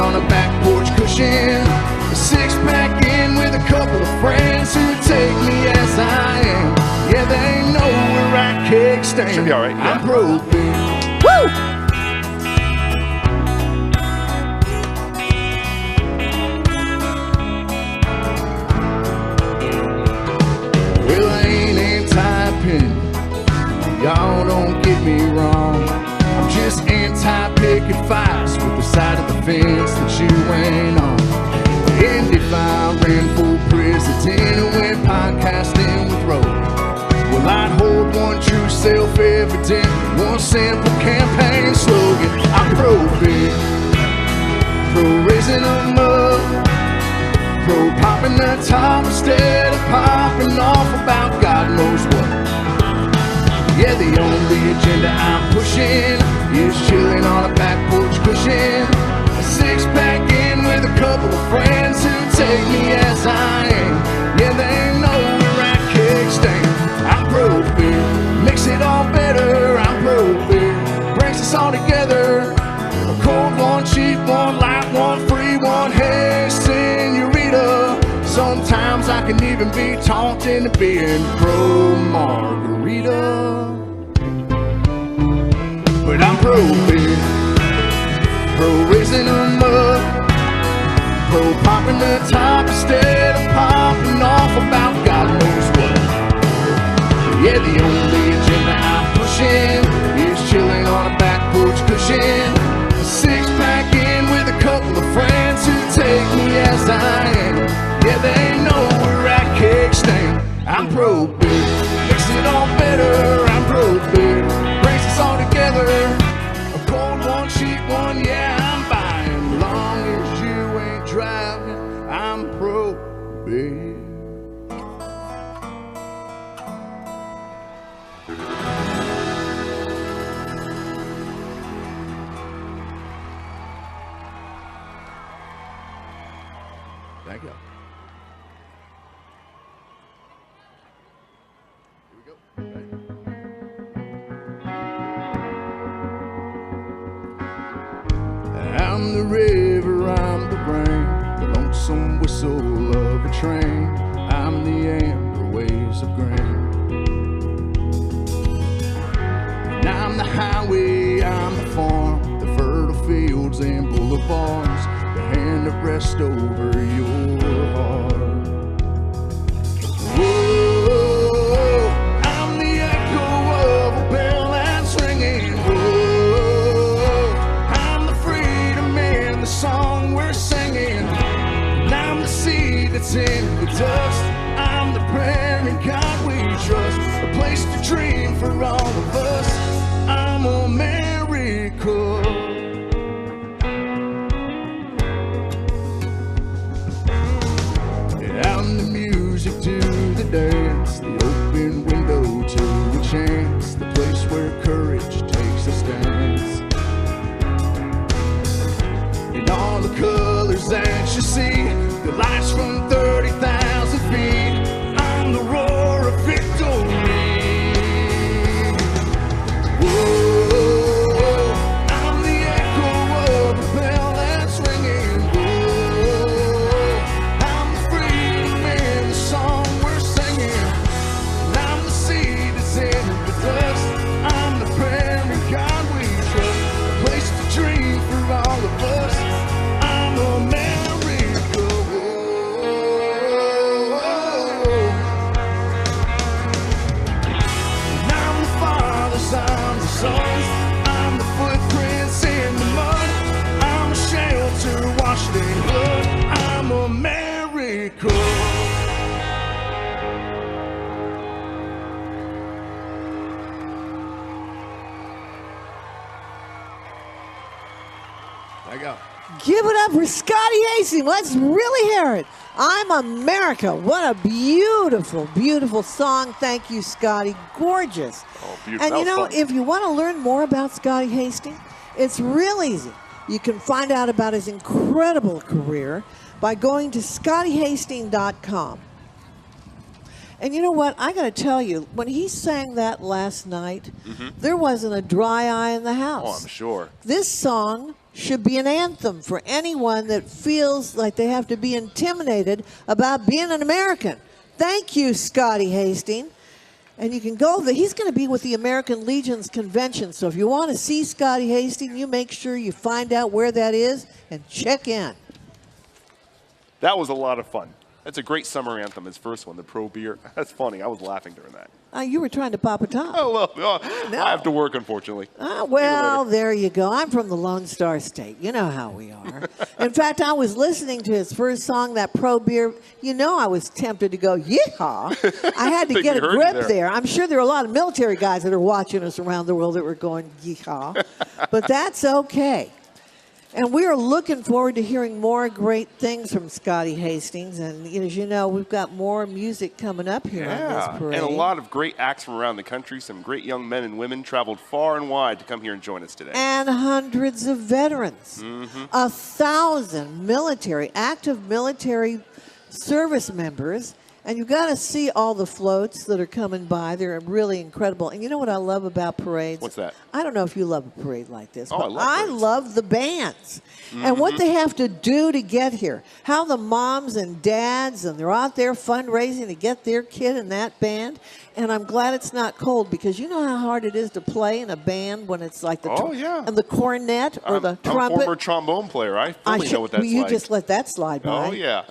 on a back porch cushion, a six-pack in with a couple of friends who take me as I am. Yeah, they know where I cake stand. Should be all right. Yeah. I'm propane. Woo! Well, I ain't anti-pin, y'all don't get me wrong. I'm just anti-picket fights with the side of the fence that you ain't on. And if I ran for president and went podcasting with Roe, well, I'd hold one true self-evident, one simple campaign slogan. I'm pro-big, pro-raising them up, pro-popping the top instead of popping off about God knows what. Yeah, the only agenda I'm pushing is chilling on a back porch cushion, a six-pack in with a couple of friends who take me as I am. Yeah, they know where I kick stand. I'm pro-beer, makes it all better. I'm pro-beer, brings us all together. A cold one, cheap one, light one, free one. Hey, senorita, sometimes I can even be talked into being pro-margarita. But I'm pro-beer, pro-raising them up, pro-popping the top instead of popping off about God knows what. Yeah, the only agenda I'm pushing is chilling on a back porch cushion, a six-pack in with a couple of friends who take me as I am. Yeah, they know where I kick stand. I'm pro-beer, makes it all better. I'm pro-beer, brings us all together. A cold one, cheap one, yeah, I'm buying. Long as you ain't driving, I'm pro-beer. Thank you. Here we go. Ready? I'm the river, I'm the rain, the lonesome whistle of a train. I'm the amber waves of grain. And I'm the highway, I'm the farm, the fertile fields and boulevards, the hand of rest over your heart. Whoa, I'm the echo of a bell that's ringing. Whoa, I'm the freedom in the song we're singing. And I'm the seed that's in the dust. I'm the prayer in God we trust, a place to dream for all of us. I'm America. I'm the music to the dance, the open window to a chance, the place where courage takes a stance. In all the colors that you see, the lights from 30,000 feet, I'm the roar of victory. Whoa, I'm the echo of a bell that's ringing. I'm the footprints in the mud. I'm a shelter washed in blood. I'm America. There you go. Give it up for Scotty Hastings. Let's really hear it. I'm America. What a beautiful, beautiful song. Thank you, Scotty. Gorgeous. Oh, beautiful. And you know, if you want to learn more about Scotty Hastings, it's real easy. You can find out about his incredible career by going to scottyhastings.com. And you know what? I got to tell you, when he sang that last night, there wasn't a dry eye in the house. Oh, I'm sure. This song should be an anthem for anyone that feels like they have to be intimidated about being an American. Thank you, Scotty Hastings. And you can go there. He's going to be with the American Legion's convention. So if you want to see Scotty Hastings, you make sure you find out where that is and check in. That was a lot of fun. That's a great summer anthem, his first one, the Pro Beer. That's funny. I was laughing during that. You were trying to pop a top. Oh, well, I have to work, unfortunately. Well, there you go. I'm from the Lone Star State. You know how we are. In fact, I was listening to his first song, that Pro Beer. You know, I was tempted to go, yeehaw. I had to get a grip there. I'm sure there are a lot of military guys that are watching us around the world that were going, yeehaw. But that's okay. And we are looking forward to hearing more great things from Scotty Hastings. And as you know, we've got more music coming up here on this parade. And a lot of great acts from around the country. Some great young men and women traveled far and wide to come here and join us today. And hundreds of veterans. 1,000 active military service members. And you've got to see all the floats that are coming by. They're really incredible. And you know what I love about parades? What's that? I don't know if you love a parade like this, but I love the bands and what they have to do to get here. How the moms and dads, and they're out there fundraising to get their kid in that band. And I'm glad it's not cold, because you know how hard it is to play in a band when it's like the and the cornet or the trumpet. I'm a former trombone player. I fully know what that's like. You just let that slide by. Oh, yeah.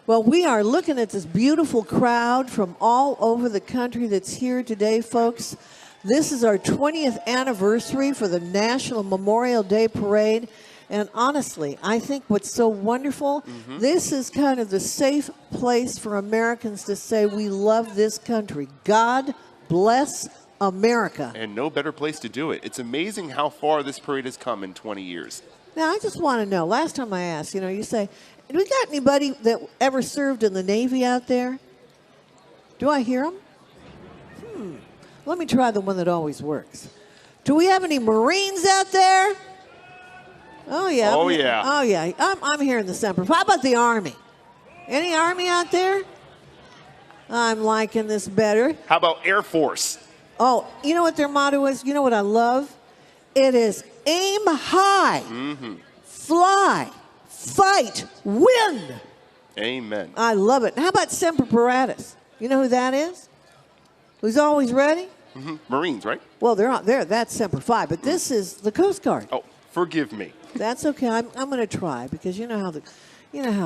Well, we are looking at this beautiful crowd from all over the country that's here today, folks. This is our 20th anniversary for the National Memorial Day Parade. And honestly, I think what's so wonderful, this is kind of the safe place for Americans to say we love this country. God bless America. And no better place to do it. It's amazing how far this parade has come in 20 years. Now, I just want to know, last time I asked, you say, do we got anybody that ever served in the Navy out there? Do I hear them? Let me try the one that always works. Do we have any Marines out there? Oh, yeah. Oh, yeah. Oh, yeah. I'm hearing the Semper. How about the Army? Any Army out there? I'm liking this better. How about Air Force? Oh, you know what their motto is? You know what I love? It is aim high, fly, fight, win. Amen. I love it. How about Semper Paratus? You know who that is? Who's always ready? Marines, right? Well, they're out there. That's Semper Fi, but this is the Coast Guard. Oh, forgive me. That's okay. I'm going to try, because you know how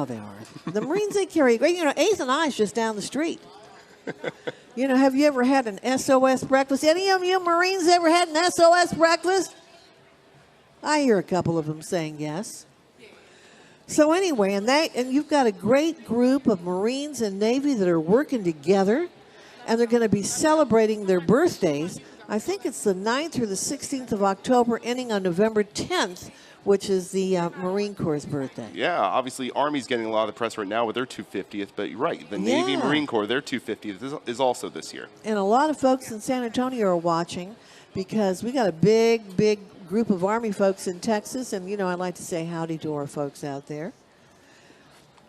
they are. The Marines, they carry great. Eighth and I's just down the street. Have you ever had an SOS breakfast? Any of you Marines ever had an SOS breakfast? I hear a couple of them saying yes. So anyway, and you've got a great group of Marines and Navy that are working together, and they're going to be celebrating their birthdays. I think it's the 9th or the 16th of October, ending on November 10th, which is the Marine Corps' birthday. Yeah, obviously Army's getting a lot of the press right now with their 250th, but you're right, the Navy and Marine Corps, their 250th is also this year. And a lot of folks in San Antonio are watching, because we got a big, big group of Army folks in Texas, and I'd like to say howdy to our folks out there.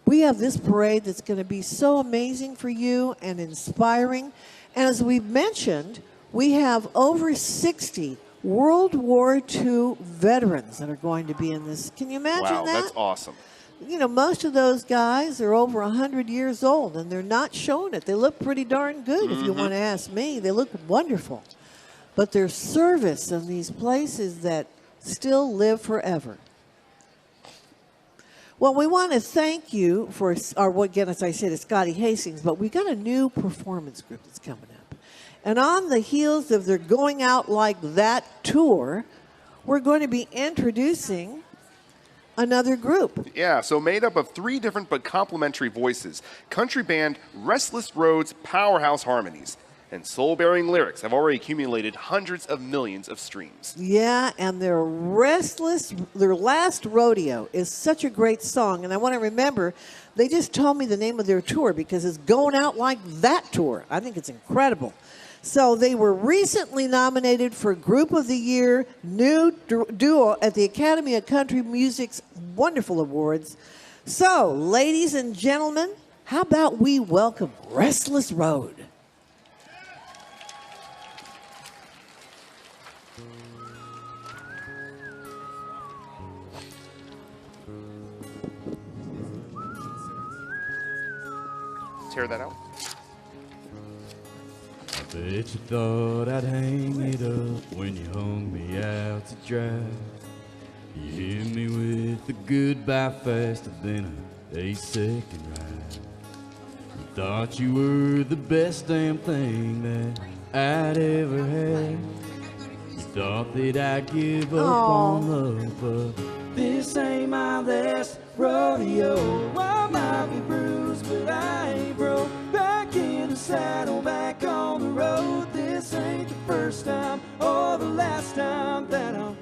We have this parade that's going to be so amazing for you and inspiring. And as we've mentioned, we have over 60 World War II veterans that are going to be in this. Can you imagine that? Wow, that's awesome. Most of those guys are over 100 years old, and they're not showing it. They look pretty darn good, if you want to ask me. They look wonderful. But their service in these places that still live forever. Well, we want to thank you for, again, as I said, it's Scotty Hastings, but we got a new performance group that's coming up. And on the heels of their Going Out Like That tour, we're going to be introducing another group. Yeah, so made up of 3 different but complementary voices. Country band Restless Roads Powerhouse Harmonies. And soul-bearing lyrics have already accumulated hundreds of millions of streams. Yeah, and their last rodeo is such a great song. And I want to remember, they just told me the name of their tour, because it's Going Out Like That tour. I think it's incredible. So they were recently nominated for Group of the Year New Duo at the Academy of Country Music's wonderful awards. So, ladies and gentlemen, How about we welcome Restless Road? Tear that out. I bet you thought I'd hang it up when you hung me out to dry. You hit me with a goodbye faster than a 8-second ride. You thought you were the best damn thing that I'd ever had. You thought that I'd give up on love, but this ain't my last rodeo. I might be bruised, but I ain't broke. Back in the saddle, back on the road. This ain't the first time or the last time that I'm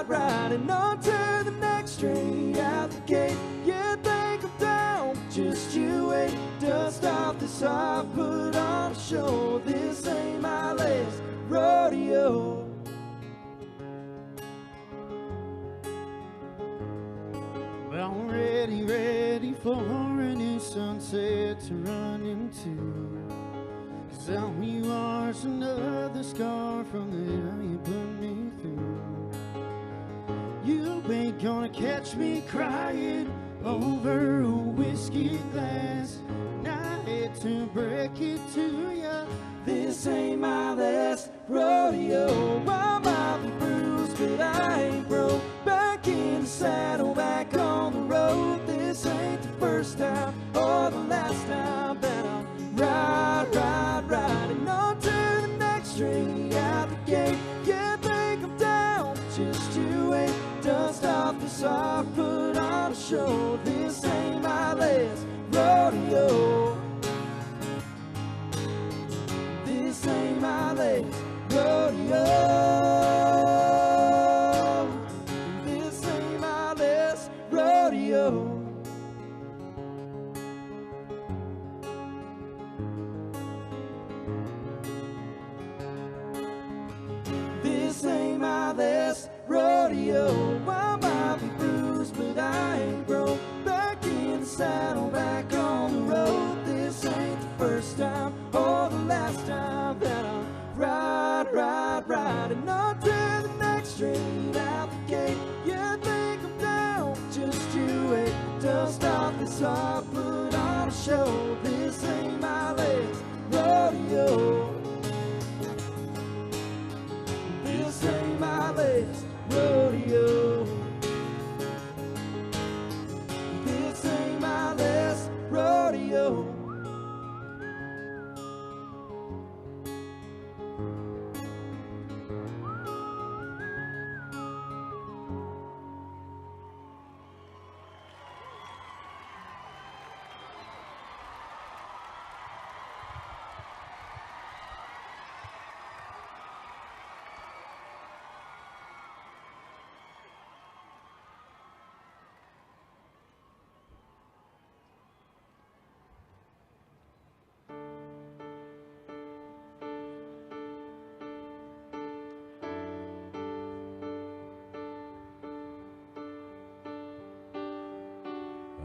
riding on to the next train out the gate. You think I'm down, just you wait. Dust off this heart, put on a show. This ain't my last rodeo. Well, I'm ready for a new sunset to run into. 'Cause all you are's another scar from the hell you put me through. You ain't gonna catch me crying over a whiskey glass. And I hate to break it to ya, this ain't my last rodeo. I might be bruised, but I ain't broke. Back in the saddle, back on the road. This ain't the first time or the last time that I'm riding on to the next train out the gate. You think I'm down, just you wait. Dust off this heart, put on a show. This ain't my last rodeo. This ain't my last rodeo. This ain't my last rodeo. This ain't my last rodeo. I might be bruised, but I ain't broke. Back in the saddle, back on the road. This ain't the first time or the last time that I'm riding on to the next train out the gate. You think I'm down, just you wait. Dust off this heart, put on a show. This ain't my last rodeo. This ain't my last rodeo. This ain't my last rodeo.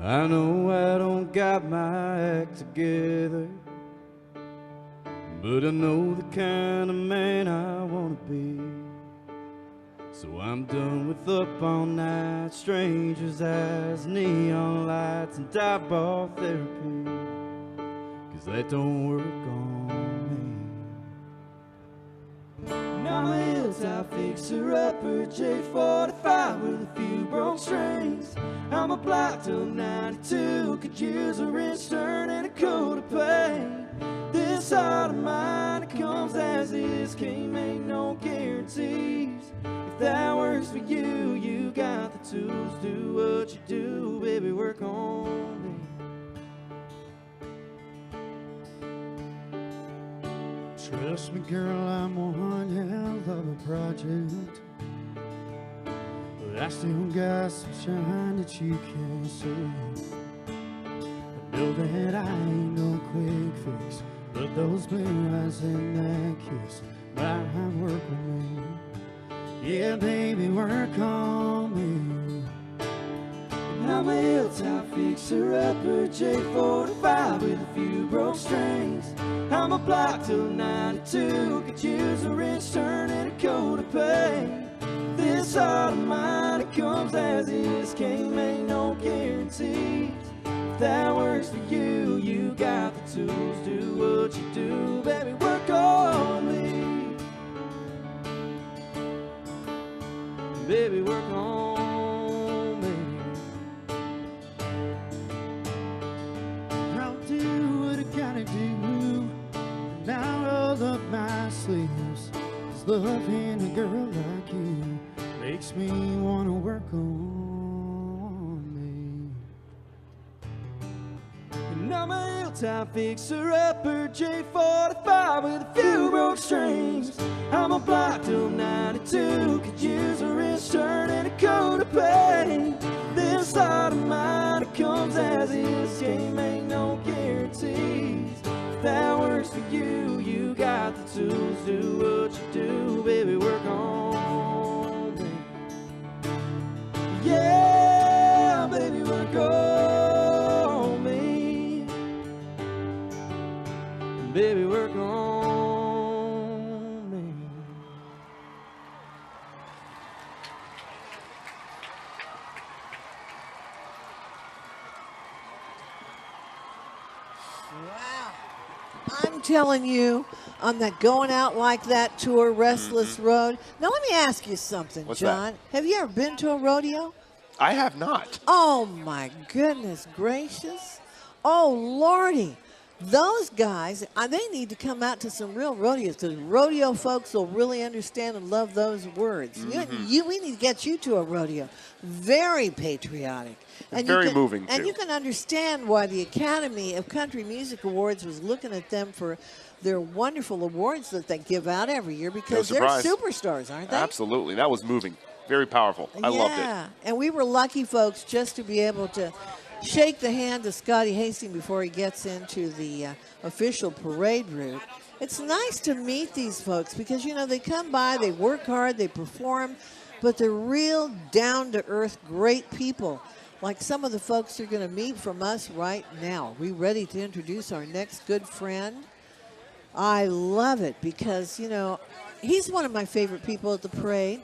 I know I don't got my act together, but I know the kind of man I want to be. So I'm done with up all night, strangers' eyes, neon lights, and die-ball therapy, 'cause that don't work on me. Now I'm a hilltop fixer-upper, J45 with a few broke strings. I'm a blocked up 92, could use a wrist turn and a coat of paint. This heart of mine, it comes as is, can't make no guarantees. If that works for you, you got the tools, do what you do, baby, work on me. Trust me, girl, I'm one hell of a project, but I still got some shine that you can't see. I know that I ain't no quick fix, but those blue eyes and that kiss might work on me. Yeah, baby, work on me. And I I'm a hilltop fixer-upper, J45 with a few broke strings. I'm a block till 92, could use a wrench turn and a coat of paint. This heart of mine, it comes as is, can't make no guarantees. If that works for you, you got the tools, do what you do, baby, work on me. Baby, work on me. I'll do what I gotta do, now roll up my sleeves. 'Cause loving a girl like you makes me wanna work on me. And I'm a hilltop fixer-upper, J45 with a few broke strings. I'm a block till 92, could use a wrist turn and a coat of paint. This heart of mine, it comes as is, can't make no guarantees. If that works for you, you got the tools, do what you do, baby, work on me. Yeah, baby, work on me. Baby, work on me. Wow. I'm telling you, on that Going Out Like That tour, Restless Road. Now, let me ask you something, What's John. that? Have you ever been to a rodeo? I have not. Oh, my goodness gracious. Oh, Lordy. Those guys, they need to come out to some real rodeos because rodeo folks will really understand and love those words. We need to get you to a rodeo. Very patriotic. And Very moving, And too. you can understand why the Academy of Country Music Awards was looking at them for their wonderful awards that they give out every year because they're surprise. superstars, aren't they? Absolutely. That was moving. Very powerful. I loved it. Yeah, and we were lucky, folks, just to be able to shake the hand of Scotty Hastings before he gets into the official parade route. It's nice to meet these folks because, you know, they come by, they work hard, they perform, but they're real down-to-earth, great people. Like some of the folks you're going to meet from us right now. Are we ready to introduce our next good friend? I love it because, you know, he's one of my favorite people at the parade.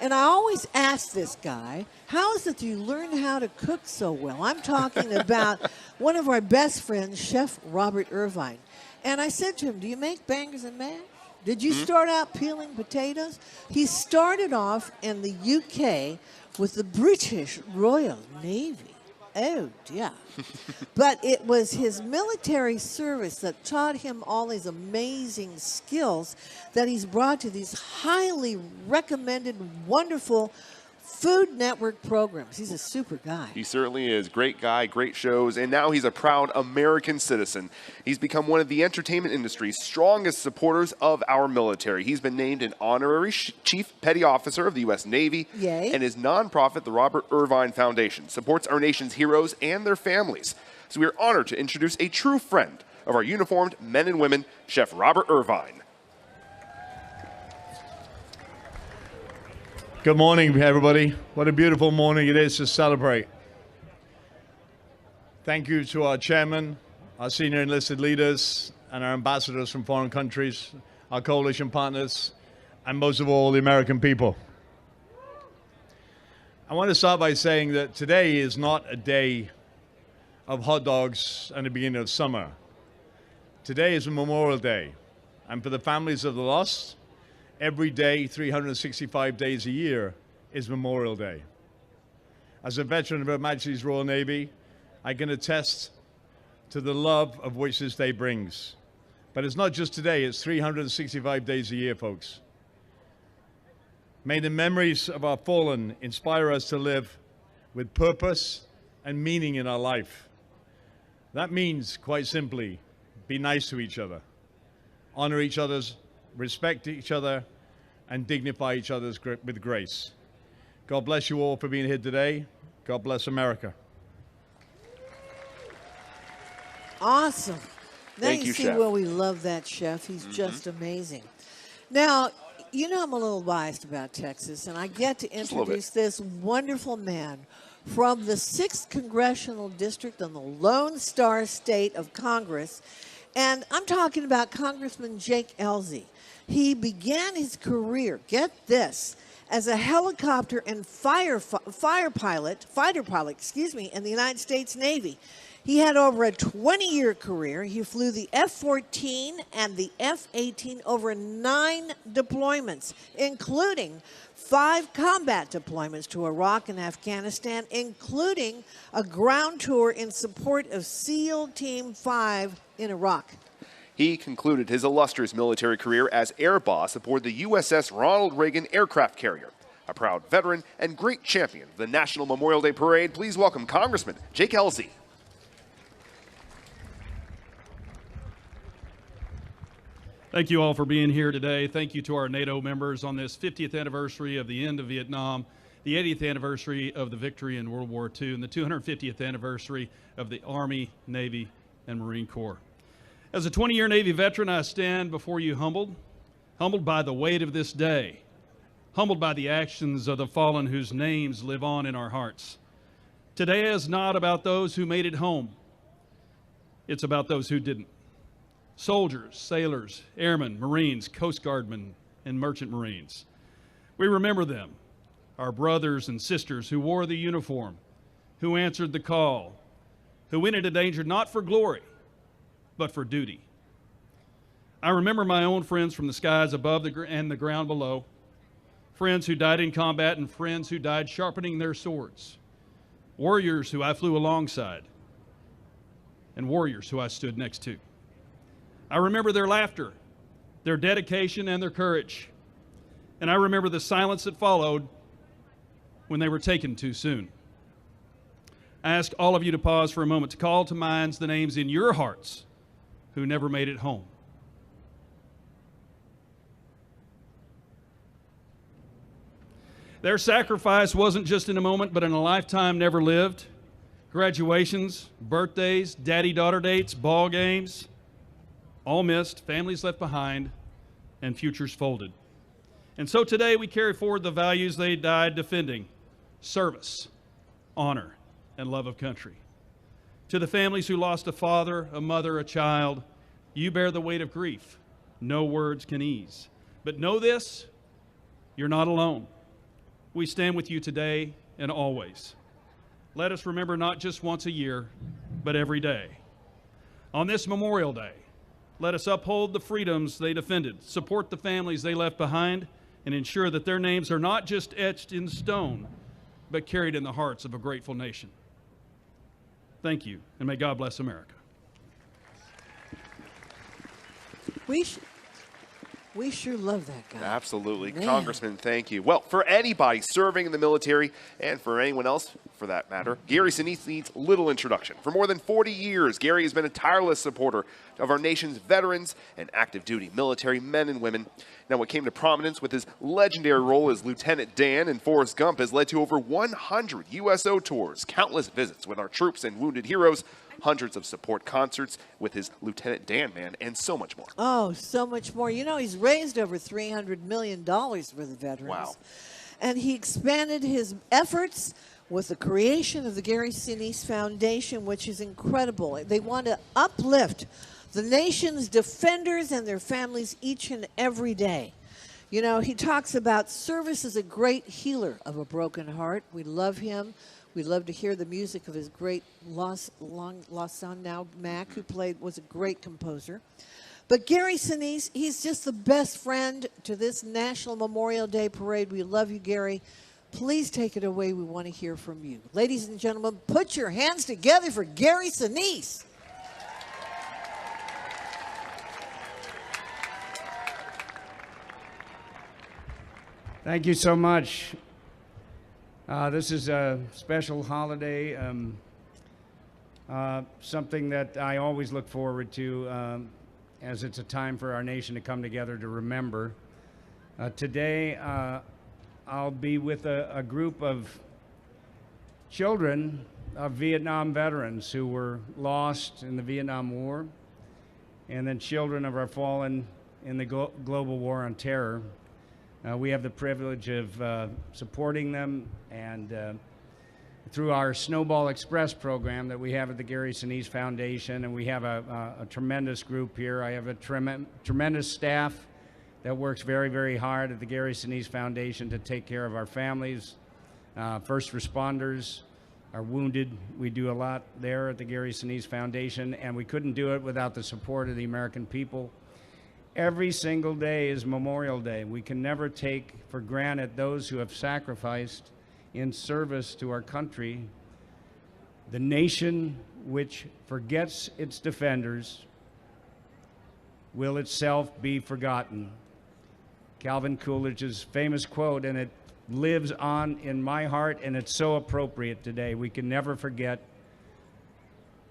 And I always ask this guy, how is it that you learn how to cook so well? I'm talking about one of our best friends, Chef Robert Irvine. And I said to him, do you make bangers and mash? Did you start out peeling potatoes? He started off in the UK with the British Royal Navy. Oh, dear. But it was his military service that taught him all these amazing skills that he's brought to these highly recommended, wonderful Food Network programs. He's a super guy. He certainly is. Great guy, great shows, and now he's a proud American citizen. He's become one of the entertainment industry's strongest supporters of our military. He's been named an honorary Chief Petty Officer of the U.S. Navy. Yay. And his nonprofit, the Robert Irvine Foundation, supports our nation's heroes and their families. So we are honored to introduce a true friend of our uniformed men and women, Chef Robert Irvine. Good morning, everybody. What a beautiful morning it is to celebrate. Thank you to our chairman, our senior enlisted leaders, and our ambassadors from foreign countries, our coalition partners, and most of all, the American people. I want to start by saying that today is not a day of hot dogs and the beginning of summer. Today is a Memorial Day, and for the families of the lost, every day, 365 days a year, is Memorial Day. As a veteran of Her Majesty's Royal Navy, I can attest to the love of which this day brings. But it's not just today, it's 365 days a year, folks. May the memories of our fallen inspire us to live with purpose and meaning in our life. That means, quite simply, be nice to each other, honor each other's, respect each other, and dignify each other with grace. God bless you all for being here today. God bless America. Awesome. Now Thank you you, see Chef. where we love that chef. He's just amazing. Now, You know, I'm a little biased about Texas, and I get to a little bit. introduce this wonderful man from the 6th Congressional District in the Lone Star State of Congress. And I'm talking about Congressman Jake Ellzey. He began his career, get this, as a helicopter and fighter pilot, in the United States Navy. He had over a 20-year career. He flew the F-14 and the F-18 over 9 deployments, including 5 combat deployments to Iraq and Afghanistan, including a ground tour in support of SEAL Team 5 in Iraq. He concluded his illustrious military career as air boss aboard the USS Ronald Reagan aircraft carrier. A proud veteran and great champion of the National Memorial Day Parade, please welcome Congressman Jake Ellzey. Thank you all for being here today. Thank you to our NATO members on this 50th anniversary of the end of Vietnam, the 80th anniversary of the victory in World War II, and the 250th anniversary of the Army, Navy, and Marine Corps. As a 20-year Navy veteran, I stand before you humbled by the weight of this day, humbled by the actions of the fallen whose names live on in our hearts. Today is not about those who made it home. It's about those who didn't. Soldiers, sailors, airmen, Marines, Coast Guardmen, and Merchant Marines. We remember them, our brothers and sisters who wore the uniform, who answered the call, who went into danger not for glory, but for duty. I remember my own friends from the skies above and the ground below, friends who died in combat and friends who died sharpening their swords, warriors who I flew alongside, and warriors who I stood next to. I remember their laughter, their dedication, and their courage. And I remember the silence that followed when they were taken too soon. I ask all of you to pause for a moment to call to mind the names in your hearts who never made it home. Their sacrifice wasn't just in a moment, but in a lifetime never lived. Graduations, birthdays, daddy-daughter dates, ball games, all missed, families left behind, and futures folded. And so today we carry forward the values they died defending: service, honor, and love of country. To the families who lost a father, a mother, a child, you bear the weight of grief no words can ease. But know this, you're not alone. We stand with you today and always. Let us remember not just once a year, but every day. On this Memorial Day, let us uphold the freedoms they defended, support the families they left behind, and ensure that their names are not just etched in stone, but carried in the hearts of a grateful nation. Thank you, and may God bless America. We sure love that guy. Absolutely. Man. Congressman, thank you. Well, for anybody serving in the military, and for anyone else for that matter, Gary Sinise needs little introduction. For more than 40 years, Gary has been a tireless supporter of our nation's veterans and active duty military men and women. Now, what came to prominence with his legendary role as Lieutenant Dan in Forrest Gump has led to over 100 USO tours, countless visits with our troops and wounded heroes, hundreds of support concerts with his Lieutenant Dan man, and so much more. Oh, so much more. You know, he's raised over $300 million for the veterans. Wow. And he expanded his efforts with the creation of the Gary Sinise Foundation, which is incredible. They want to uplift the nation's defenders and their families each and every day. You know, he talks about service as a great healer of a broken heart. We love him. We love to hear the music of his great lost son now, Mac, who was a great composer. But Gary Sinise, he's just the best friend to this National Memorial Day Parade. We love you, Gary. Please take it away. We want to hear from you. Ladies and gentlemen, put your hands together for Gary Sinise. Thank you so much. This is a special holiday, something that I always look forward to, as it's a time for our nation to come together to remember. Today, I'll be with a group of children of Vietnam veterans who were lost in the Vietnam War, and then children of our fallen in the global war on terror. We have the privilege of supporting them, and through our Snowball Express program that we have at the Gary Sinise Foundation, and we have a tremendous group here. I have a tremendous staff that works very, very hard at the Gary Sinise Foundation to take care of our families, first responders, our wounded. We do a lot there at the Gary Sinise Foundation, and we couldn't do it without the support of the American people. Every single day is Memorial Day. We can never take for granted those who have sacrificed in service to our country. The nation which forgets its defenders will itself be forgotten. Calvin Coolidge's famous quote, and it lives on in my heart, and it's so appropriate today. We can never forget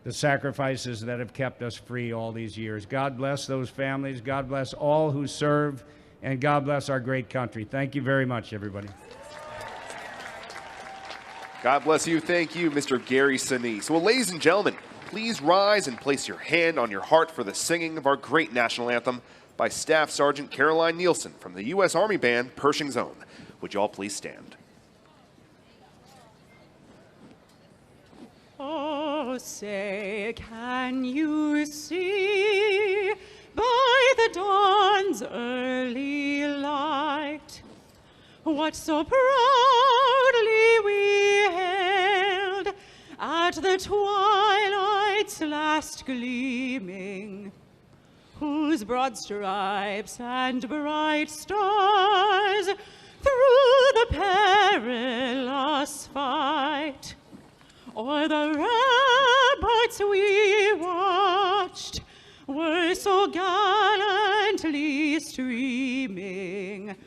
the sacrifices that have kept us free all these years. God bless those families. God bless all who serve, and God bless our great country. Thank you very much, everybody. God bless you. Thank you, Mr. Gary Sinise. Well, ladies and gentlemen, please rise and place your hand on your heart for the singing of our great national anthem by Staff Sergeant Caroline Nielsen from the U.S. Army Band, Pershing's Own. Would you all please stand? Oh, say, can you see by the dawn's early light what so proudly we hailed at the twilight's last gleaming, whose broad stripes and bright stars through the perilous fight o'er the ramparts we watched were so gallantly streaming, and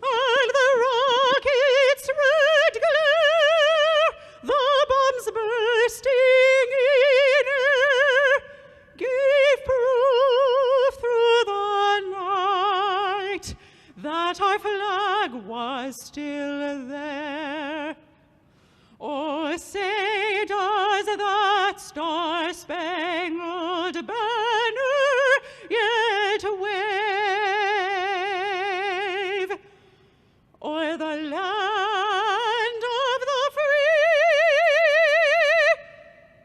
the rocket's red glare, the bombs bursting in air, gave proof through the night that our flag was still there. Oh, say, does that star-spangled banner yet wave o'er the land of the free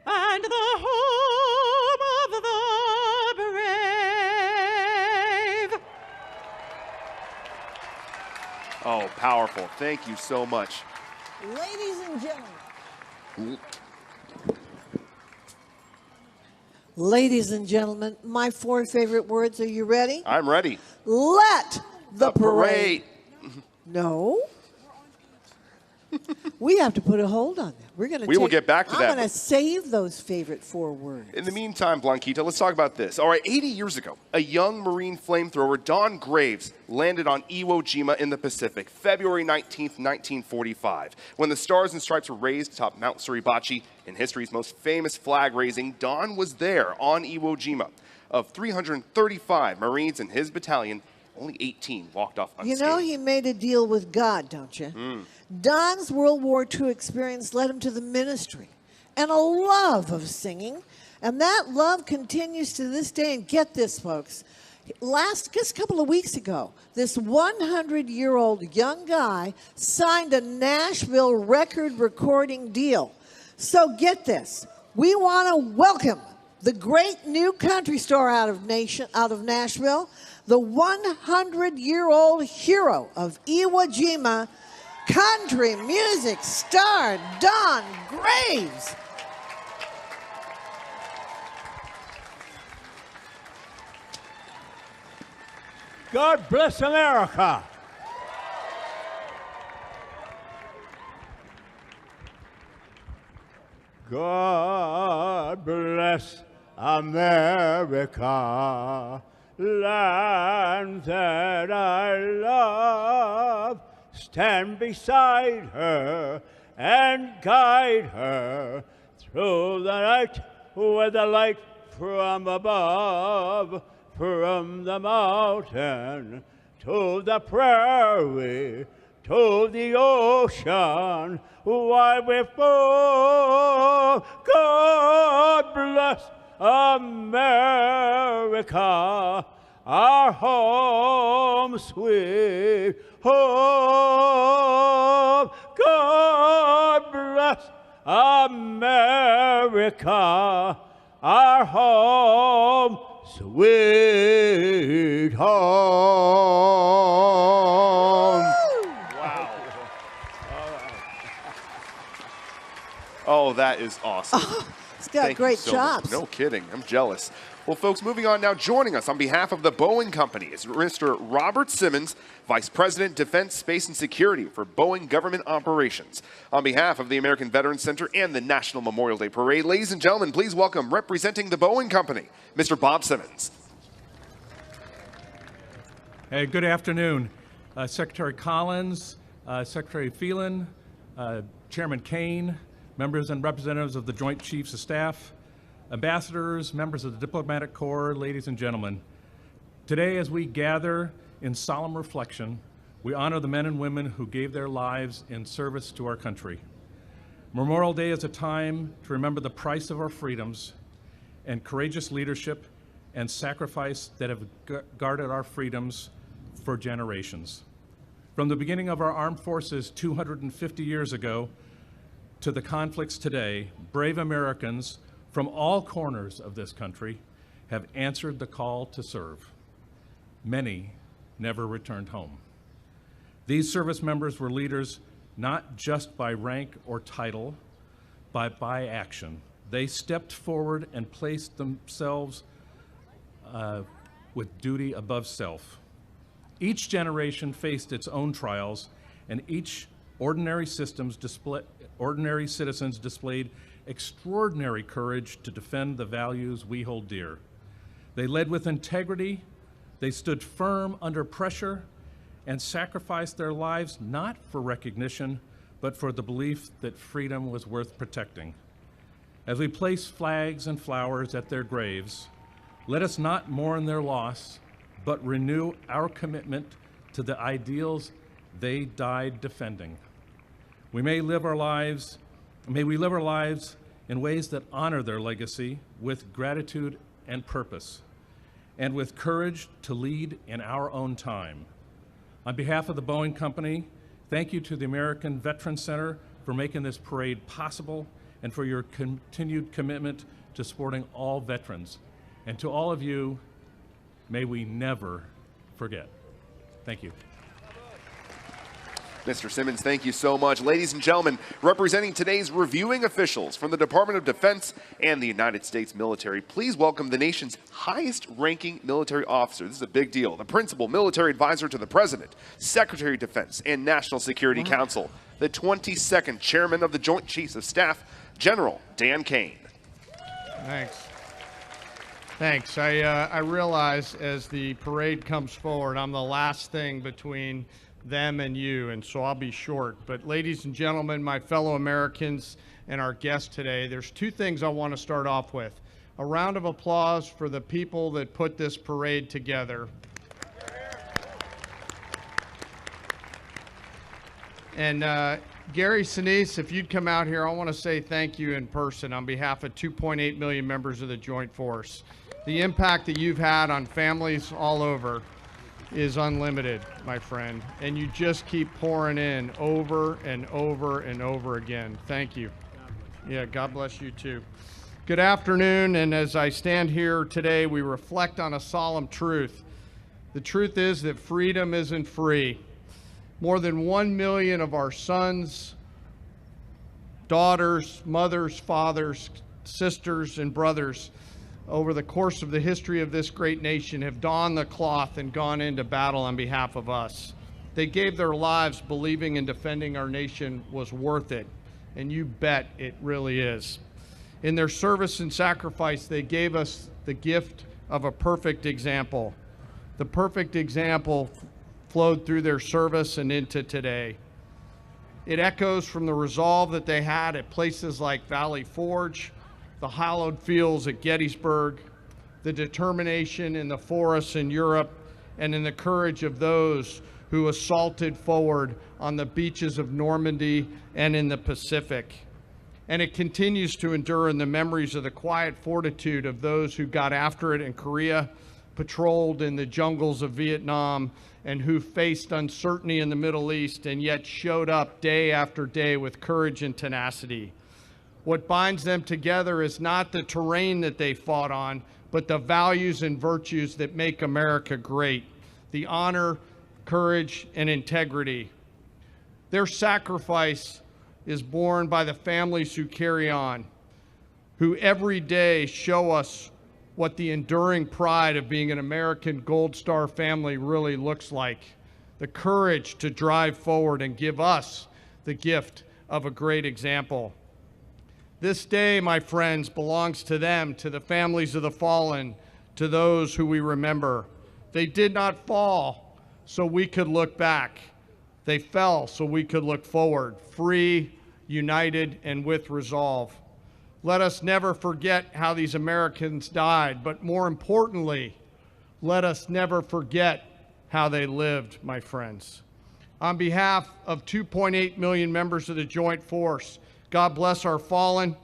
and the home of the brave? Oh, powerful. Thank you so much. Ladies and gentlemen. Ladies and gentlemen, my 4 favorite words. Are you ready? I'm ready. Let the parade. No. We have to put a hold on that. We will get back to that. I'm going to save those favorite 4 words. In the meantime, Blanquita, let's talk about this. All right, 80 years ago, a young Marine flamethrower, Don Graves, landed on Iwo Jima in the Pacific, February 19th, 1945. When the Stars and Stripes were raised atop Mount Suribachi, in history's most famous flag raising, Don was there on Iwo Jima. Of 335 Marines in his battalion, only 18 walked off unscathed. You know, he made a deal with God, don't you? Don's World War II experience led him to the ministry and a love of singing. And that love continues to this day. And get this, folks. Just a couple of weeks ago, this 100-year-old young guy signed a Nashville record recording deal. So get this. We want to welcome the great new country star out of Nashville, the 100-year-old hero of Iwo Jima, country music star Don Graves. God bless America. God bless America, land that I love. Stand beside her and guide her through the night with the light from above, from the mountain to the prairie, to the ocean, while we fall. God bless America, our home sweet home. God bless America, our home, sweet home. Wow. Oh, that is awesome. He's got Thank you great so much. chops. No kidding. I'm jealous. Well, folks, moving on now, joining us on behalf of the Boeing Company is Mr. Robert Simmons, Vice President, Defense, Space, and Security for Boeing Government Operations. On behalf of the American Veterans Center and the National Memorial Day Parade, ladies and gentlemen, please welcome, representing the Boeing Company, Mr. Bob Simmons. Hey, good afternoon. Secretary Collins, Secretary Phelan, Chairman Kane, members and representatives of the Joint Chiefs of Staff, ambassadors, members of the Diplomatic Corps, ladies and gentlemen. Today, as we gather in solemn reflection, we honor the men and women who gave their lives in service to our country. Memorial Day is a time to remember the price of our freedoms and courageous leadership and sacrifice that have guarded our freedoms for generations. From the beginning of our armed forces 250 years ago to the conflicts today, brave Americans from all corners of this country have answered the call to serve. Many never returned home. These service members were leaders not just by rank or title, but by action. They stepped forward and placed themselves with duty above self. Each generation faced its own trials, and each ordinary citizens displayed extraordinary courage to defend the values we hold dear. They led with integrity, they stood firm under pressure, and sacrificed their lives not for recognition, but for the belief that freedom was worth protecting. As we place flags and flowers at their graves, let us not mourn their loss, but renew our commitment to the ideals they died defending. May we live our lives in ways that honor their legacy with gratitude and purpose, and with courage to lead in our own time. On behalf of the Boeing Company, thank you to the American Veterans Center for making this parade possible and for your continued commitment to supporting all veterans. And to all of you, may we never forget. Thank you. Mr. Simmons, thank you so much. Ladies and gentlemen, representing today's reviewing officials from the Department of Defense and the United States military, please welcome the nation's highest-ranking military officer. This is a big deal. The Principal Military Advisor to the President, Secretary of Defense and National Security Council, the 22nd Chairman of the Joint Chiefs of Staff, General Dan Kane. Thanks. I realize as the parade comes forward, I'm the last thing between them and you, and so I'll be short. But ladies and gentlemen, my fellow Americans and our guests today, there's two things I want to start off with. A round of applause for the people that put this parade together. And Gary Sinise, if you'd come out here, I want to say thank you in person on behalf of 2.8 million members of the Joint Force. The impact that you've had on families all over is unlimited, my friend, and you just keep pouring in over and over and over again. Thank you. Yeah, God bless you too. Good afternoon, and as I stand here today, we reflect on a solemn truth. The truth is that freedom isn't free. More than 1 million of our sons, daughters, mothers, fathers, sisters, and brothers over the course of the history of this great nation have donned the cloth and gone into battle on behalf of us. They gave their lives believing in defending our nation was worth it, and you bet it really is. In their service and sacrifice, they gave us the gift of a perfect example. The perfect example flowed through their service and into today. It echoes from the resolve that they had at places like Valley Forge, the hallowed fields at Gettysburg, the determination in the forests in Europe, and in the courage of those who assaulted forward on the beaches of Normandy and in the Pacific. And it continues to endure in the memories of the quiet fortitude of those who got after it in Korea, patrolled in the jungles of Vietnam and who faced uncertainty in the Middle East and yet showed up day after day with courage and tenacity. What binds them together is not the terrain that they fought on, but the values and virtues that make America great, the honor, courage, and integrity. Their sacrifice is borne by the families who carry on, who every day show us what the enduring pride of being an American Gold Star family really looks like, the courage to drive forward and give us the gift of a great example. This day, my friends, belongs to them, to the families of the fallen, to those who we remember. They did not fall so we could look back. They fell so we could look forward, free, united, and with resolve. Let us never forget how these Americans died, but more importantly, let us never forget how they lived, my friends. On behalf of 2.8 million members of the Joint Force, God bless our fallen,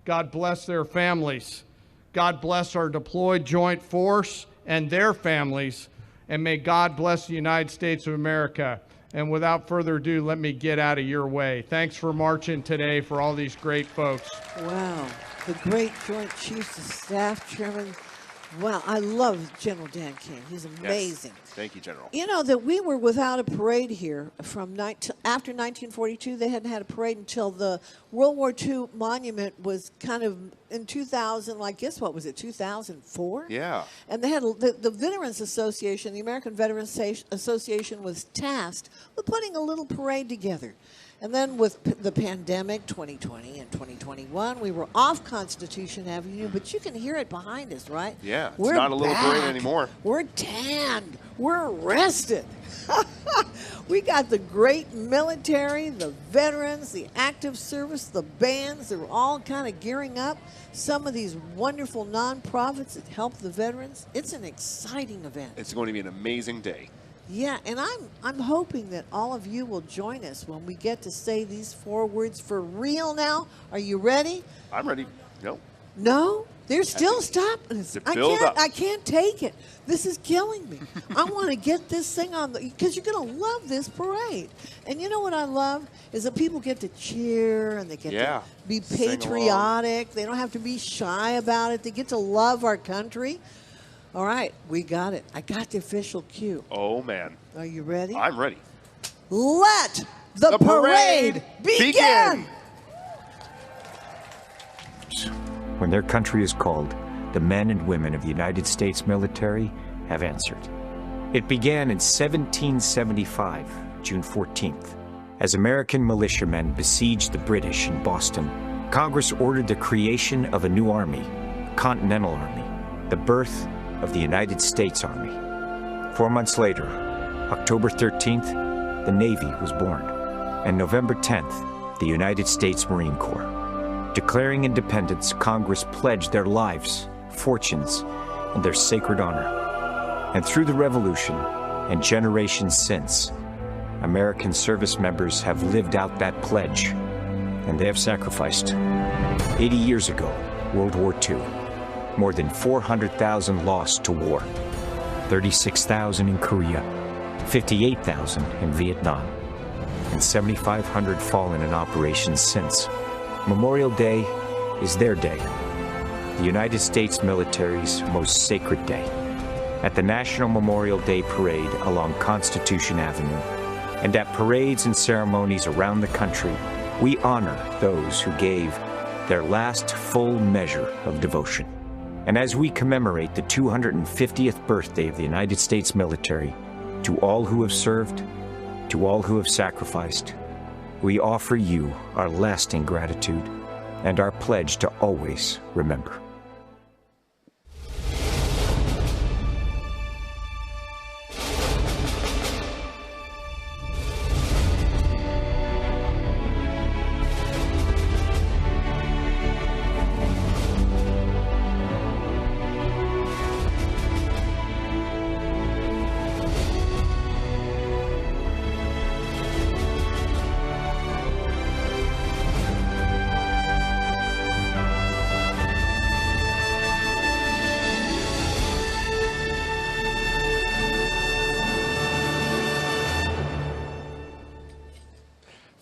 God bless their families, God bless our deployed Joint Force and their families, and may God bless the United States of America. And without further ado, let me get out of your way. Thanks for marching today for all these great folks. Wow, the great Joint Chiefs of Staff Chairman. Wow, I love General Dan King. He's amazing. Yes. Thank you, General. You know that we were without a parade here from after 1942. They hadn't had a parade until the World War II monument was kind of in 2000. I guess what was it, 2004? Yeah. And they had the Veterans Association, the American Veterans Association, was tasked with putting a little parade together. And then with the pandemic, 2020 and 2021, we were off Constitution Avenue, but you can hear it behind us, right? Yeah, it's We're not a little back. parade anymore. We're tanned. We're rested. We got the great military, the veterans, the active service, the bands. They're all kind of gearing up. Some of these wonderful nonprofits that help the veterans. It's an exciting event. It's going to be an amazing day. Yeah, and I'm hoping that all of you will join us when we get to say these 4 words for real now. Are you ready? I'm ready. No. No? They're still stopping us. I can't take it. This is killing me. I want to get this thing on because you're going to love this parade. And you know what I love is that people get to cheer and they get to be patriotic. They don't have to be shy about it. They get to love our country. All right, we got it. I got the official cue. Oh, man. Are you ready? I'm ready. Let the parade begin! When their country is called, the men and women of the United States military have answered. It began in 1775, June 14th. As American militiamen besieged the British in Boston, Congress ordered the creation of a new army, a Continental Army, the birth of the United States Army. 4 months later, October 13th, the Navy was born, and November 10th, the United States Marine Corps. Declaring independence, Congress pledged their lives, fortunes, and their sacred honor. And through the Revolution and generations since, American service members have lived out that pledge, and they have sacrificed. 80 years ago, World War II. More than 400,000 lost to war, 36,000 in Korea, 58,000 in Vietnam, and 7,500 fallen in operations since. Memorial Day is their day, the United States military's most sacred day. At the National Memorial Day Parade along Constitution Avenue, and at parades and ceremonies around the country, we honor those who gave their last full measure of devotion. And as we commemorate the 250th birthday of the United States military, to all who have served, to all who have sacrificed, we offer you our lasting gratitude and our pledge to always remember.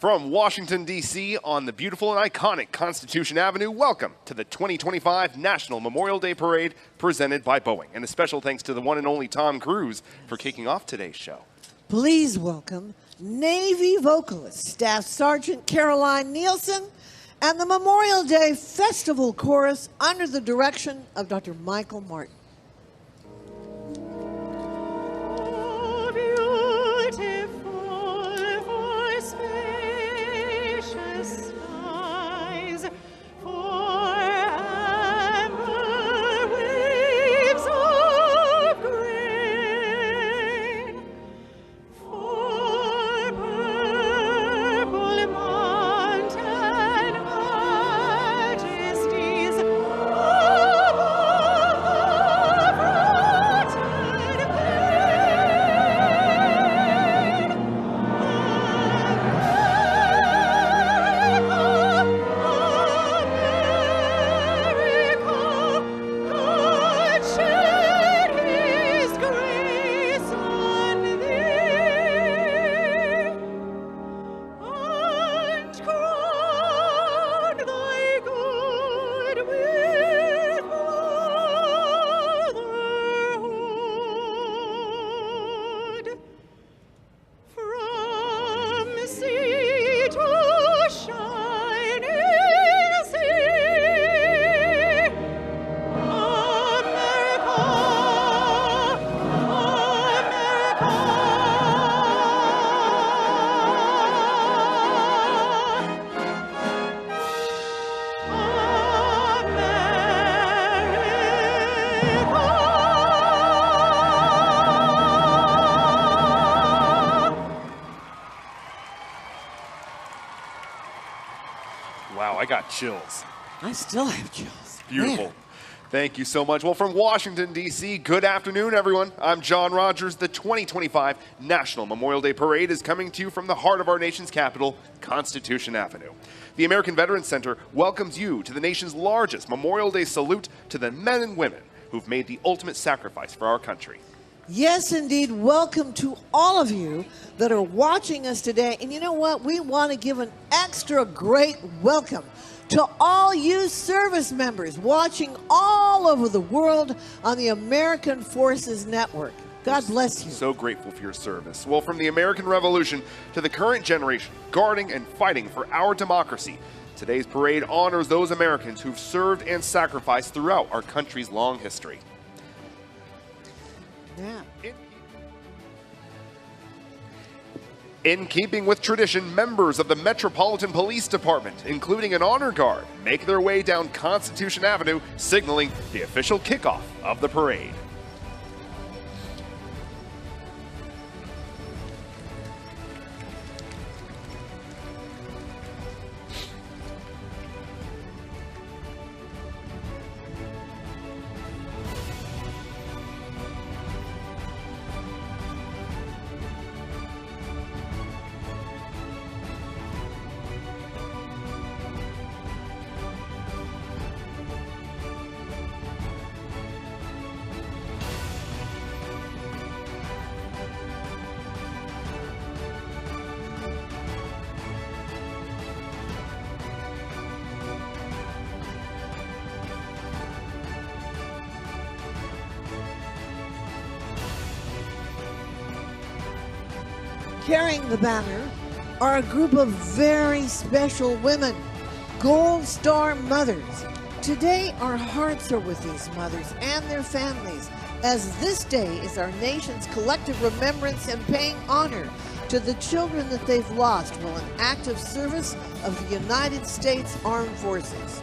From Washington, D.C. on the beautiful and iconic Constitution Avenue, welcome to the 2025 National Memorial Day Parade presented by Boeing. And a special thanks to the one and only Tom Cruise for kicking off today's show. Please welcome Navy vocalist Staff Sergeant Caroline Nielsen and the Memorial Day Festival Chorus under the direction of Dr. Michael Martin. Wow, I got chills. I still have chills. Beautiful. Man. Thank you so much. Well, from Washington, D.C., good afternoon, everyone. I'm John Rogers. The 2025 National Memorial Day Parade is coming to you from the heart of our nation's capital, Constitution Avenue. The American Veterans Center welcomes you to the nation's largest Memorial Day salute to the men and women who've made the ultimate sacrifice for our country. Yes, indeed. Welcome to all of you that are watching us today. And you know what? We want to give an extra great welcome to all you service members watching all over the world on the American Forces Network. God bless you. So grateful for your service. Well, from the American Revolution to the current generation, guarding and fighting for our democracy, today's parade honors those Americans who've served and sacrificed throughout our country's long history. Yeah. In keeping with tradition, members of the Metropolitan Police Department, including an honor guard, make their way down Constitution Avenue, signaling the official kickoff of the parade. Carrying the banner are a group of very special women, Gold Star mothers. Today, our hearts are with these mothers and their families, as this day is our nation's collective remembrance and paying honor to the children that they've lost while in active service of the United States Armed Forces.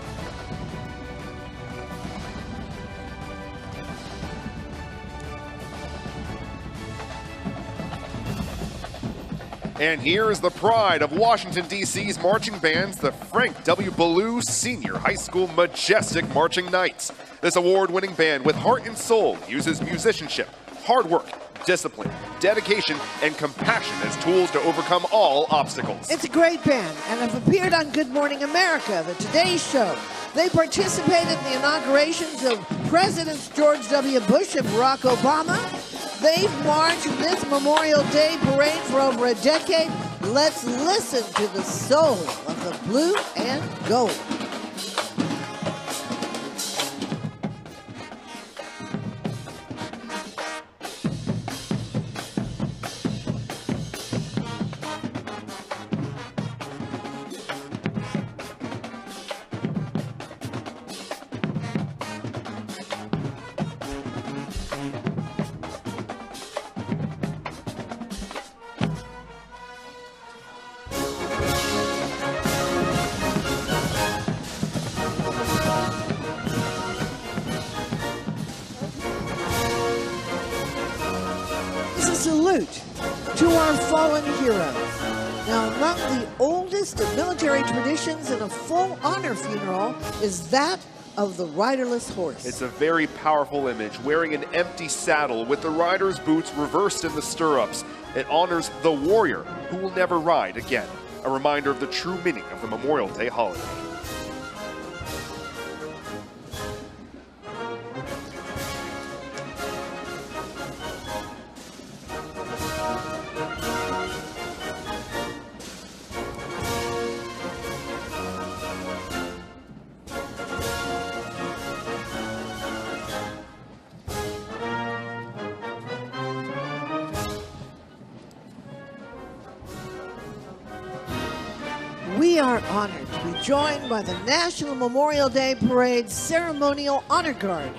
And here is the pride of Washington, D.C.'s marching bands, the Frank W. Ballou Senior High School Majestic Marching Knights. This award-winning band with heart and soul uses musicianship, hard work, discipline, dedication, and compassion as tools to overcome all obstacles. It's a great band and have appeared on Good Morning America, the Today Show. They participated in the inaugurations of Presidents George W. Bush and Barack Obama. They've marched this Memorial Day parade for over a decade. Let's listen to the soul of the blue and gold. Salute to our fallen heroes. Now, among the oldest of military traditions in a full honor funeral is that of the riderless horse. It's a very powerful image, wearing an empty saddle with the rider's boots reversed in the stirrups. It honors the warrior who will never ride again, a reminder of the true meaning of the Memorial Day holiday. We are honored to be joined by the National Memorial Day Parade's Ceremonial Honor Guard,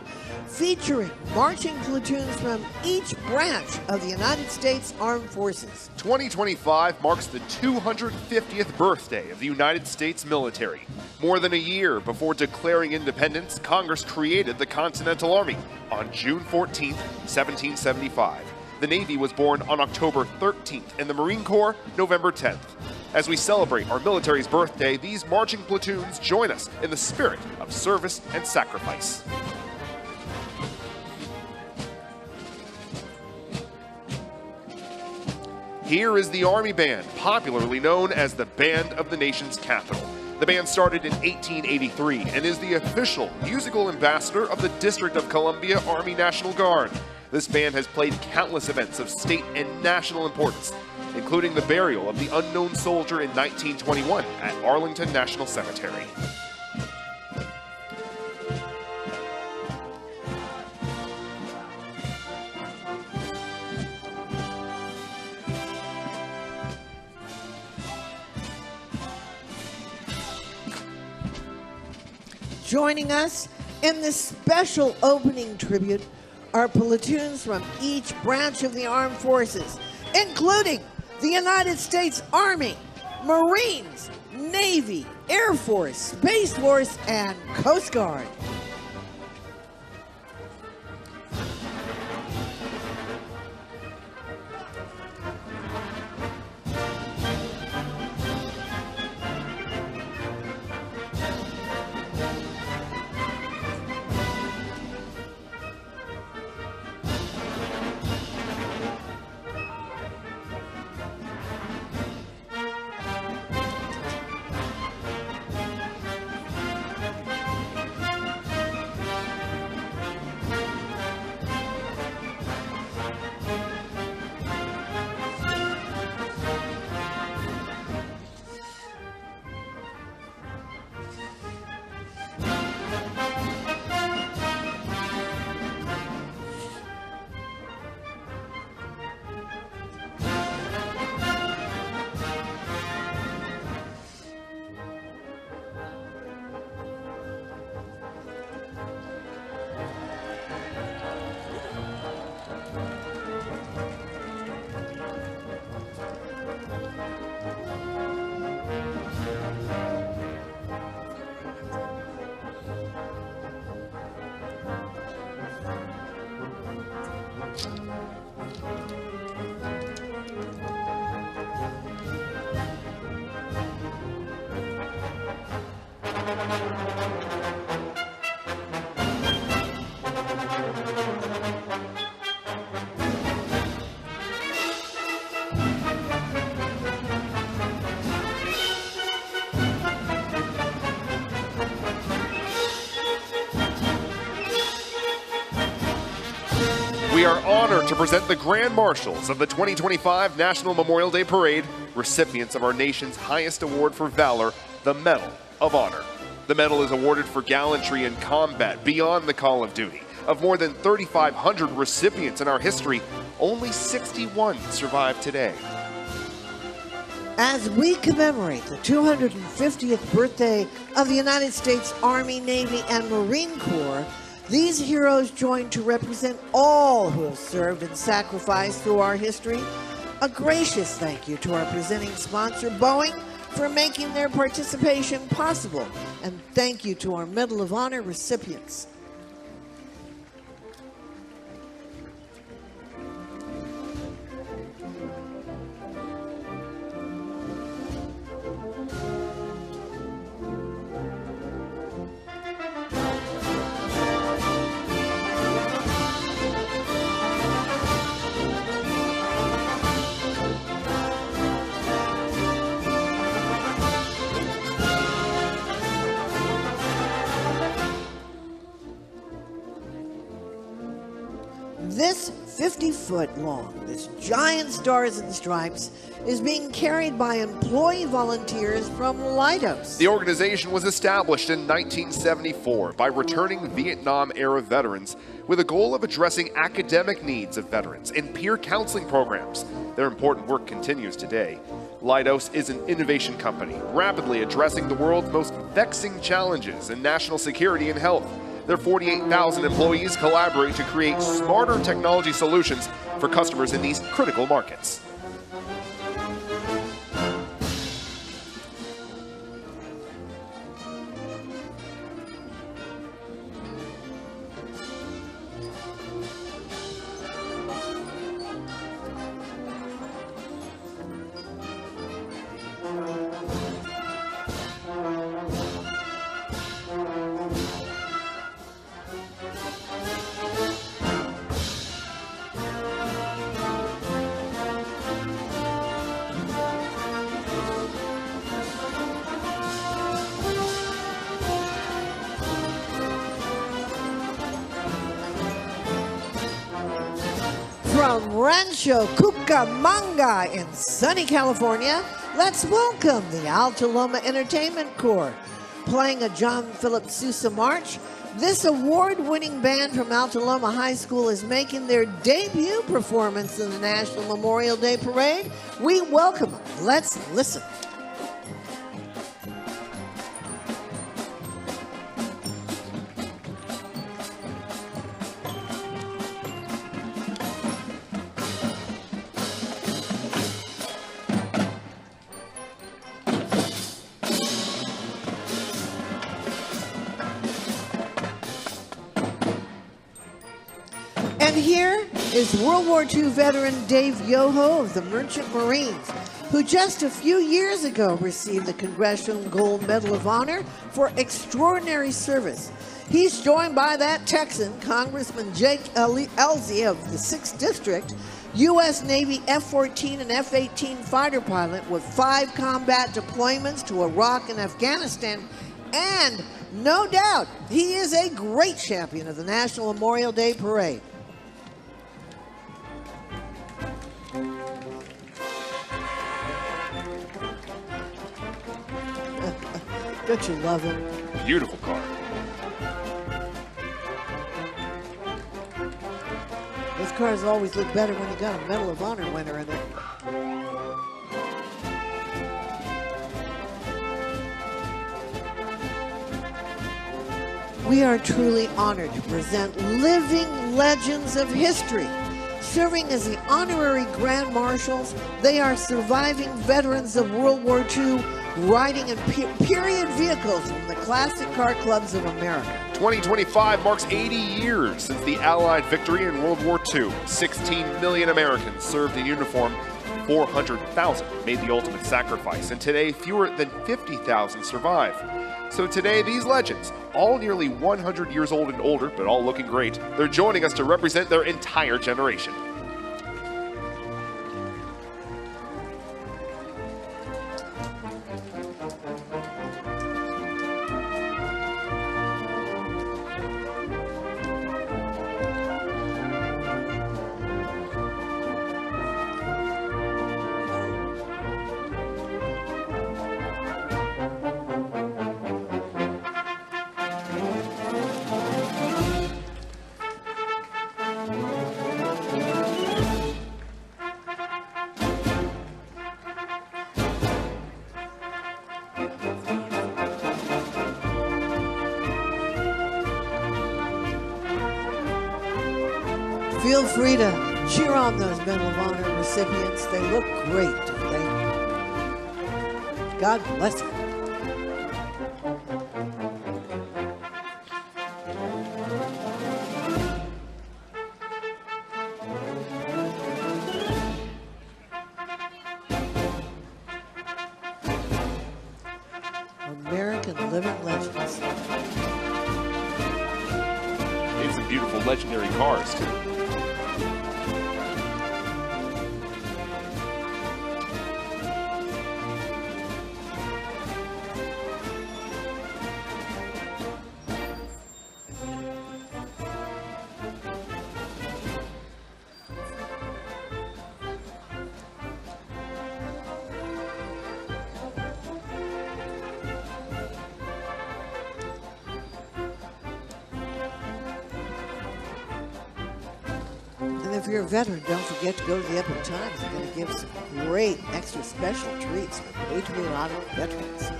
featuring marching platoons from each branch of the United States Armed Forces. 2025 marks the 250th birthday of the United States military. More than a year before declaring independence, Congress created the Continental Army on June 14, 1775. The Navy was born on October 13th, and the Marine Corps, November 10th. As we celebrate our military's birthday, these marching platoons join us in the spirit of service and sacrifice. Here is the Army Band, popularly known as the Band of the Nation's Capital. The band started in 1883 and is the official musical ambassador of the District of Columbia Army National Guard. This band has played countless events of state and national importance, including the burial of the unknown soldier in 1921 at Arlington National Cemetery. Joining us in this special opening tribute are platoons from each branch of the armed forces, including the United States Army, Marines, Navy, Air Force, Space Force, and Coast Guard. We are honored to present the Grand Marshals of the 2025 National Memorial Day Parade, recipients of our nation's highest award for valor, the Medal of Honor. The medal is awarded for gallantry in combat beyond the call of duty. Of more than 3,500 recipients in our history, only 61 survive today. As we commemorate the 250th birthday of the United States Army, Navy, and Marine Corps, these heroes join to represent all who have served and sacrificed through our history. A gracious thank you to our presenting sponsor, Boeing, for making their participation possible. And thank you to our Medal of Honor recipients. This 50-foot long, this giant Stars and Stripes, is being carried by employee volunteers from Lighthouse. The organization was established in 1974 by returning Vietnam-era veterans with a goal of addressing academic needs of veterans and peer counseling programs. Their important work continues today. Lighthouse is an innovation company, rapidly addressing the world's most vexing challenges in national security and health. Their 48,000 employees collaborate to create smarter technology solutions for customers in these critical markets. From Rancho Cucamonga in sunny California, let's welcome the Altaloma Entertainment Corps. Playing a John Philip Sousa march, this award-winning band from Altaloma High School is making their debut performance in the National Memorial Day Parade. We welcome them. Let's listen. And here is World War II veteran Dave Yoho of the Merchant Marines, who just a few years ago received the Congressional Gold Medal of Honor for extraordinary service. He's joined by that Texan, Congressman Jake Elzie of the 6th District, U.S. Navy F-14 and F-18 fighter pilot with 5 combat deployments to Iraq and Afghanistan, and no doubt he is a great champion of the National Memorial Day Parade. Don't you love him? Beautiful car. Those cars always look better when you got a Medal of Honor winner in it. We are truly honored to present living legends of history. Serving as the honorary Grand Marshals, they are surviving veterans of World War II, riding in period vehicles from the classic car clubs of America. 2025 marks 80 years since the Allied victory in World War II. 16 million Americans served in uniform. 400,000 made the ultimate sacrifice, and today fewer than 50,000 survive. So today, these legends, all nearly 100 years old and older, but all looking great, they're joining us to represent their entire generation. Feel free to cheer on those Medal of Honor recipients. They look great, don't they? God bless them. American living legends. And some beautiful legendary cars, too. And if you're a veteran, don't forget to go to the Epic Times. They're going to give some great extra special treats for patriotic veterans.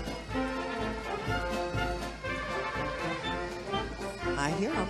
I hear them.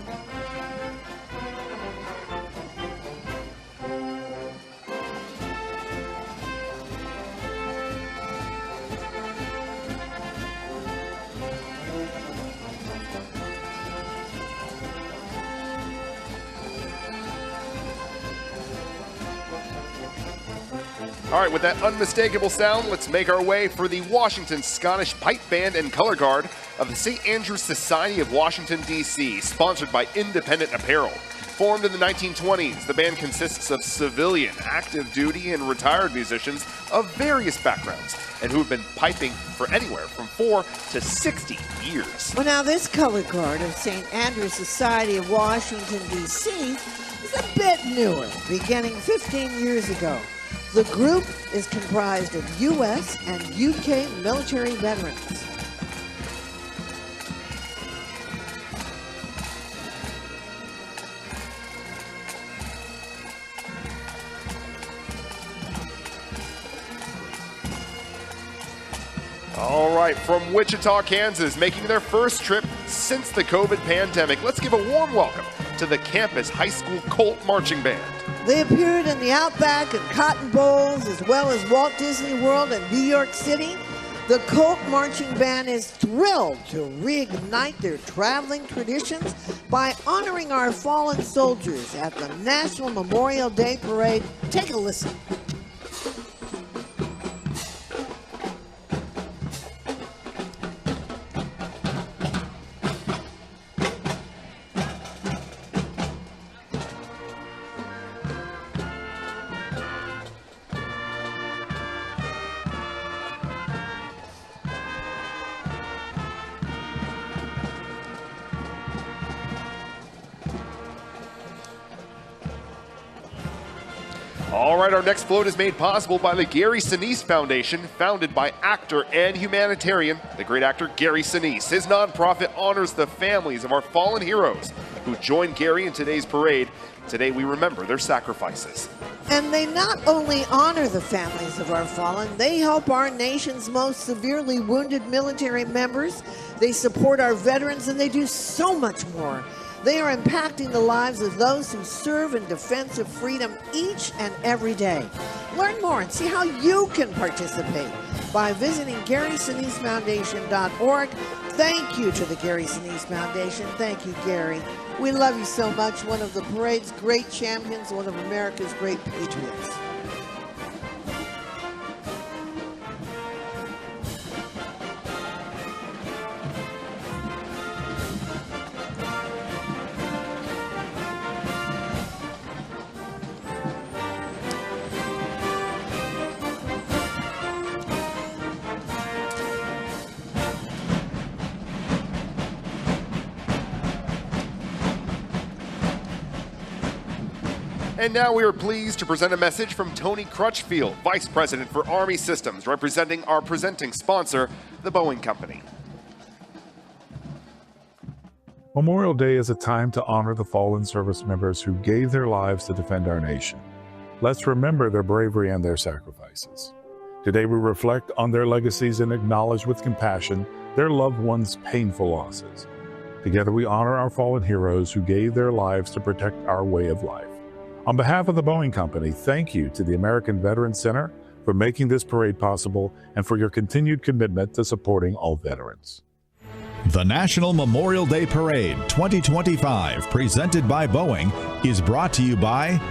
All right, with that unmistakable sound, let's make our way for the Washington Scottish Pipe Band and Color Guard of the St. Andrew's Society of Washington, D.C., sponsored by Independent Apparel. Formed in the 1920s, the band consists of civilian, active duty, and retired musicians of various backgrounds, and who have been piping for anywhere from 4 to 60 years. Well, now this color guard of St. Andrew's Society of Washington, D.C. is a bit newer, beginning 15 years ago. The group is comprised of U.S. and U.K. military veterans. All right, from Wichita, Kansas, making their first trip since the COVID pandemic, let's give a warm welcome to the campus high school Colt Marching Band. They appeared in the Outback and Cotton Bowls, as well as Walt Disney World and New York City. The Colt Marching Band is thrilled to reignite their traveling traditions by honoring our fallen soldiers at the National Memorial Day Parade. Take a listen. All right, our next float is made possible by the Gary Sinise Foundation, founded by actor and humanitarian, the great actor Gary Sinise. His nonprofit honors the families of our fallen heroes who joined Gary in today's parade. Today we remember their sacrifices. And they not only honor the families of our fallen, they help our nation's most severely wounded military members. They support our veterans, and they do so much more. They are impacting the lives of those who serve in defense of freedom each and every day. Learn more and see how you can participate by visiting GarySiniseFoundation.org. Thank you to the Gary Sinise Foundation. Thank you, Gary. We love you so much. One of the parade's great champions, one of America's great patriots. And now we are pleased to present a message from Tony Crutchfield, Vice President for Army Systems, representing our presenting sponsor, the Boeing Company. Memorial Day is a time to honor the fallen service members who gave their lives to defend our nation. Let's remember their bravery and their sacrifices. Today we reflect on their legacies and acknowledge with compassion their loved ones' painful losses. Together we honor our fallen heroes who gave their lives to protect our way of life. On behalf of the Boeing Company, thank you to the American Veterans Center for making this parade possible and for your continued commitment to supporting all veterans. The National Memorial Day Parade 2025, presented by Boeing, is brought to you by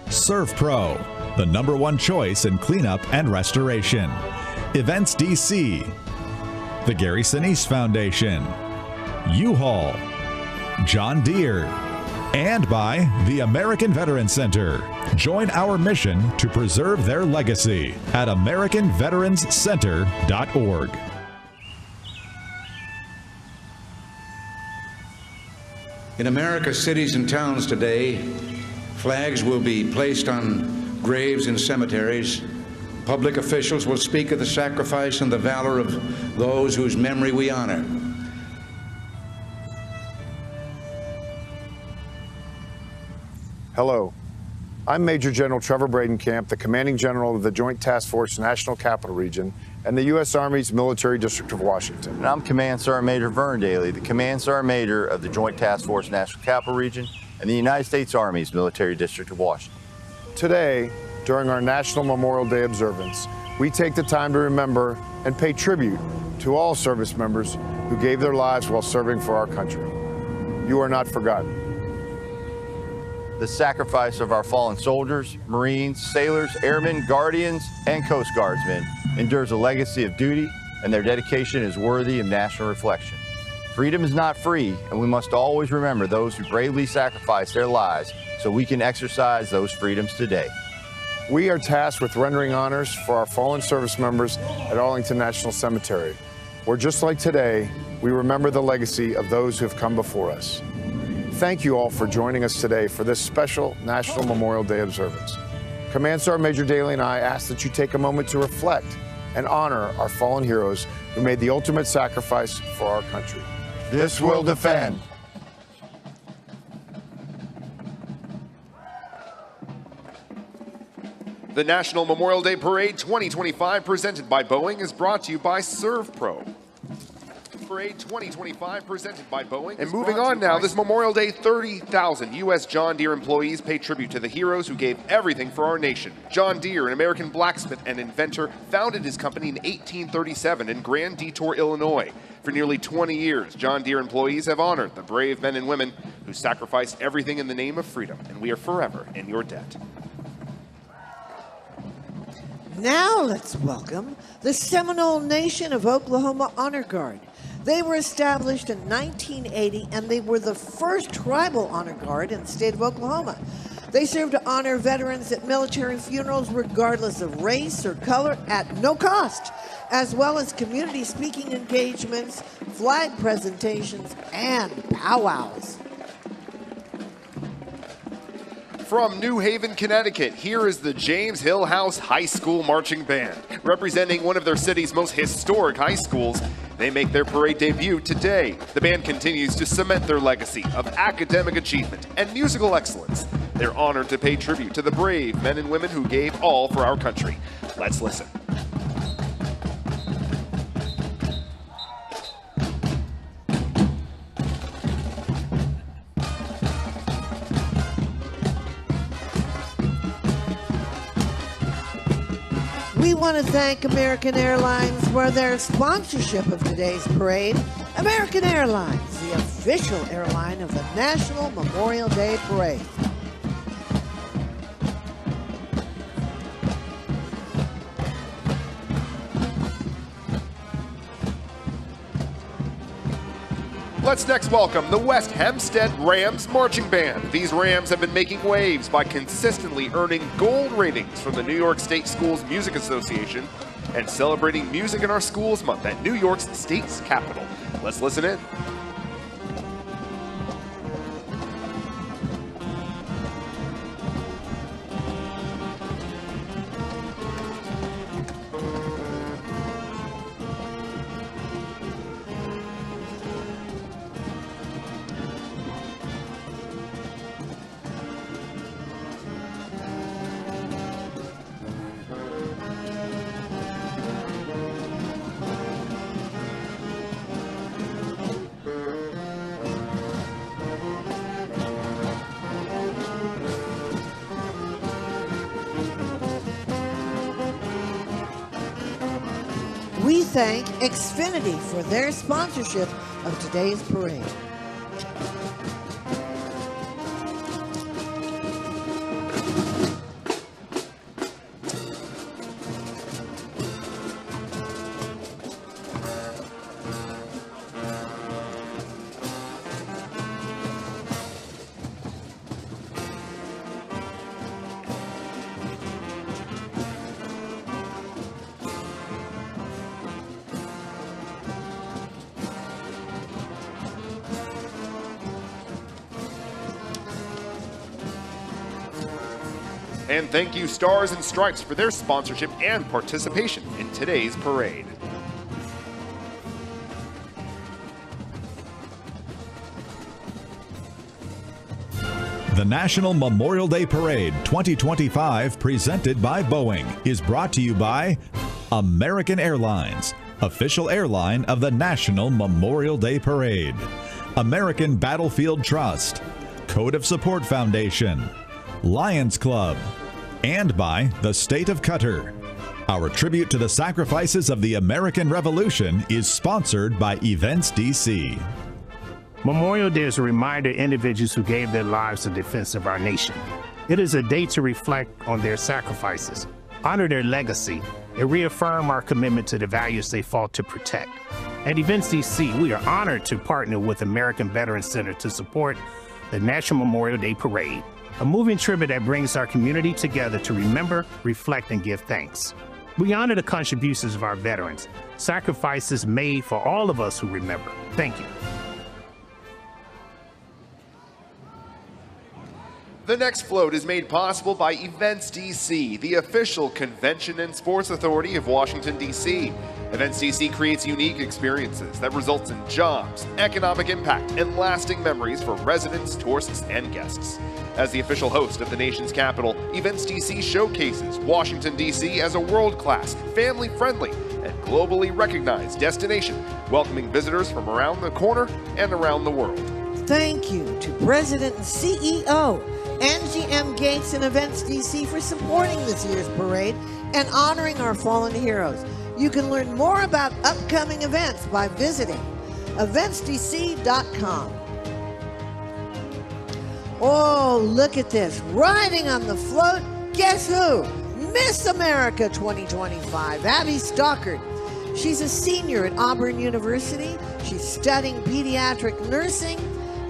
ServPro, the #1 choice in cleanup and restoration, Events DC, the Gary Sinise Foundation, U-Haul, John Deere, and by the American Veterans Center. Join our mission to preserve their legacy at AmericanVeteransCenter.org. In America's cities and towns today, flags will be placed on graves in cemeteries. Public officials will speak of the sacrifice and the valor of those whose memory we honor. Hello, I'm Major General Trevor Bradenkamp, the Commanding General of the Joint Task Force National Capital Region and the U.S. Army's Military District of Washington. And I'm Command Sergeant Major Vern Daly, the Command Sergeant Major of the Joint Task Force National Capital Region and the United States Army's Military District of Washington. Today, during our National Memorial Day observance, we take the time to remember and pay tribute to all service members who gave their lives while serving for our country. You are not forgotten. The sacrifice of our fallen soldiers, Marines, sailors, airmen, guardians, and Coast Guardsmen endures a legacy of duty, and their dedication is worthy of national reflection. Freedom is not free, and we must always remember those who bravely sacrificed their lives so we can exercise those freedoms today. We are tasked with rendering honors for our fallen service members at Arlington National Cemetery, where just like today, we remember the legacy of those who have come before us. Thank you all for joining us today for this special National Memorial Day observance. Command Sergeant Major Daly and I ask that you take a moment to reflect and honor our fallen heroes who made the ultimate sacrifice for our country. This will defend. The National Memorial Day Parade 2025, presented by Boeing, is brought to you by ServPro. Parade 2025, presented by Boeing. And moving on now, this Memorial Day, 30,000 U.S. John Deere employees pay tribute to the heroes who gave everything for our nation. John Deere, an American blacksmith and inventor, founded his company in 1837 in Grand Detour, Illinois. For nearly 20 years, John Deere employees have honored the brave men and women who sacrificed everything in the name of freedom, and we are forever in your debt. Now let's welcome the Seminole Nation of Oklahoma Honor Guard. They were established in 1980, and they were the first tribal honor guard in the state of Oklahoma. They serve to honor veterans at military funerals regardless of race or color at no cost, as well as community speaking engagements, flag presentations, and powwows. From New Haven, Connecticut, here is the James Hill House High School Marching Band. Representing one of their city's most historic high schools, they make their parade debut today. The band continues to cement their legacy of academic achievement and musical excellence. They're honored to pay tribute to the brave men and women who gave all for our country. Let's listen. We want to thank American Airlines for their sponsorship of today's parade. American Airlines, the official airline of the National Memorial Day Parade. Let's next welcome the West Hempstead Rams Marching Band. These Rams have been making waves by consistently earning gold ratings from the New York State Schools Music Association and celebrating Music in Our Schools Month at New York's state's capital. Let's listen in. thank Xfinity for their sponsorship of today's parade. And thank you Stars and Stripes for their sponsorship and participation in today's parade. The National Memorial Day Parade 2025, presented by Boeing, is brought to you by American Airlines, official airline of the National Memorial Day Parade, American Battlefield Trust, Code of Support Foundation, Lions Club, and by the State of Qatar. Our tribute to the sacrifices of the American Revolution is sponsored by Events DC. Memorial Day is a reminder of individuals who gave their lives in defense of our nation. It is a day to reflect on their sacrifices, honor their legacy, and reaffirm our commitment to the values they fought to protect. At Events DC, we are honored to partner with American Veterans Center to support the National Memorial Day Parade, a moving tribute that brings our community together to remember, reflect, and give thanks. We honor the contributions of our veterans, sacrifices made for all of us who remember. Thank you. The next float is made possible by Events DC, the official convention and sports authority of Washington, D.C. Events DC creates unique experiences that results in jobs, economic impact, and lasting memories for residents, tourists, and guests. As the official host of the nation's capital, Events DC showcases Washington, D.C. as a world-class, family-friendly, and globally recognized destination, welcoming visitors from around the corner and around the world. Thank you to President and CEO Angie M. Gates and Events DC for supporting this year's parade and honoring our fallen heroes. You can learn more about upcoming events by visiting eventsdc.com. Oh, look at this. Riding on the float, guess who? Miss America 2025, Abby Stockard. She's a senior at Auburn University. She's studying pediatric nursing.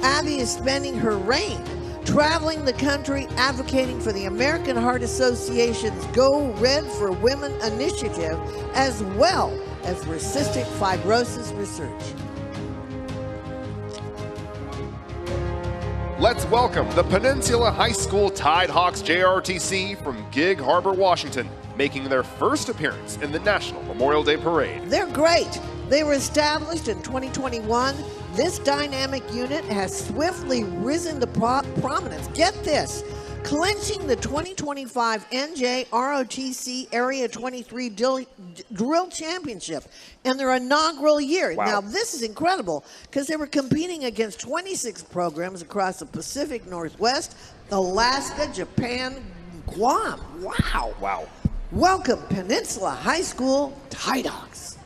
Abby is spending her reign traveling the country advocating for the American Heart Association's Go Red for Women initiative, as well as for cystic fibrosis research. Let's welcome the Peninsula High School Tidehawks JROTC from Gig Harbor, Washington, making their first appearance in the National Memorial Day Parade. They're great. They were established in 2021. This dynamic unit has swiftly risen to prominence. Get this, clinching the 2025 NJROTC Area 23 Drill Championship in their inaugural year. Wow. Now, this is incredible because they were competing against 26 programs across the Pacific Northwest, Alaska, Japan, Guam. Wow. Wow. Welcome, Peninsula High School Tidehawks.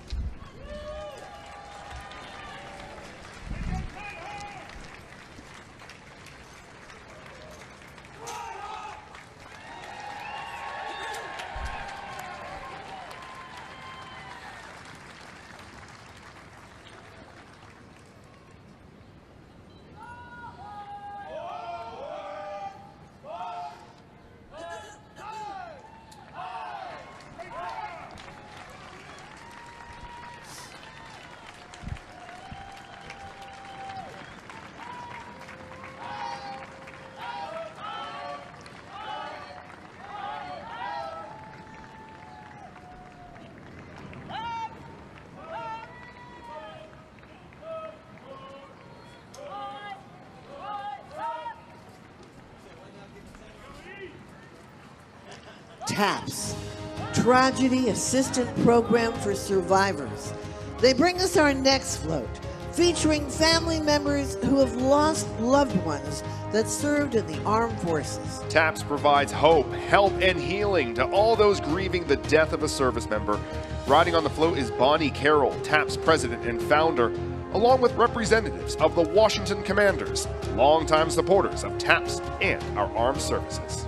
TAPS, Tragedy Assistant Program for Survivors. They bring us our next float, featuring family members who have lost loved ones that served in the armed forces. TAPS provides hope, help, and healing to all those grieving the death of a service member. Riding on the float is Bonnie Carroll, TAP's president and founder, along with representatives of the Washington Commanders, longtime supporters of TAPS and our armed services.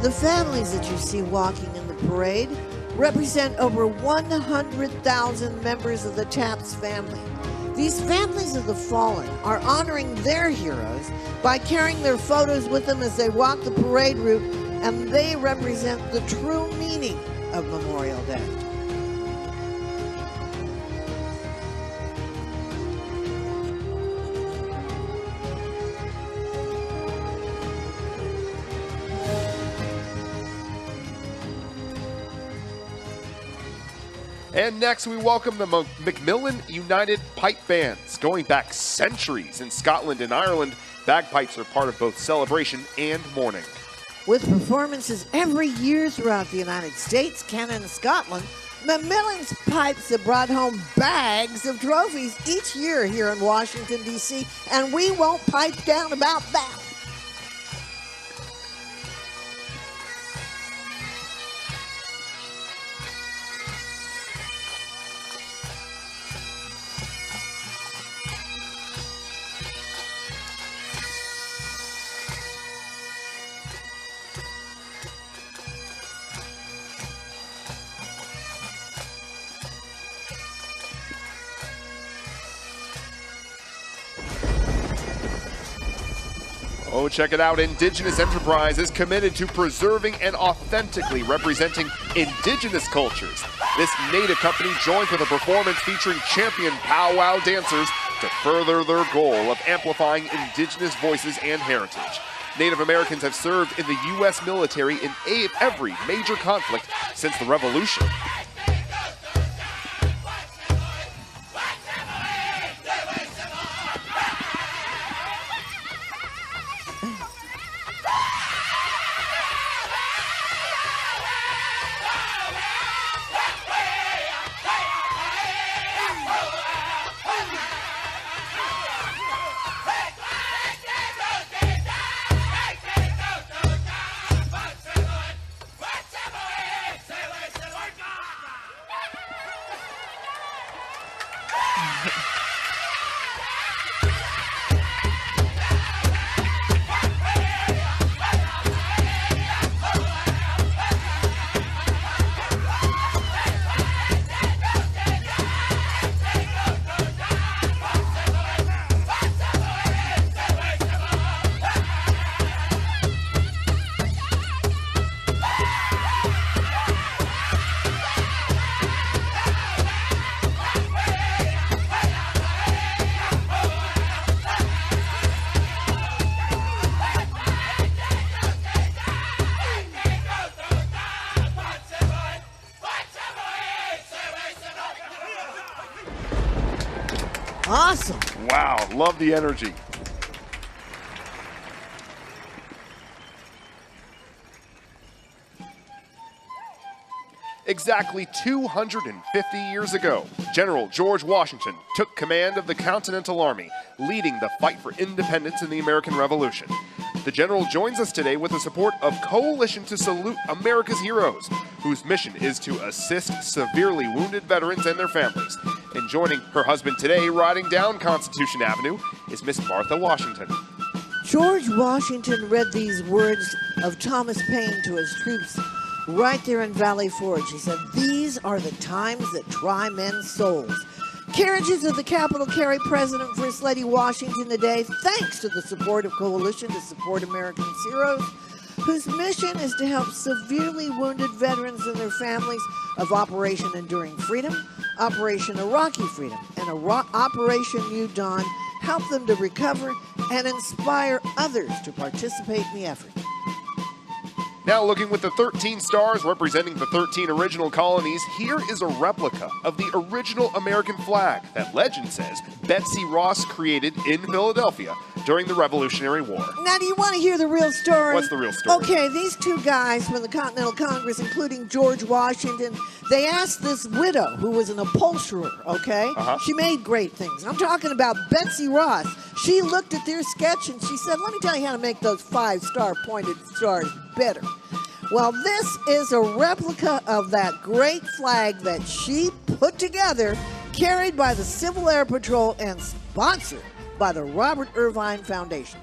The families that you see walking in the parade represent over 100,000 members of the TAPS family. These families of the fallen are honoring their heroes by carrying their photos with them as they walk the parade route, and they represent the true meaning of Memorial Day. And next, we welcome the Macmillan United Pipe Bands. Going back centuries in Scotland and Ireland, bagpipes are part of both celebration and mourning. With performances every year throughout the United States, Canada, and Scotland, Macmillan's pipes have brought home bags of trophies each year here in Washington, D.C., and we won't pipe down about that. Oh, check it out. Indigenous Enterprise is committed to preserving and authentically representing indigenous cultures. This native company joins with a performance featuring champion powwow dancers to further their goal of amplifying indigenous voices and heritage. Native Americans have served in the U.S. military in every major conflict since the Revolution. Awesome. Wow, love the energy. Exactly 250 years ago, General George Washington took command of the Continental Army, leading the fight for independence in the American Revolution. The general joins us today with the support of Coalition to Salute America's Heroes, whose mission is to assist severely wounded veterans and their families. And joining her husband today, riding down Constitution Avenue, is Miss Martha Washington. George Washington read these words of Thomas Paine to his troops right there in Valley Forge. He said, "These are the times that try men's souls." Carriages of the Capitol carry President First Lady Washington today, thanks to the support of Coalition to Support America's Heroes, whose mission is to help severely wounded veterans and their families of Operation Enduring Freedom, Operation Iraqi Freedom, and Operation New Dawn, help them to recover and inspire others to participate in the effort. Now looking with the 13 stars representing the 13 original colonies, here is a replica of the original American flag that legend says Betsy Ross created in Philadelphia during the Revolutionary War. Now, do you want to hear the real story? What's the real story? Okay, these two guys from the Continental Congress, including George Washington, they asked this widow, who was an upholsterer, okay? She made great things. I'm talking about Betsy Ross. She looked at their sketch and she said, let me tell you how to make those 5-star pointed stars better. Well, this is a replica of that great flag that she put together, carried by the Civil Air Patrol and sponsored by the Robert Irvine Foundation.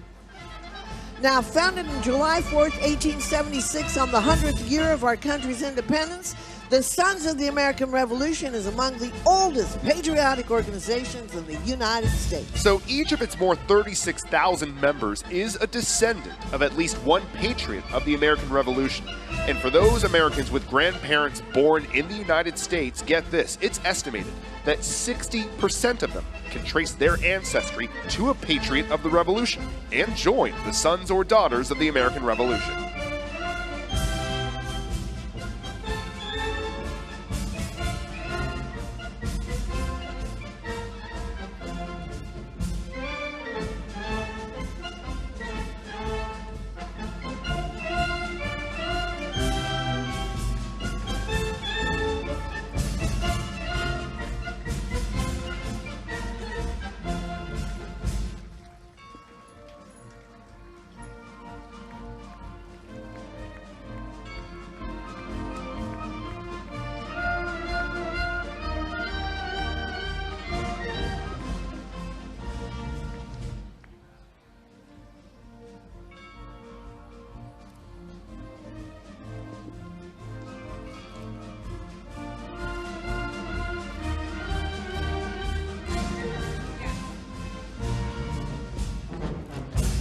Now, founded on July 4th, 1876, on the 100th year of our country's independence, the Sons of the American Revolution is among the oldest patriotic organizations in the United States. So each of its more 36,000 members is a descendant of at least one patriot of the American Revolution. And for those Americans with grandparents born in the United States, get this, it's estimated that 60% of them can trace their ancestry to a patriot of the Revolution and join the sons or daughters of the American Revolution.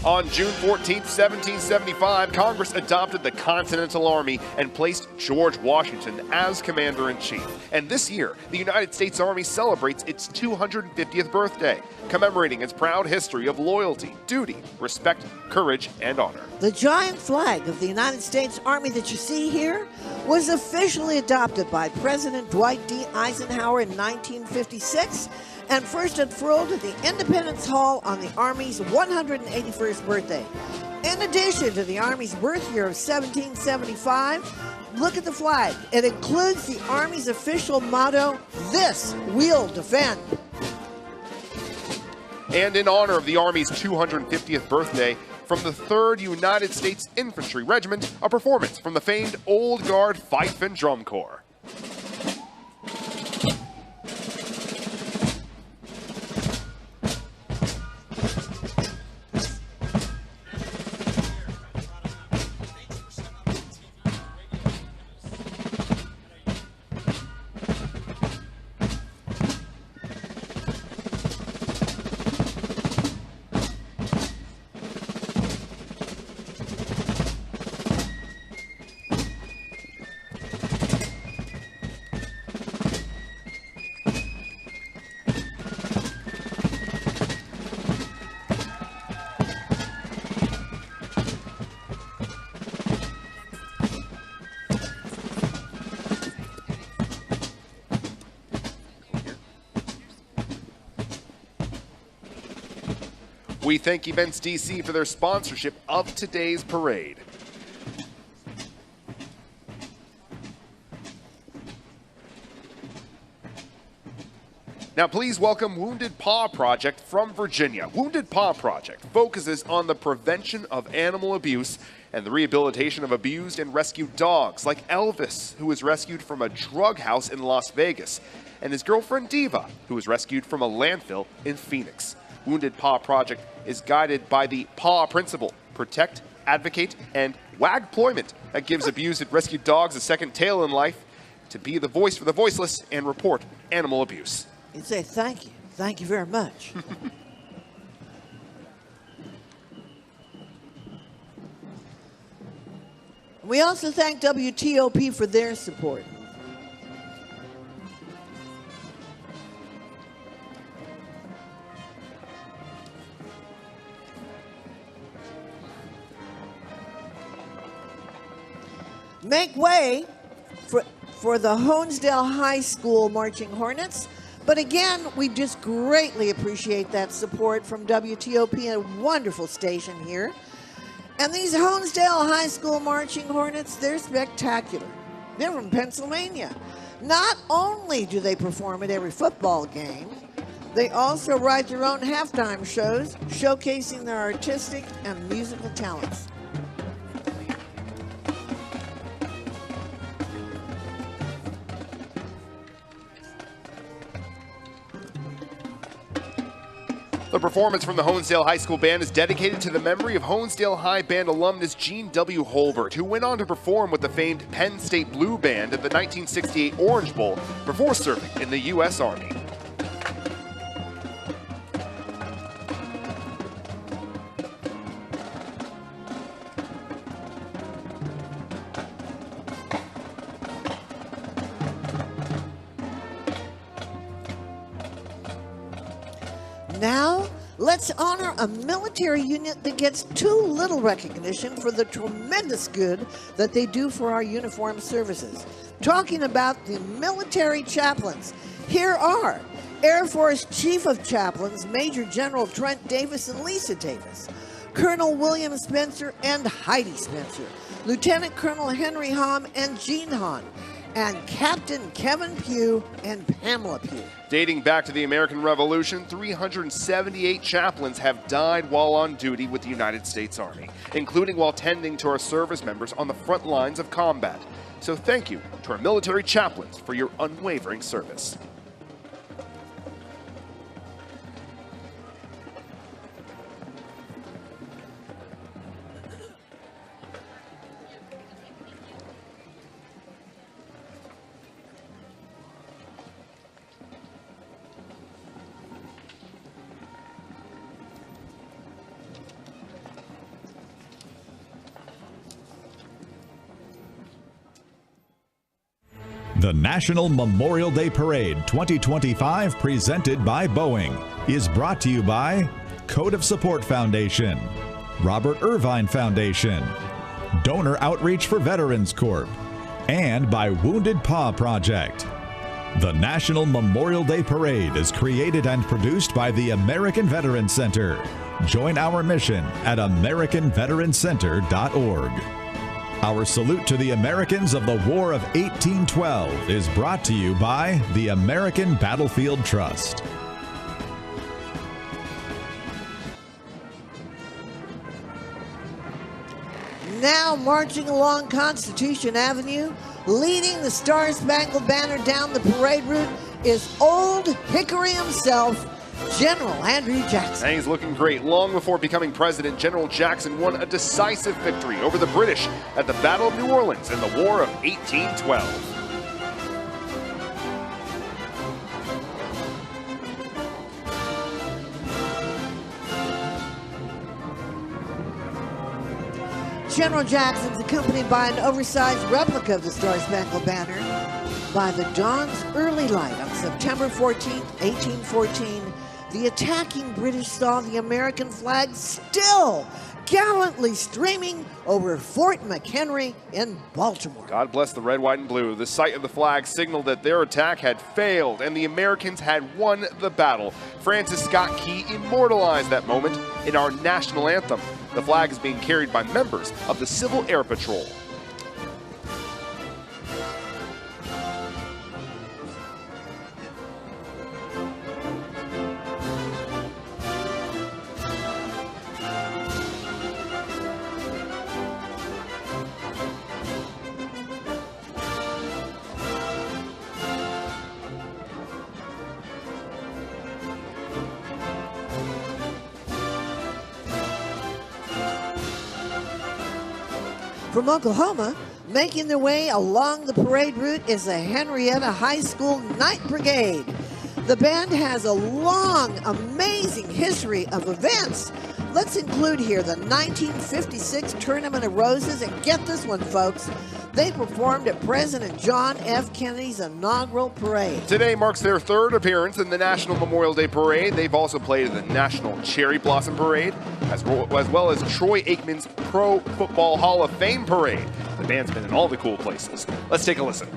On June 14, 1775, Congress adopted the Continental Army and placed George Washington as Commander-in-Chief. And this year, the United States Army celebrates its 250th birthday, commemorating its proud history of loyalty, duty, respect, courage, and honor. The giant flag of the United States Army that you see here was officially adopted by President Dwight D. Eisenhower in 1956 and first unfurled at the Independence Hall on the Army's 181st birthday. In addition to the Army's birth year of 1775, look at the flag. It includes the Army's official motto, "This we'll defend." And in honor of the Army's 250th birthday, from the 3rd United States Infantry Regiment, a performance from the famed Old Guard Fife and Drum Corps. We thank Events DC for their sponsorship of today's parade. Now please welcome Wounded Paw Project from Virginia. Wounded Paw Project focuses on the prevention of animal abuse and the rehabilitation of abused and rescued dogs, like Elvis, who was rescued from a drug house in Las Vegas, and his girlfriend Diva, who was rescued from a landfill in Phoenix. Wounded Paw Project is guided by the PAW principle: protect, advocate, and wagployment that gives abused and rescued dogs a second tail in life to be the voice for the voiceless and report animal abuse. You'd say thank you. Thank you very much. We also thank WTOP for their support. Make way for the Honesdale High School Marching Hornets But again, we just greatly appreciate that support from WTOP, a wonderful station here. And these Honesdale High School Marching Hornets, they're spectacular. They're from Pennsylvania. Not only do they perform at every football game, they also write their own halftime shows, showcasing their artistic and musical talents. The performance from the Honesdale High School Band is dedicated to the memory of Honesdale High Band alumnus Gene W. Holbert, who went on to perform with the famed Penn State Blue Band at the 1968 Orange Bowl before serving in the U.S. Army. Now, let's honor a military unit that gets too little recognition for the tremendous good that they do for our uniformed services. Talking about the military chaplains, here are Air Force Chief of Chaplains, Major General Trent Davis and Lisa Davis, Colonel William Spencer and Heidi Spencer, Lieutenant Colonel Henry Hahn and Jean Hahn, and Captain Kevin Pugh and Pamela Pugh. Dating back to the American Revolution, 378 chaplains have died while on duty with the United States Army, including while tending to our service members on the front lines of combat. So thank you to our military chaplains for your unwavering service. The National Memorial Day Parade 2025, presented by Boeing, is brought to you by Code of Support Foundation, Robert Irvine Foundation, Donor Outreach for Veterans Corp., and by Wounded Paw Project. The National Memorial Day Parade is created and produced by the American Veterans Center. Join our mission at AmericanVeteransCenter.org. Our salute to the Americans of the War of 1812 is brought to you by the American Battlefield Trust. Now marching along Constitution Avenue, leading the Star-Spangled Banner down the parade route is Old Hickory himself, General Andrew Jackson. And he's looking great. Long before becoming president, General Jackson won a decisive victory over the British at the Battle of New Orleans in the War of 1812. General Jackson's accompanied by an oversized replica of the Star-Spangled Banner by the dawn's early light on September 14, 1814. The attacking British saw the American flag still gallantly streaming over Fort McHenry in Baltimore. God bless the red, white, and blue. The sight of the flag signaled that their attack had failed and the Americans had won the battle. Francis Scott Key immortalized that moment in our national anthem. The flag is being carried by members of the Civil Air Patrol. From Oklahoma, making their way along the parade route is the Henrietta High School Night Brigade. The band has a long, amazing history of events. Let's include here the 1956 Tournament of Roses, and get this one, folks. They performed at President John F. Kennedy's inaugural parade. Today marks their third appearance in the National Memorial Day Parade. They've also played in the National Cherry Blossom Parade, as well as Troy Aikman's Pro Football Hall of Fame Parade. The band's been in all the cool places. Let's take a listen.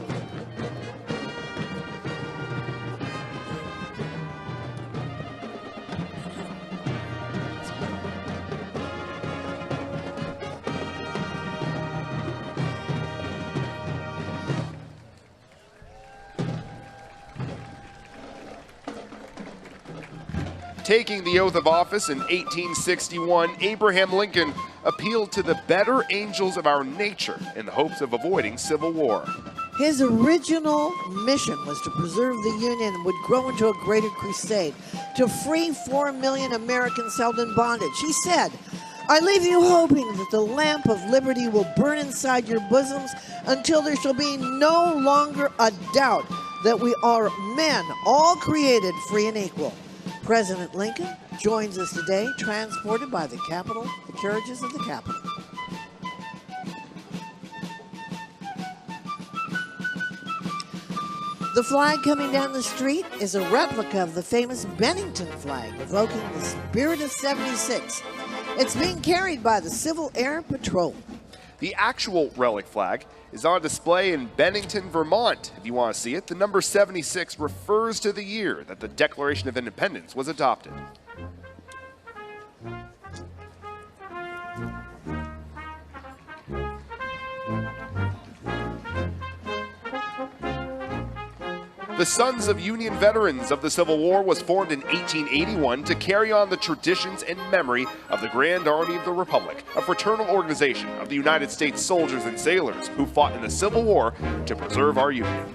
Taking the oath of office in 1861, Abraham Lincoln appealed to the better angels of our nature in the hopes of avoiding civil war. His original mission was to preserve the Union and would grow into a greater crusade to free 4 million Americans held in bondage. He said, "I leave you hoping that the lamp of liberty will burn inside your bosoms until there shall be no longer a doubt that we are men, all created free and equal." President Lincoln joins us today, transported by the carriages of the Capitol. The flag coming down the street is a replica of the famous Bennington flag, evoking the spirit of '76. It's being carried by the Civil Air Patrol. The actual relic flag is on display in Bennington, Vermont. If you want to see it, the number 76 refers to the year that the Declaration of Independence was adopted. The Sons of Union Veterans of the Civil War was formed in 1881 to carry on the traditions and memory of the Grand Army of the Republic, a fraternal organization of the United States soldiers and sailors who fought in the Civil War to preserve our Union.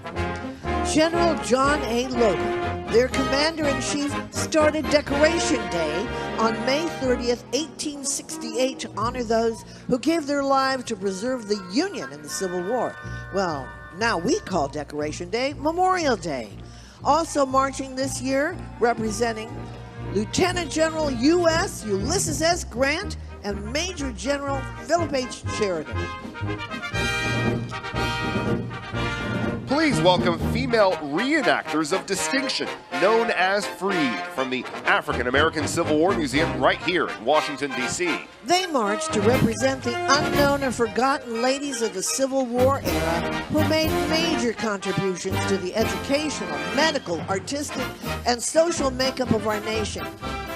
General John A. Logan, their commander-in-chief, started Decoration Day on May 30th, 1868 to honor those who gave their lives to preserve the Union in the Civil War. Well, now we call Decoration Day Memorial Day. Also marching this year, representing Lieutenant General U.S. Ulysses S. Grant and Major General Philip H. Sheridan. Please welcome female reenactors of distinction, known as Freed, from the African American Civil War Museum right here in Washington, D.C. They marched to represent the unknown and forgotten ladies of the Civil War era who made major contributions to the educational, medical, artistic, and social makeup of our nation.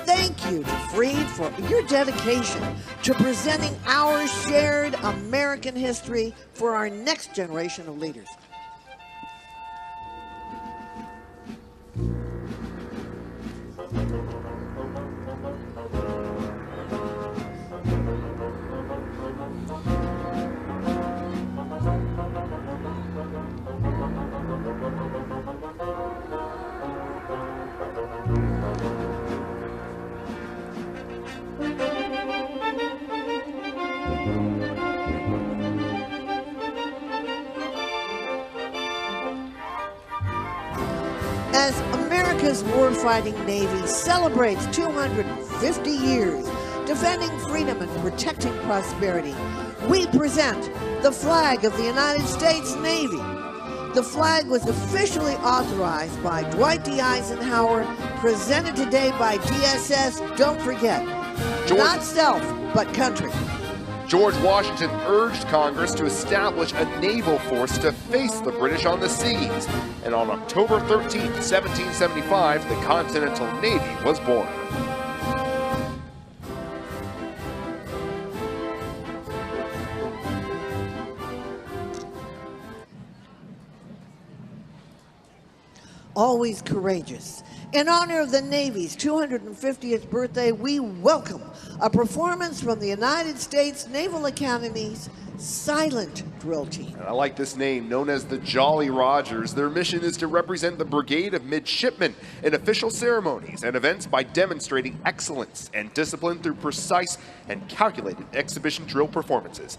Thank you to Freed for your dedication to presenting our shared American history for our next generation of leaders. As America's warfighting Navy celebrates 250 years defending freedom and protecting prosperity, we present the flag of the United States Navy. The flag was officially authorized by Dwight D. Eisenhower, presented today by DSS. Don't forget, not self, but country. George Washington urged Congress to establish a naval force to face the British on the seas, and on October 13, 1775, the Continental Navy was born. Always courageous. In honor of the Navy's 250th birthday, we welcome a performance from the United States Naval Academy's Silent Drill Team. And I like this name, known as the Jolly Rogers. Their mission is to represent the Brigade of Midshipmen in official ceremonies and events by demonstrating excellence and discipline through precise and calculated exhibition drill performances.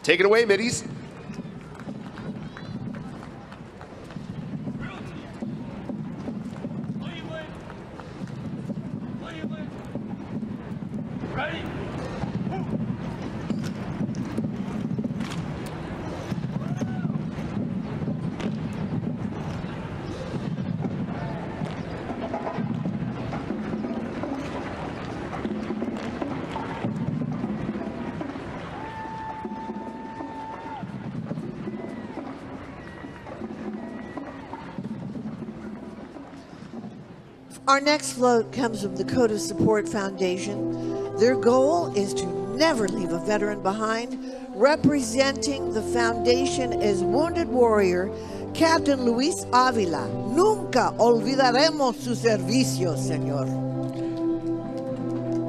Take it away, middies. Our next float comes from the Dakota Support Foundation. Their goal is to never leave a veteran behind. Representing the foundation is wounded warrior Captain Luis Avila. Nunca olvidaremos su servicio, señor.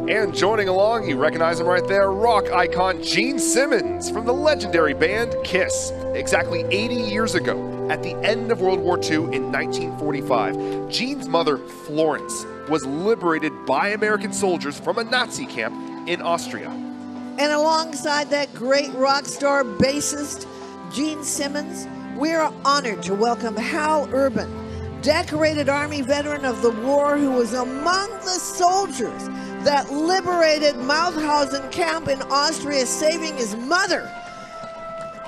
And joining along, you recognize him right there, rock icon Gene Simmons from the legendary band Kiss. Exactly 80 years ago, at the end of World War II in 1945, Gene's mother, Florence, was liberated by American soldiers from a Nazi camp in Austria. And alongside that great rock star bassist, Gene Simmons, we are honored to welcome Hal Urban, decorated Army veteran of the war who was among the soldiers that liberated Mauthausen camp in Austria, saving his mother.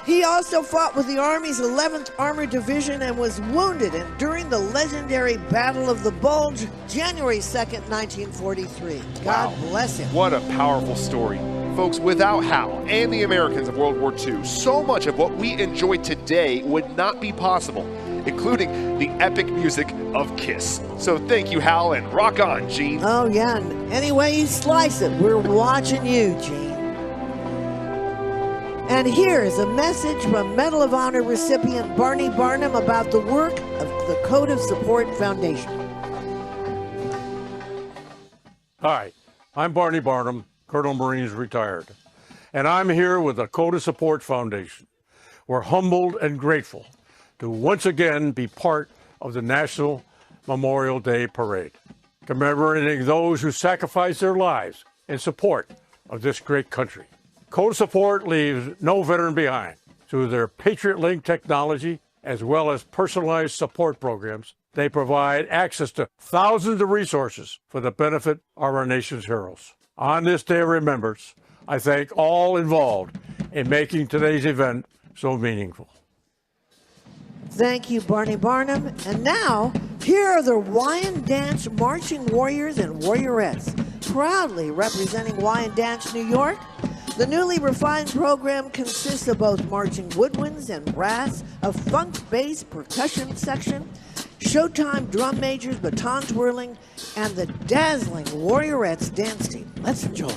He also fought with the Army's 11th Armored Division and was wounded during the legendary Battle of the Bulge, January 2nd, 1943. God bless him. What a powerful story. Folks, without Hal and the Americans of World War II, so much of what we enjoy today would not be possible, including the epic music of Kiss. So thank you, Hal, and rock on, Gene. Oh, yeah. And any way you slice it, we're watching you, Gene. And here is a message from Medal of Honor recipient Barney Barnum about the work of the Code of Support Foundation. Hi, I'm Barney Barnum, Colonel Marines retired, and I'm here with the Code of Support Foundation. We're humbled and grateful to once again be part of the National Memorial Day Parade, commemorating those who sacrificed their lives in support of this great country. Code of Support leaves no veteran behind. Through their Patriot Link technology, as well as personalized support programs, they provide access to thousands of resources for the benefit of our nation's heroes. On this day of remembrance, I thank all involved in making today's event so meaningful. Thank you, Barney Barnum. And now, here are the Wyandanch Marching Warriors and Warriorettes, proudly representing Wyandanch, New York. The newly refined program consists of both marching woodwinds and brass, a funk-based percussion section, Showtime drum majors, baton twirling, and the dazzling Warriorettes dance team. Let's enjoy.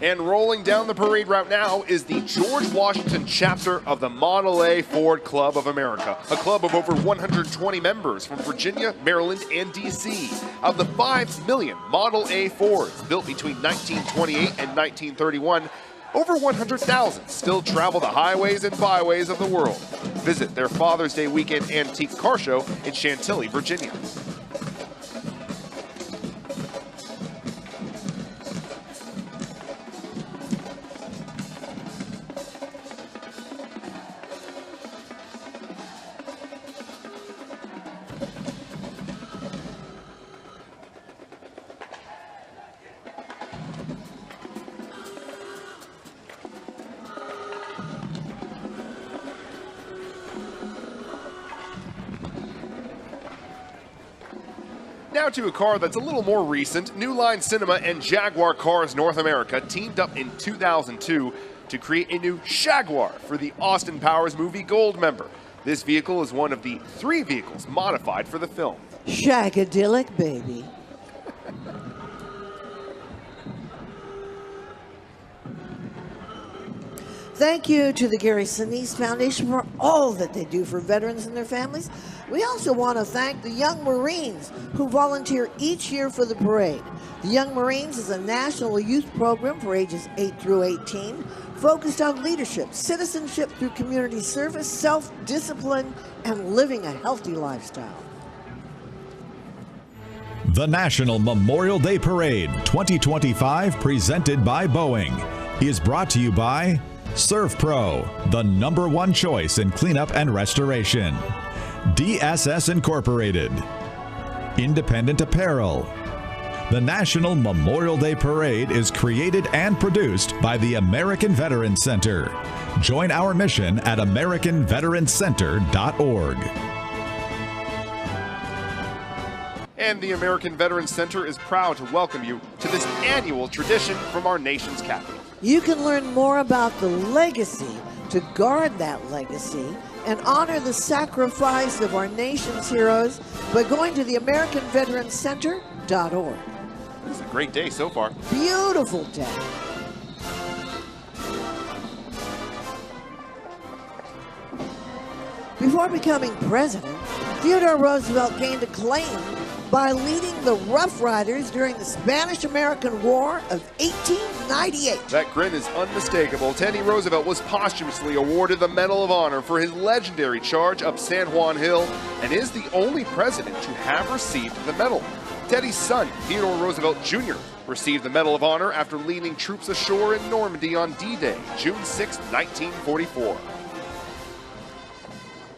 And rolling down the parade route now is the George Washington chapter of the Model A Ford Club of America, a club of over 120 members from Virginia, Maryland, and D.C. Of the 5 million Model A Fords built between 1928 and 1931, over 100,000 still travel the highways and byways of the world. Visit their Father's Day weekend antique car show in Chantilly, Virginia. Now to a car that's a little more recent. New Line Cinema and Jaguar Cars North America teamed up in 2002 to create a new Jaguar for the Austin Powers movie Goldmember. This vehicle is one of the 3 vehicles modified for the film. Shagadelic, baby. Thank you to the Gary Sinise Foundation for all that they do for veterans and their families. We also want to thank the Young Marines who volunteer each year for the parade. The Young Marines is a national youth program for ages 8 through 18, focused on leadership, citizenship through community service, self-discipline, and living a healthy lifestyle. The National Memorial Day Parade 2025, presented by Boeing, is brought to you by ServPro, the #1 choice in cleanup and restoration. DSS Incorporated. Independent Apparel. The National Memorial Day Parade is created and produced by the American Veterans Center. Join our mission at AmericanVeteransCenter.org. And the American Veterans Center is proud to welcome you to this annual tradition from our nation's capital. You can learn more about the legacy, to guard that legacy, and honor the sacrifice of our nation's heroes by going to the AmericanVeteransCenter.org. It's a great day so far. Beautiful day. Before becoming president, Theodore Roosevelt gained acclaim by leading the Rough Riders during the Spanish-American War of 1898. That grin is unmistakable. Teddy Roosevelt was posthumously awarded the Medal of Honor for his legendary charge up San Juan Hill and is the only president to have received the medal. Teddy's son, Theodore Roosevelt Jr., received the Medal of Honor after leading troops ashore in Normandy on D-Day, June 6, 1944.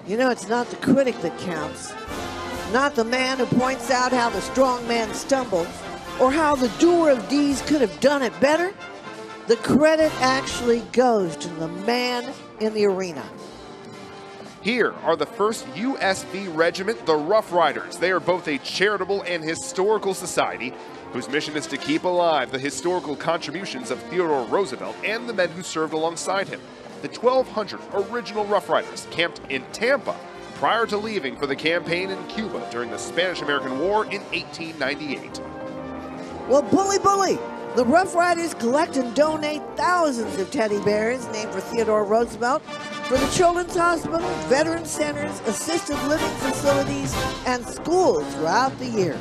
You know, it's not the critic that counts. Not the man who points out how the strong man stumbles or how the doer of deeds could have done it better. The credit actually goes to the man in the arena. Here are the 1st USV Regiment, the Rough Riders. They are both a charitable and historical society whose mission is to keep alive the historical contributions of Theodore Roosevelt and the men who served alongside him. The 1,200 original Rough Riders camped in Tampa prior to leaving for the campaign in Cuba during the Spanish-American War in 1898. Well, bully! The Rough Riders collect and donate thousands of teddy bears named for Theodore Roosevelt for the Children's Hospital, veteran centers, assisted living facilities, and schools throughout the year.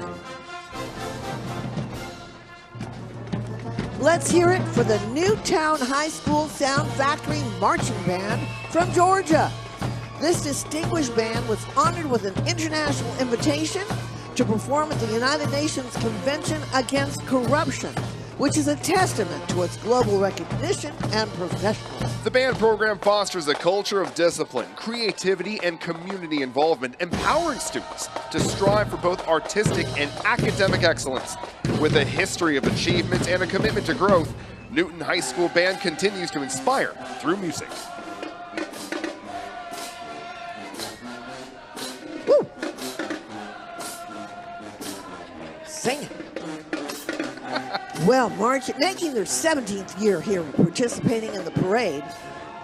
Let's hear it for the Newtown High School Sound Factory Marching Band from Georgia. This distinguished band was honored with an international invitation to perform at the United Nations Convention Against Corruption, which is a testament to its global recognition and professionalism. The band program fosters a culture of discipline, creativity, and community involvement, empowering students to strive for both artistic and academic excellence. With a history of achievements and a commitment to growth, Newton High School Band continues to inspire through music. Woo! Sing it. Well, making their 17th year here participating in the parade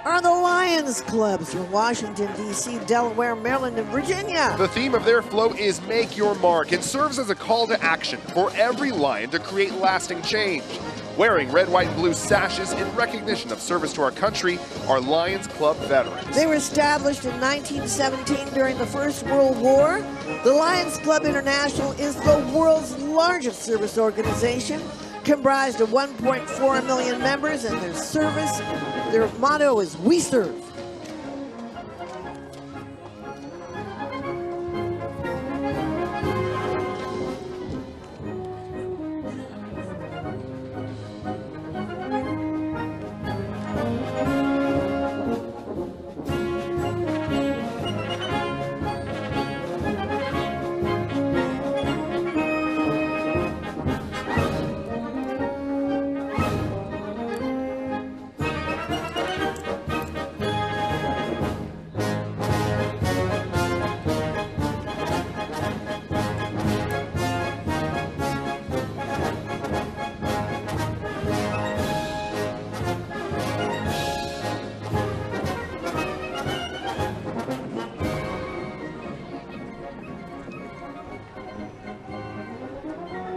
are the Lions Clubs from Washington, D.C., Delaware, Maryland, and Virginia. The theme of their float is Make Your Mark and serves as a call to action for every Lion to create lasting change. Wearing red, white, and blue sashes in recognition of service to our country are Lions Club veterans. They were established in 1917 during the First World War. The Lions Club International is the world's largest service organization, comprised of 1.4 million members, and their motto is "We Serve."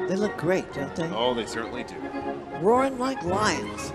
They look great, don't they? Oh, they certainly do. Roaring like lions.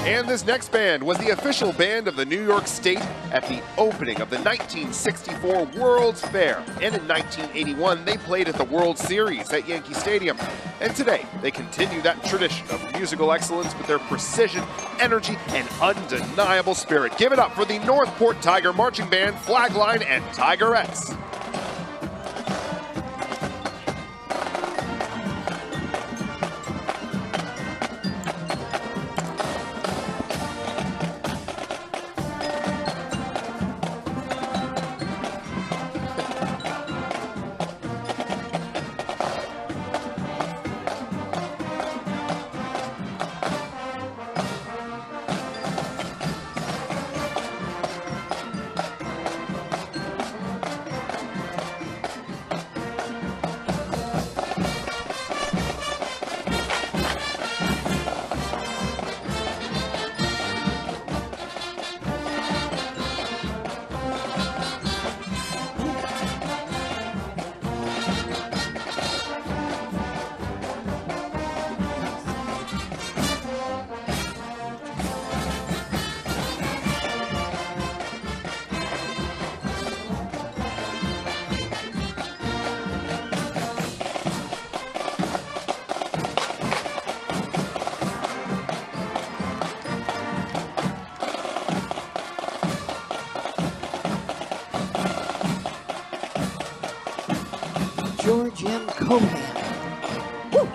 And this next band was the official band of the New York State at the opening of the 1964 World's Fair. And in 1981, they played at the World Series at Yankee Stadium. And today, they continue that tradition of musical excellence with their precision, energy, and undeniable spirit. Give it up for the Northport Tiger Marching Band, Flagline, and Tigerettes. Jim Cohan. Woo!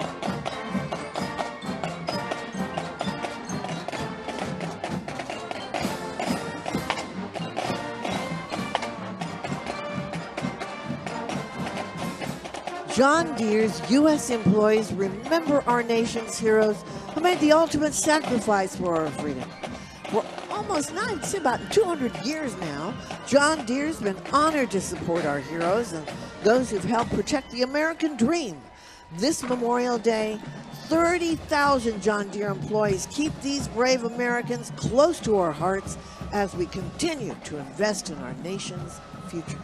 John Deere's U.S. employees remember our nation's heroes who made the ultimate sacrifice for our freedom. For almost about 200 years now, John Deere's been honored to support our heroes and those who've helped protect the American dream. This Memorial Day, 30,000 John Deere employees keep these brave Americans close to our hearts as we continue to invest in our nation's future.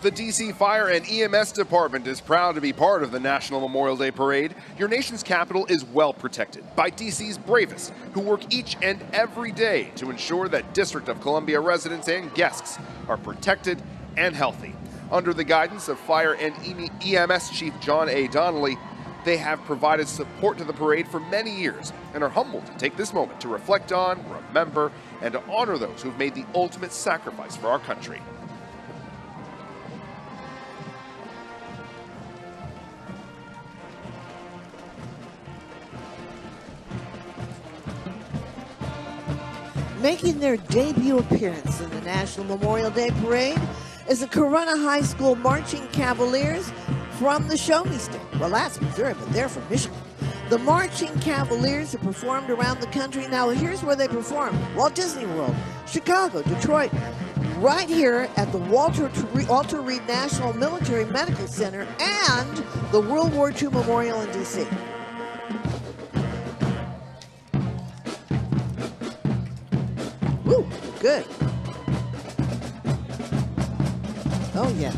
The D.C. Fire and EMS Department is proud to be part of the National Memorial Day Parade. Your nation's capital is well protected by D.C.'s bravest, who work each and every day to ensure that District of Columbia residents and guests are protected and healthy. Under the guidance of Fire and EMS Chief John A. Donnelly, they have provided support to the parade for many years and are humbled to take this moment to reflect on, remember, and to honor those who've made the ultimate sacrifice for our country. Making their debut appearance in the National Memorial Day Parade is the Corunna High School Marching Cavaliers from the Show Me State. Well, that's Missouri, but they're from Michigan. The Marching Cavaliers have performed around the country. Now, here's where they performed: Walt Disney World, Chicago, Detroit, right here at the Walter Reed National Military Medical Center, and the World War II Memorial in D.C. Woo, good. Oh, yeah.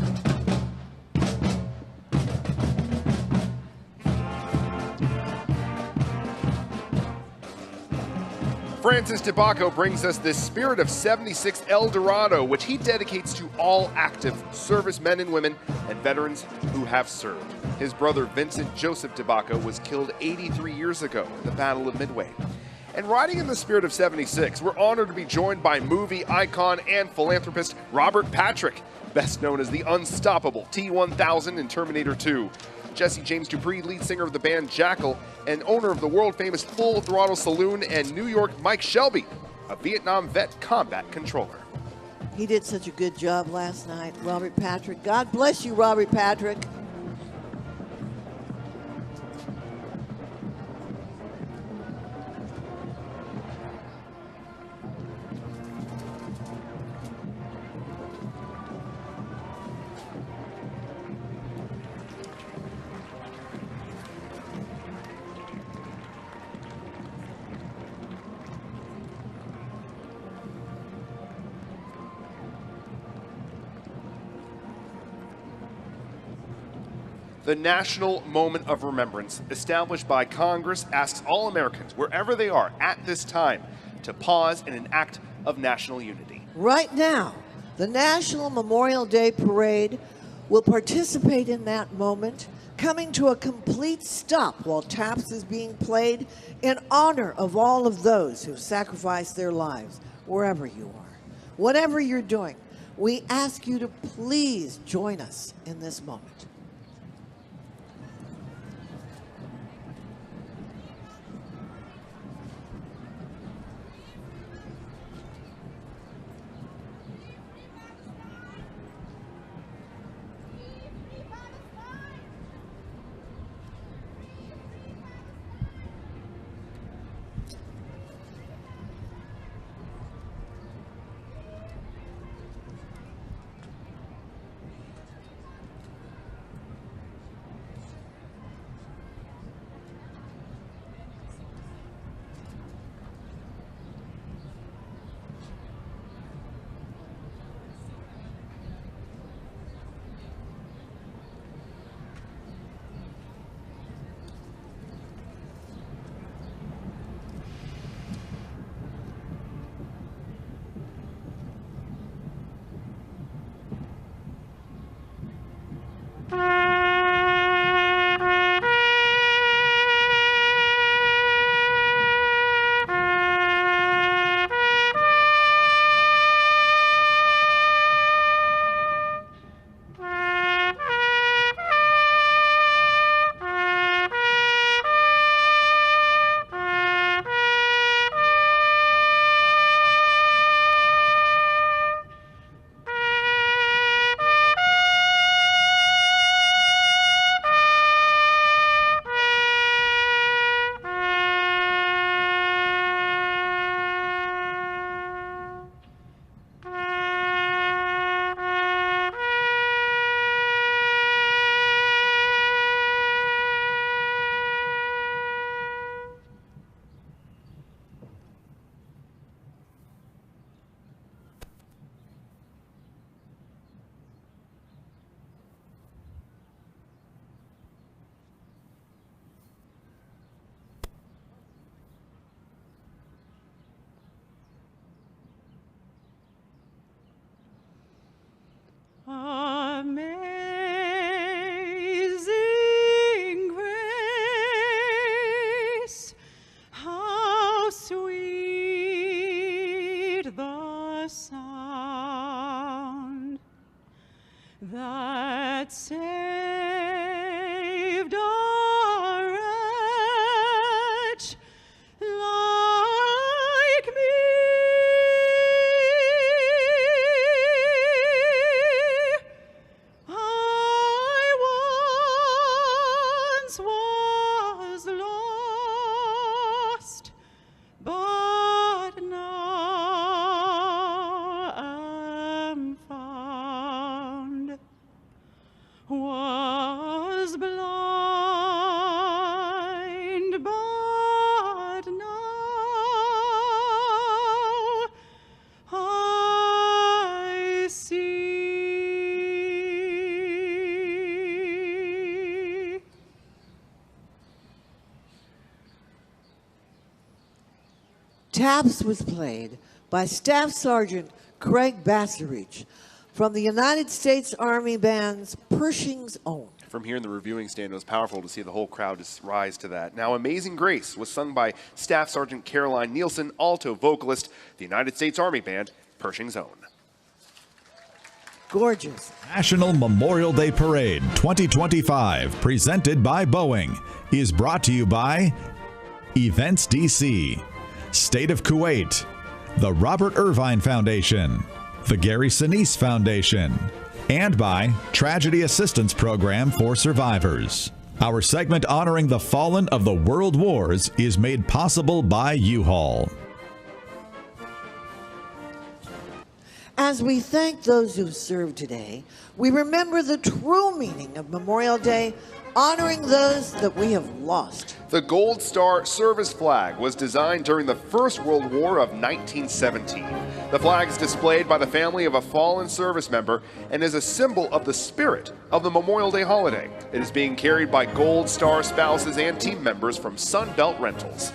Francis DeBacco brings us this Spirit of 76 El Dorado, which he dedicates to all active servicemen and women and veterans who have served. His brother Vincent Joseph DeBacco was killed 83 years ago in the Battle of Midway. And riding in the Spirit of 76, we're honored to be joined by movie icon and philanthropist Robert Patrick, best known as the unstoppable T-1000 in Terminator 2. Jesse James Dupree, lead singer of the band Jackal, and owner of the world-famous Full Throttle Saloon, and New York Mike Shelby, a Vietnam vet combat controller. He did such a good job last night, Robert Patrick. God bless you, Robert Patrick. The National Moment of Remembrance, established by Congress, asks all Americans, wherever they are at this time, to pause in an act of national unity. Right now, the National Memorial Day Parade will participate in that moment, coming to a complete stop while taps is being played in honor of all of those who've sacrificed their lives, wherever you are. Whatever you're doing, we ask you to please join us in this moment. Taps was played by Staff Sergeant Craig Basserich from the United States Army Band's Pershing's Own. From here in the reviewing stand, it was powerful to see the whole crowd just rise to that. Now, Amazing Grace was sung by Staff Sergeant Caroline Nielsen, alto vocalist, the United States Army Band, Pershing's Own. Gorgeous. National Memorial Day Parade 2025, presented by Boeing, is brought to you by Events DC, State of Kuwait, the Robert Irvine Foundation, the Gary Sinise Foundation, and by Tragedy Assistance Program for Survivors. Our segment honoring the fallen of the World Wars is made possible by U-Haul. As we thank those who served today, we remember the true meaning of Memorial Day, honoring those that we have lost. The Gold Star Service Flag was designed during the First World War of 1917. The flag is displayed by the family of a fallen service member and is a symbol of the spirit of the Memorial Day holiday. It is being carried by Gold Star spouses and team members from Sunbelt Rentals.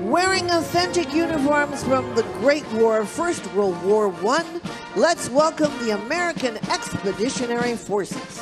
Wearing authentic uniforms from the Great War, First World War I, let's welcome the American Expeditionary Forces.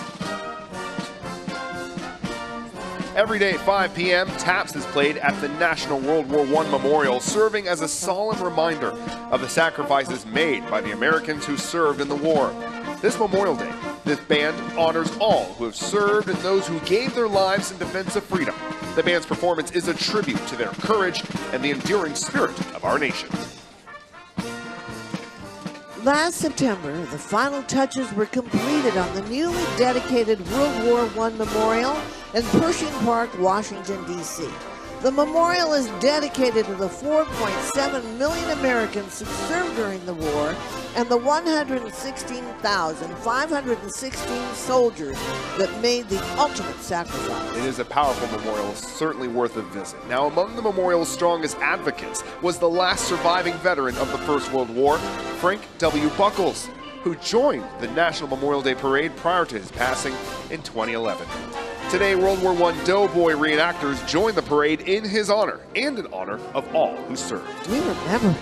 Every day at 5 p.m., Taps is played at the National World War I Memorial, serving as a solemn reminder of the sacrifices made by the Americans who served in the war. This Memorial Day, this band honors all who have served and those who gave their lives in defense of freedom. The band's performance is a tribute to their courage and the enduring spirit of our nation. Last September, the final touches were completed on the newly dedicated World War I Memorial in Pershing Park, Washington, D.C. The memorial is dedicated to the 4.7 million Americans who served during the war and the 116,516 soldiers that made the ultimate sacrifice. It is a powerful memorial, certainly worth a visit. Now, among the memorial's strongest advocates was the last surviving veteran of the First World War, Frank W. Buckles, who joined the National Memorial Day Parade prior to his passing in 2011. Today, World War I doughboy reenactors join the parade in his honor and in honor of all who served. We remember.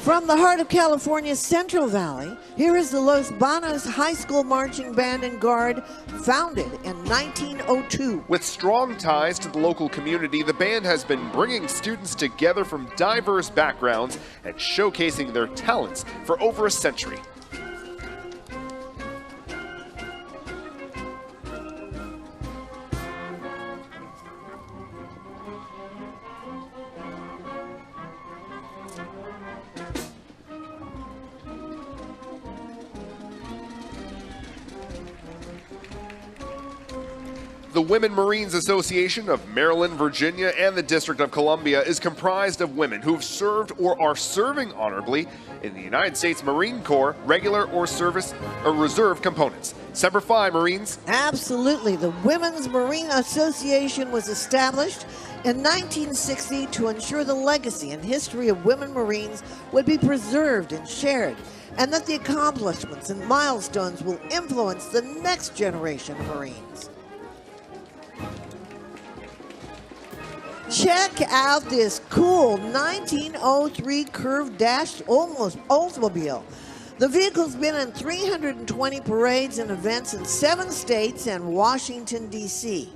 From the heart of California's Central Valley, here is the Los Banos High School Marching Band and Guard, founded in 1902. With strong ties to the local community, the band has been bringing students together from diverse backgrounds and showcasing their talents for over a century. The Women Marines Association of Maryland, Virginia, and the District of Columbia is comprised of women who've served or are serving honorably in the United States Marine Corps, regular or service or reserve components. Semper Fi, Marines. Absolutely. The Women's Marine Association was established in 1960 to ensure the legacy and history of women Marines would be preserved and shared, and that the accomplishments and milestones will influence the next generation of Marines. Check out this cool 1903 curved dash almost Oldsmobile. The vehicle's been in 320 parades and events in 7 states and Washington, D.C.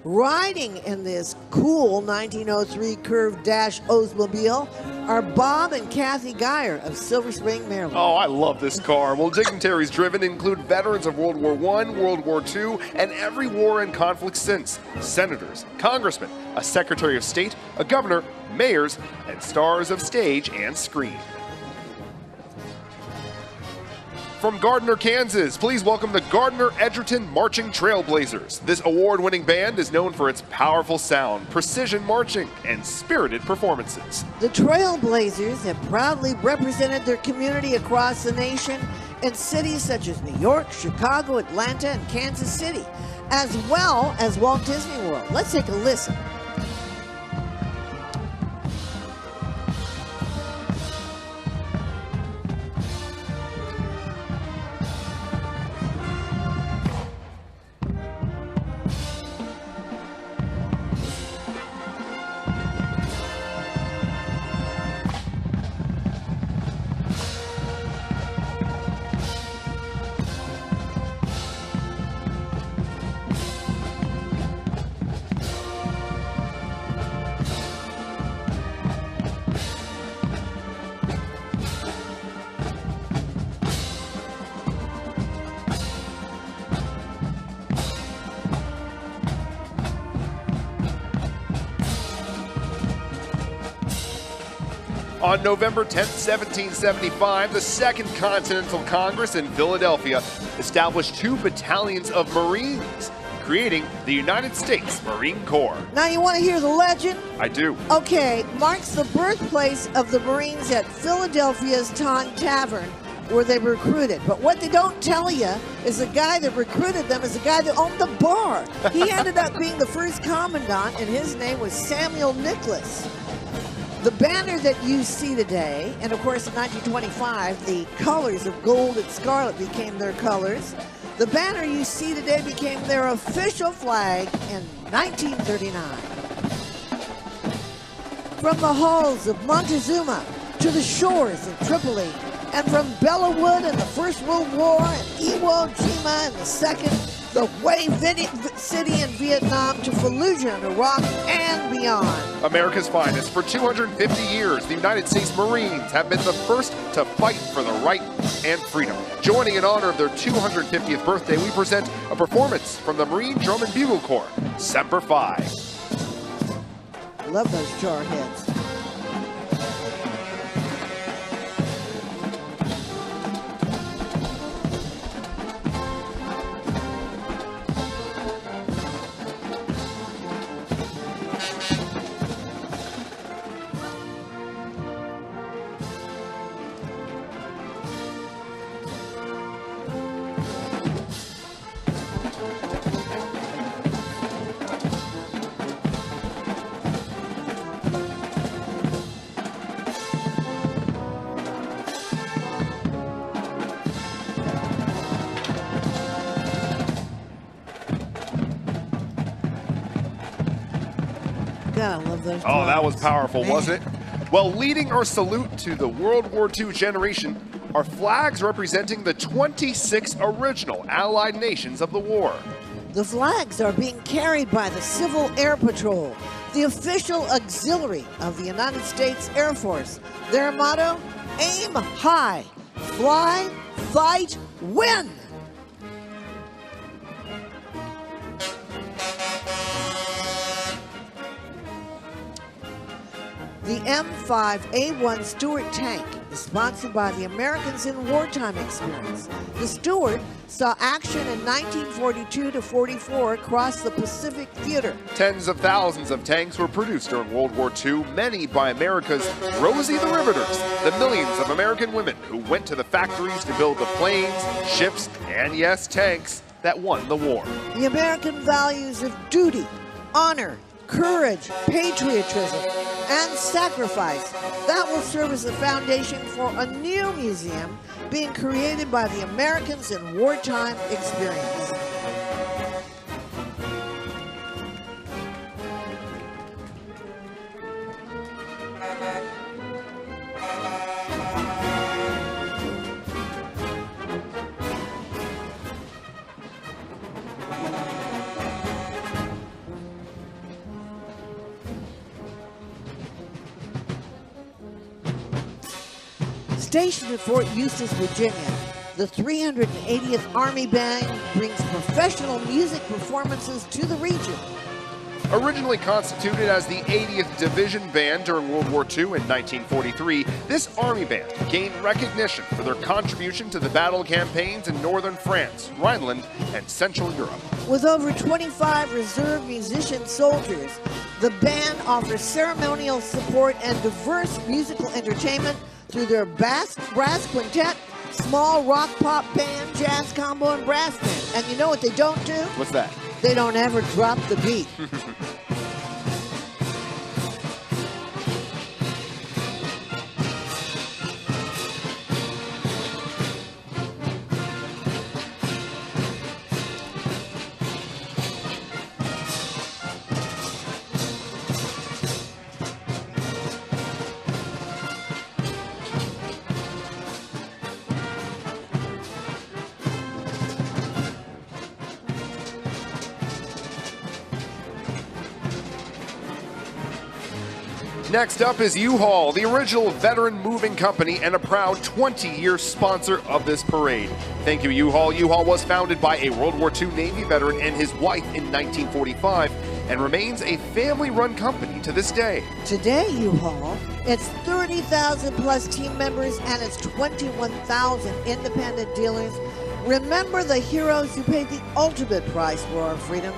Riding in this cool 1903 curved dash Oldsmobile are Bob and Kathy Geyer of Silver Spring, Maryland. Oh, I love this car. Well, dignitaries driven include veterans of World War I, World War II, and every war and conflict since. Senators, congressmen, a secretary of state, a governor, mayors, and stars of stage and screen. From Gardner, Kansas, please welcome the Gardner Edgerton Marching Trailblazers. This award-winning band is known for its powerful sound, precision marching, and spirited performances. The Trailblazers have proudly represented their community across the nation in cities such as New York, Chicago, Atlanta, and Kansas City, as well as Walt Disney World. Let's take a listen. On November 10, 1775, the Second Continental Congress in Philadelphia established 2 battalions of Marines, creating the United States Marine Corps. Now you want to hear the legend? I do. Okay, marks the birthplace of the Marines at Philadelphia's Ton Tavern, where they were recruited. But what they don't tell you is the guy that recruited them is the guy that owned the bar. He ended up being the first commandant, and his name was Samuel Nicholas. The banner that you see today, and of course in 1925, the colors of gold and scarlet became their colors. The banner you see today became their official flag in 1939. From the halls of Montezuma to the shores of Tripoli, and from Bellawood in the First World War, and Iwo Jima in the Second, the Hue City in Vietnam to Fallujah in Iraq and beyond. America's finest. For 250 years, the United States Marines have been the first to fight for the right and freedom. Joining in honor of their 250th birthday, we present a performance from the Marine Drum and Bugle Corps, Semper Fi. Love those jar heads. God, I love those. Oh, that was powerful, wasn't it? Well, leading our salute to the World War II generation are flags representing the 26 original Allied nations of the war. The flags are being carried by the Civil Air Patrol, the official auxiliary of the United States Air Force. Their motto, aim high, fly, fight, win. The M5A1 Stuart tank is sponsored by the Americans in Wartime Experience. The Stuart saw action in 1942 to 44 across the Pacific Theater. Tens of thousands of tanks were produced during World War II, many by America's Rosie the Riveters, the millions of American women who went to the factories to build the planes, ships, and yes, tanks that won the war. The American values of duty, honor, courage, patriotism, and sacrifice. That will serve as the foundation for a new museum being created by the Americans in Wartime Experience. Stationed at Fort Eustis, Virginia, the 380th Army Band brings professional music performances to the region. Originally constituted as the 80th Division Band during World War II in 1943, this Army Band gained recognition for their contribution to the battle campaigns in northern France, Rhineland, and Central Europe. With over 25 reserve musician soldiers, the band offers ceremonial support and diverse musical entertainment through their brass quintet, small rock pop band, jazz combo, and brass band. And you know what they don't do? What's that? They don't ever drop the beat. Next up is U-Haul, the original veteran moving company and a proud 20-year sponsor of this parade. Thank you, U-Haul. U-Haul was founded by a World War II Navy veteran and his wife in 1945 and remains a family-run company to this day. Today, U-Haul, it's 30,000 plus team members and it's 21,000 independent dealers. Remember the heroes who paid the ultimate price for our freedom.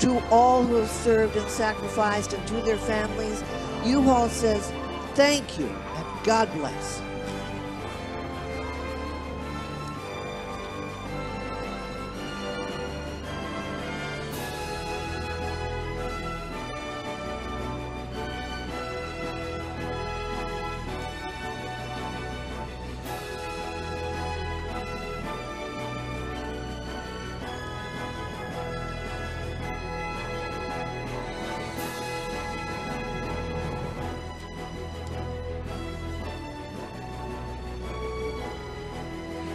To all who have served and sacrificed and to their families, U-Haul says thank you and God bless.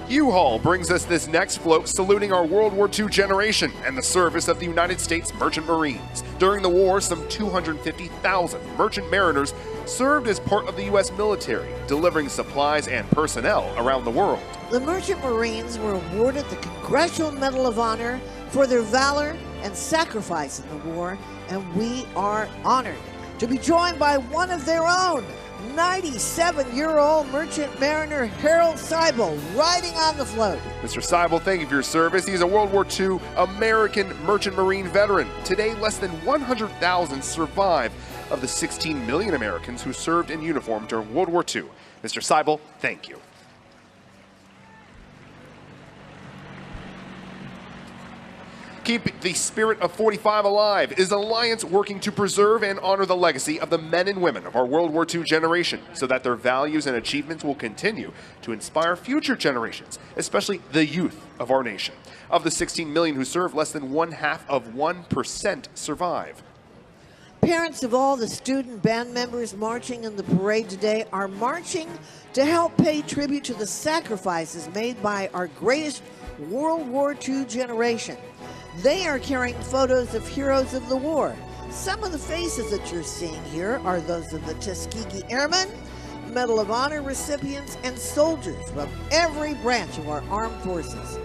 U-Haul brings us this next float saluting our World War II generation and the service of the United States Merchant Marines. During the war, some 250,000 merchant mariners served as part of the U.S. military, delivering supplies and personnel around the world. The Merchant Marines were awarded the Congressional Medal of Honor for their valor and sacrifice in the war, and we are honored to be joined by one of their own, 97-year-old merchant mariner Harold Seibel, riding on the float. Mr. Seibel, thank you for your service. He's a World War II American Merchant Marine veteran. Today, less than 100,000 survive of the 16 million Americans who served in uniform during World War II. Mr. Seibel, thank you. Keep the spirit of 45 alive is an alliance working to preserve and honor the legacy of the men and women of our World War II generation so that their values and achievements will continue to inspire future generations, especially the youth of our nation. Of the 16 million who served, less than 1/2% survive. Parents of all the student band members marching in the parade today are marching to help pay tribute to the sacrifices made by our greatest World War II generation. They are carrying photos of heroes of the war. Some of the faces that you're seeing here are those of the Tuskegee Airmen, Medal of Honor recipients, and soldiers from every branch of our armed forces.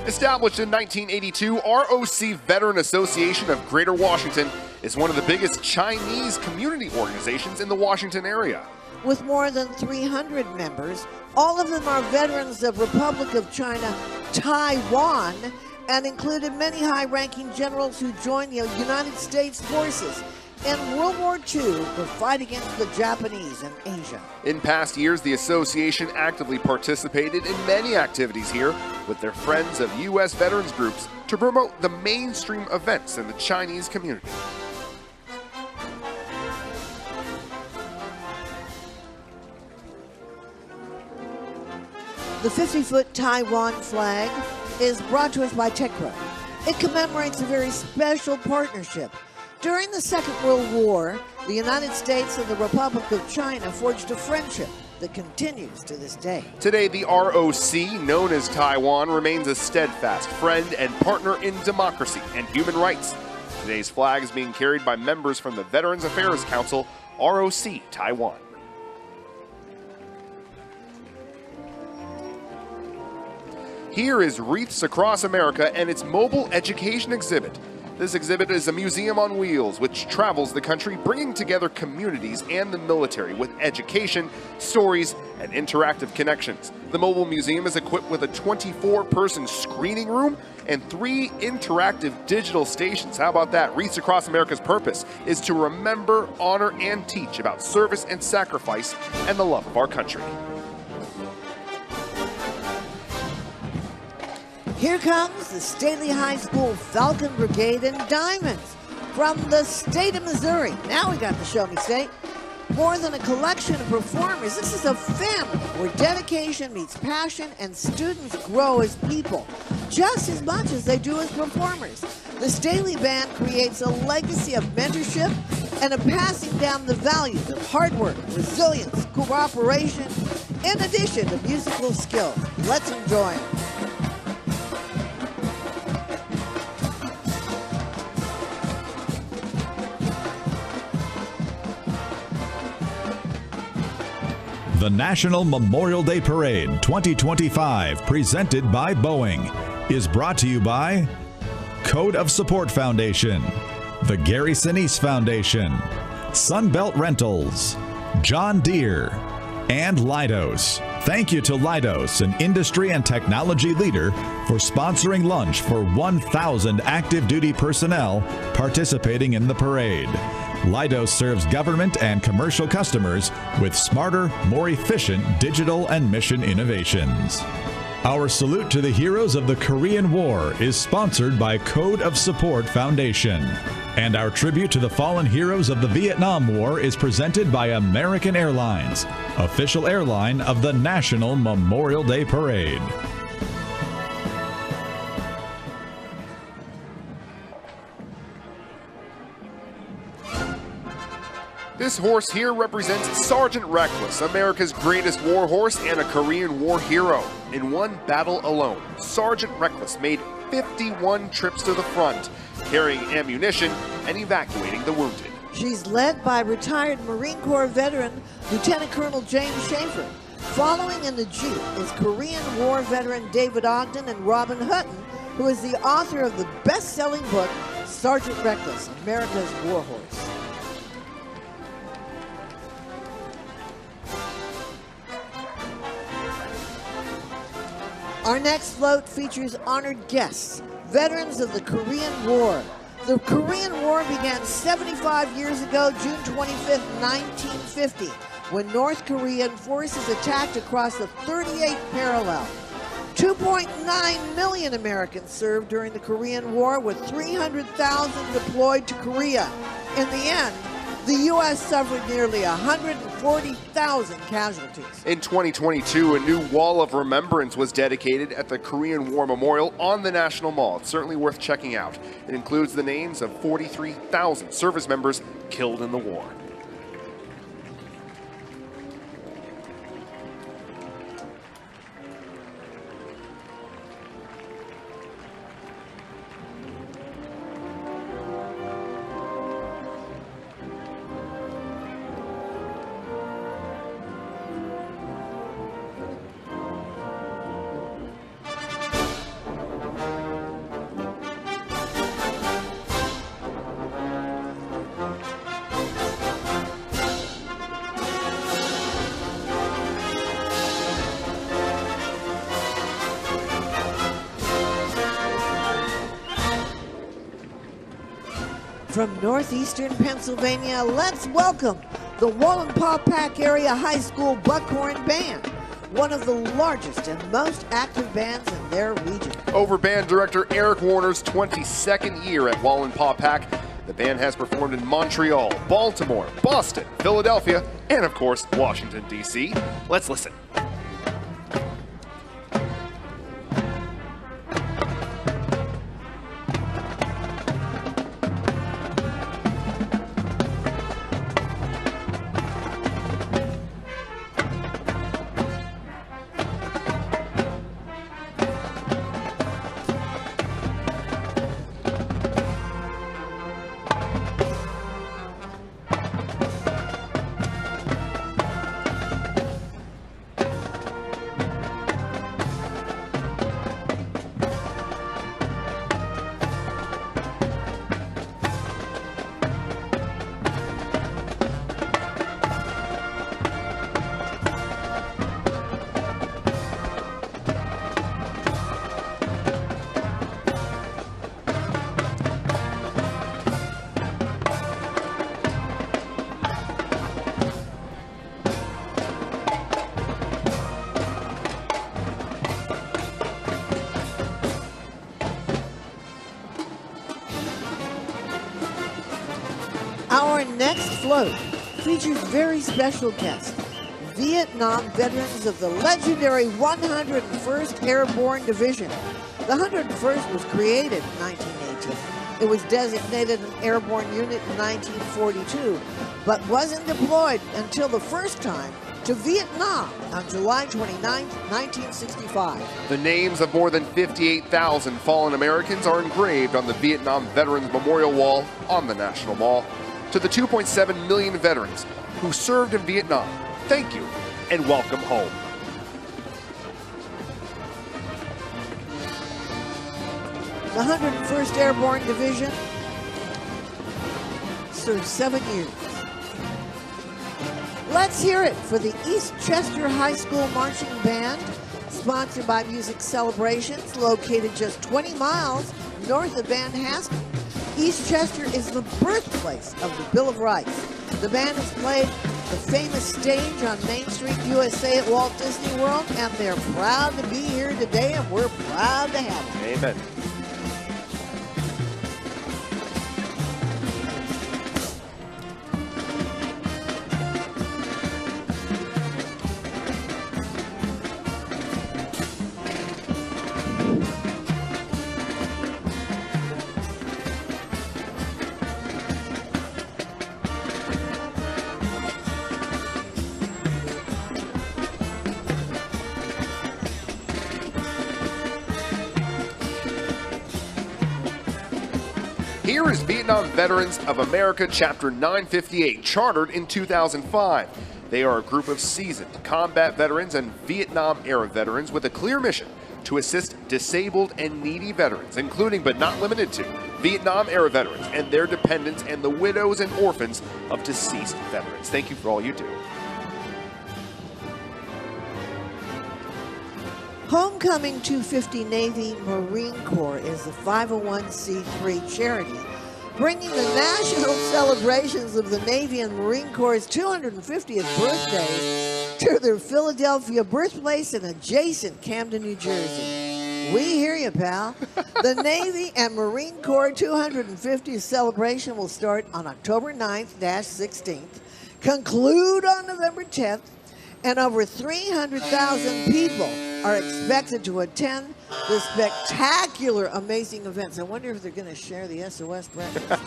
Established in 1982, ROC Veteran Association of Greater Washington is one of the biggest Chinese community organizations in the Washington area. With more than 300 members, all of them are veterans of Republic of China, Taiwan, and included many high-ranking generals who joined the United States forces in World War II to fight against the Japanese in Asia. In past years, the association actively participated in many activities here with their friends of U.S. veterans groups to promote the mainstream events in the Chinese community. The 50-foot Taiwan flag is brought to us by TECRA. It commemorates a very special partnership. During the Second World War, the United States and the Republic of China forged a friendship that continues to this day. Today, the ROC, known as Taiwan, remains a steadfast friend and partner in democracy and human rights. Today's flag is being carried by members from the Veterans Affairs Council, ROC Taiwan. Here is Wreaths Across America and its mobile education exhibit. This exhibit is a museum on wheels which travels the country bringing together communities and the military with education, stories, and interactive connections. The mobile museum is equipped with a 24-person screening room and 3 interactive digital stations. How about that? Wreaths Across America's purpose is to remember, honor, and teach about service and sacrifice and the love of our country. Here comes the Staley High School Falcon Brigade in Diamonds from the state of Missouri. Now we got the Show Me State. More than a collection of performers, this is a family where dedication meets passion and students grow as people, just as much as they do as performers. The Staley Band creates a legacy of mentorship and of passing down the values of hard work, resilience, cooperation, in addition to musical skills. Let's enjoy it. The National Memorial Day Parade 2025, presented by Boeing, is brought to you by Code of Support Foundation, the Gary Sinise Foundation, Sunbelt Rentals, John Deere, and Leidos. Thank you to Leidos, an industry and technology leader, for sponsoring lunch for 1,000 active duty personnel participating in the parade. Leidos serves government and commercial customers with smarter, more efficient digital and mission innovations. Our salute to the heroes of the Korean War is sponsored by Code of Support Foundation. And our tribute to the fallen heroes of the Vietnam War is presented by American Airlines, official airline of the National Memorial Day Parade. This horse here represents Sergeant Reckless, America's greatest war horse and a Korean War hero. In one battle alone, Sergeant Reckless made 51 trips to the front, carrying ammunition and evacuating the wounded. She's led by retired Marine Corps veteran Lieutenant Colonel James Schaefer. Following in the Jeep is Korean War veteran David Ogden and Robin Hutton, who is the author of the best-selling book, Sergeant Reckless, America's War Horse. Our next float features honored guests, veterans of the Korean War. The Korean War began 75 years ago, June 25, 1950, when North Korean forces attacked across the 38th parallel. 2.9 million Americans served during the Korean War, with 300,000 deployed to Korea. In the end, the U.S. suffered nearly 140,000 casualties. In 2022, a new wall of remembrance was dedicated at the Korean War Memorial on the National Mall. It's certainly worth checking out. It includes the names of 43,000 service members killed in the war. From northeastern Pennsylvania, let's welcome the Wallenpaupack Area High School Buckhorn Band, one of the largest and most active bands in their region. Over band director Eric Warner's 22nd year at Wallenpaupack, the band has performed in Montreal, Baltimore, Boston, Philadelphia, and of course, Washington, D.C. Let's listen. next float features very special guests, Vietnam veterans of the legendary 101st Airborne Division. The 101st was created in 1918. It was designated an airborne unit in 1942, but wasn't deployed until the first time to Vietnam on July 29, 1965. The names of more than 58,000 fallen Americans are engraved on the Vietnam Veterans Memorial Wall on the National Mall. To the 2.7 million veterans who served in Vietnam, thank you and welcome home. The 101st Airborne Division served 7 years. Let's hear it for the East Chester High School Marching Band, sponsored by Music Celebrations, located just 20 miles north of Van Haskell. East Chester is the birthplace of the Bill of Rights. The band has played the famous stage on Main Street, USA at Walt Disney World, and they're proud to be here today, and we're proud to have them. Amen. Here is Vietnam Veterans of America Chapter 958, chartered in 2005. They are a group of seasoned combat veterans and Vietnam-era veterans with a clear mission to assist disabled and needy veterans, including but not limited to Vietnam-era veterans and their dependents and the widows and orphans of deceased veterans. Thank you for all you do. Homecoming 250 Navy Marine Corps is a 501c3 charity bringing the national celebrations of the Navy and Marine Corps' 250th birthday to their Philadelphia birthplace and adjacent Camden, New Jersey. We hear you, pal. The Navy and Marine Corps 250th celebration will start on October 9th-16th, conclude on November 10th, and over 300,000 people are expected to attend the spectacular, amazing events. I wonder if they're going to share the SOS breakfast.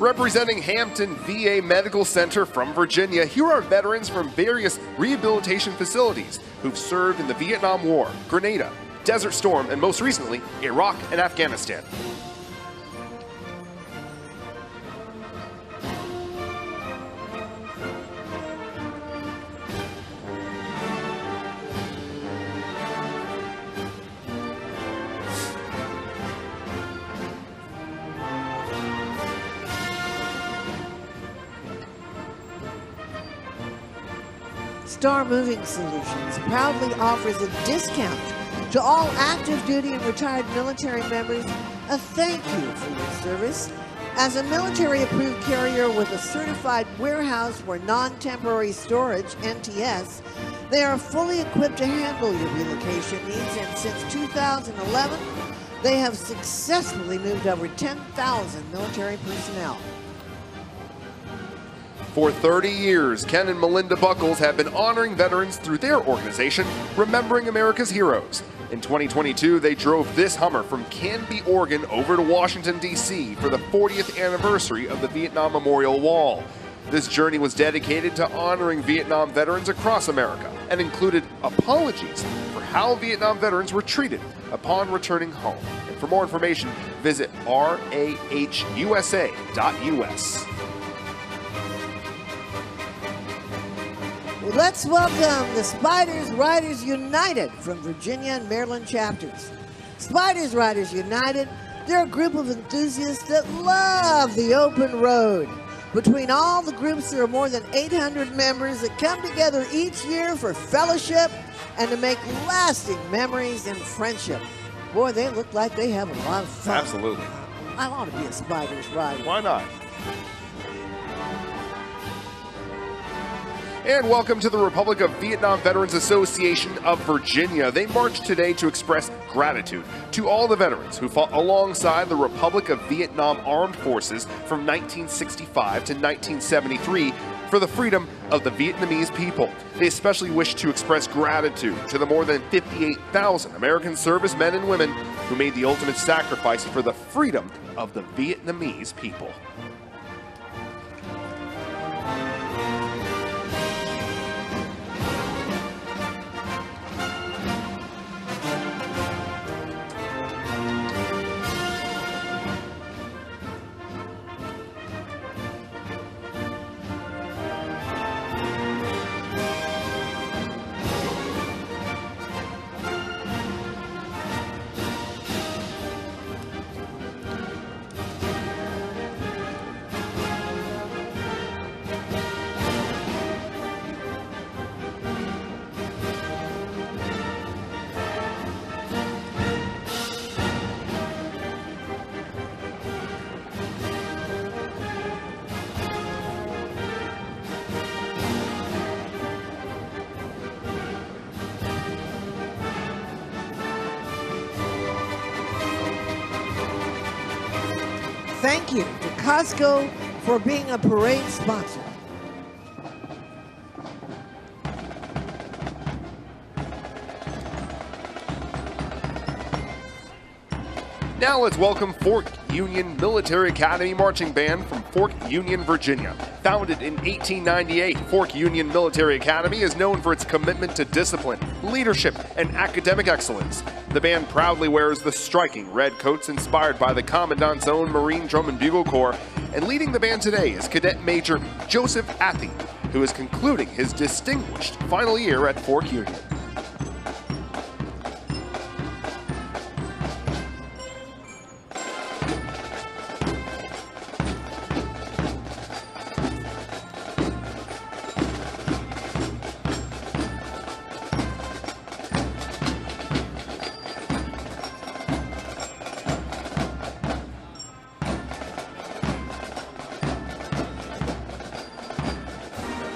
Representing Hampton VA Medical Center from Virginia, here are veterans from various rehabilitation facilities who've served in the Vietnam War, Grenada, Desert Storm, and most recently, Iraq and Afghanistan. Star Moving Solutions proudly offers a discount to all active duty and retired military members. A thank you for your service. As a military approved carrier with a certified warehouse for non-temporary storage, NTS, they are fully equipped to handle your relocation needs, and since 2011, they have successfully moved over 10,000 military personnel. For 30 years, Ken and Melinda Buckles have been honoring veterans through their organization, Remembering America's Heroes. In 2022, they drove this Hummer from Canby, Oregon over to Washington, D.C. for the 40th anniversary of the Vietnam Memorial Wall. This journey was dedicated to honoring Vietnam veterans across America and included apologies for how Vietnam veterans were treated upon returning home. And for more information, visit rahusa.us. Let's welcome the Spiders Riders United from Virginia and Maryland chapters. Spiders Riders United, they're a group of enthusiasts that love the open road. Between all the groups, there are more than 800 members that come together each year for fellowship and to make lasting memories and friendship. Boy, they look like they have a lot of fun. Absolutely. I want to be a Spiders Rider. Why not? And welcome to the Republic of Vietnam Veterans Association of Virginia. They marched today to express gratitude to all the veterans who fought alongside the Republic of Vietnam Armed Forces from 1965 to 1973 for the freedom of the Vietnamese people. They especially wish to express gratitude to the more than 58,000 American servicemen and women who made the ultimate sacrifice for the freedom of the Vietnamese people. Thank you to Costco for being a parade sponsor. Now let's welcome Fork Union Military Academy Marching Band from Fork Union, Virginia. Founded in 1898, Fork Union Military Academy is known for its commitment to discipline, leadership, and academic excellence. The band proudly wears the striking red coats inspired by the Commandant's own Marine Drum and Bugle Corps, and leading the band today is Cadet Major Joseph Athey, who is concluding his distinguished final year at Fork Union.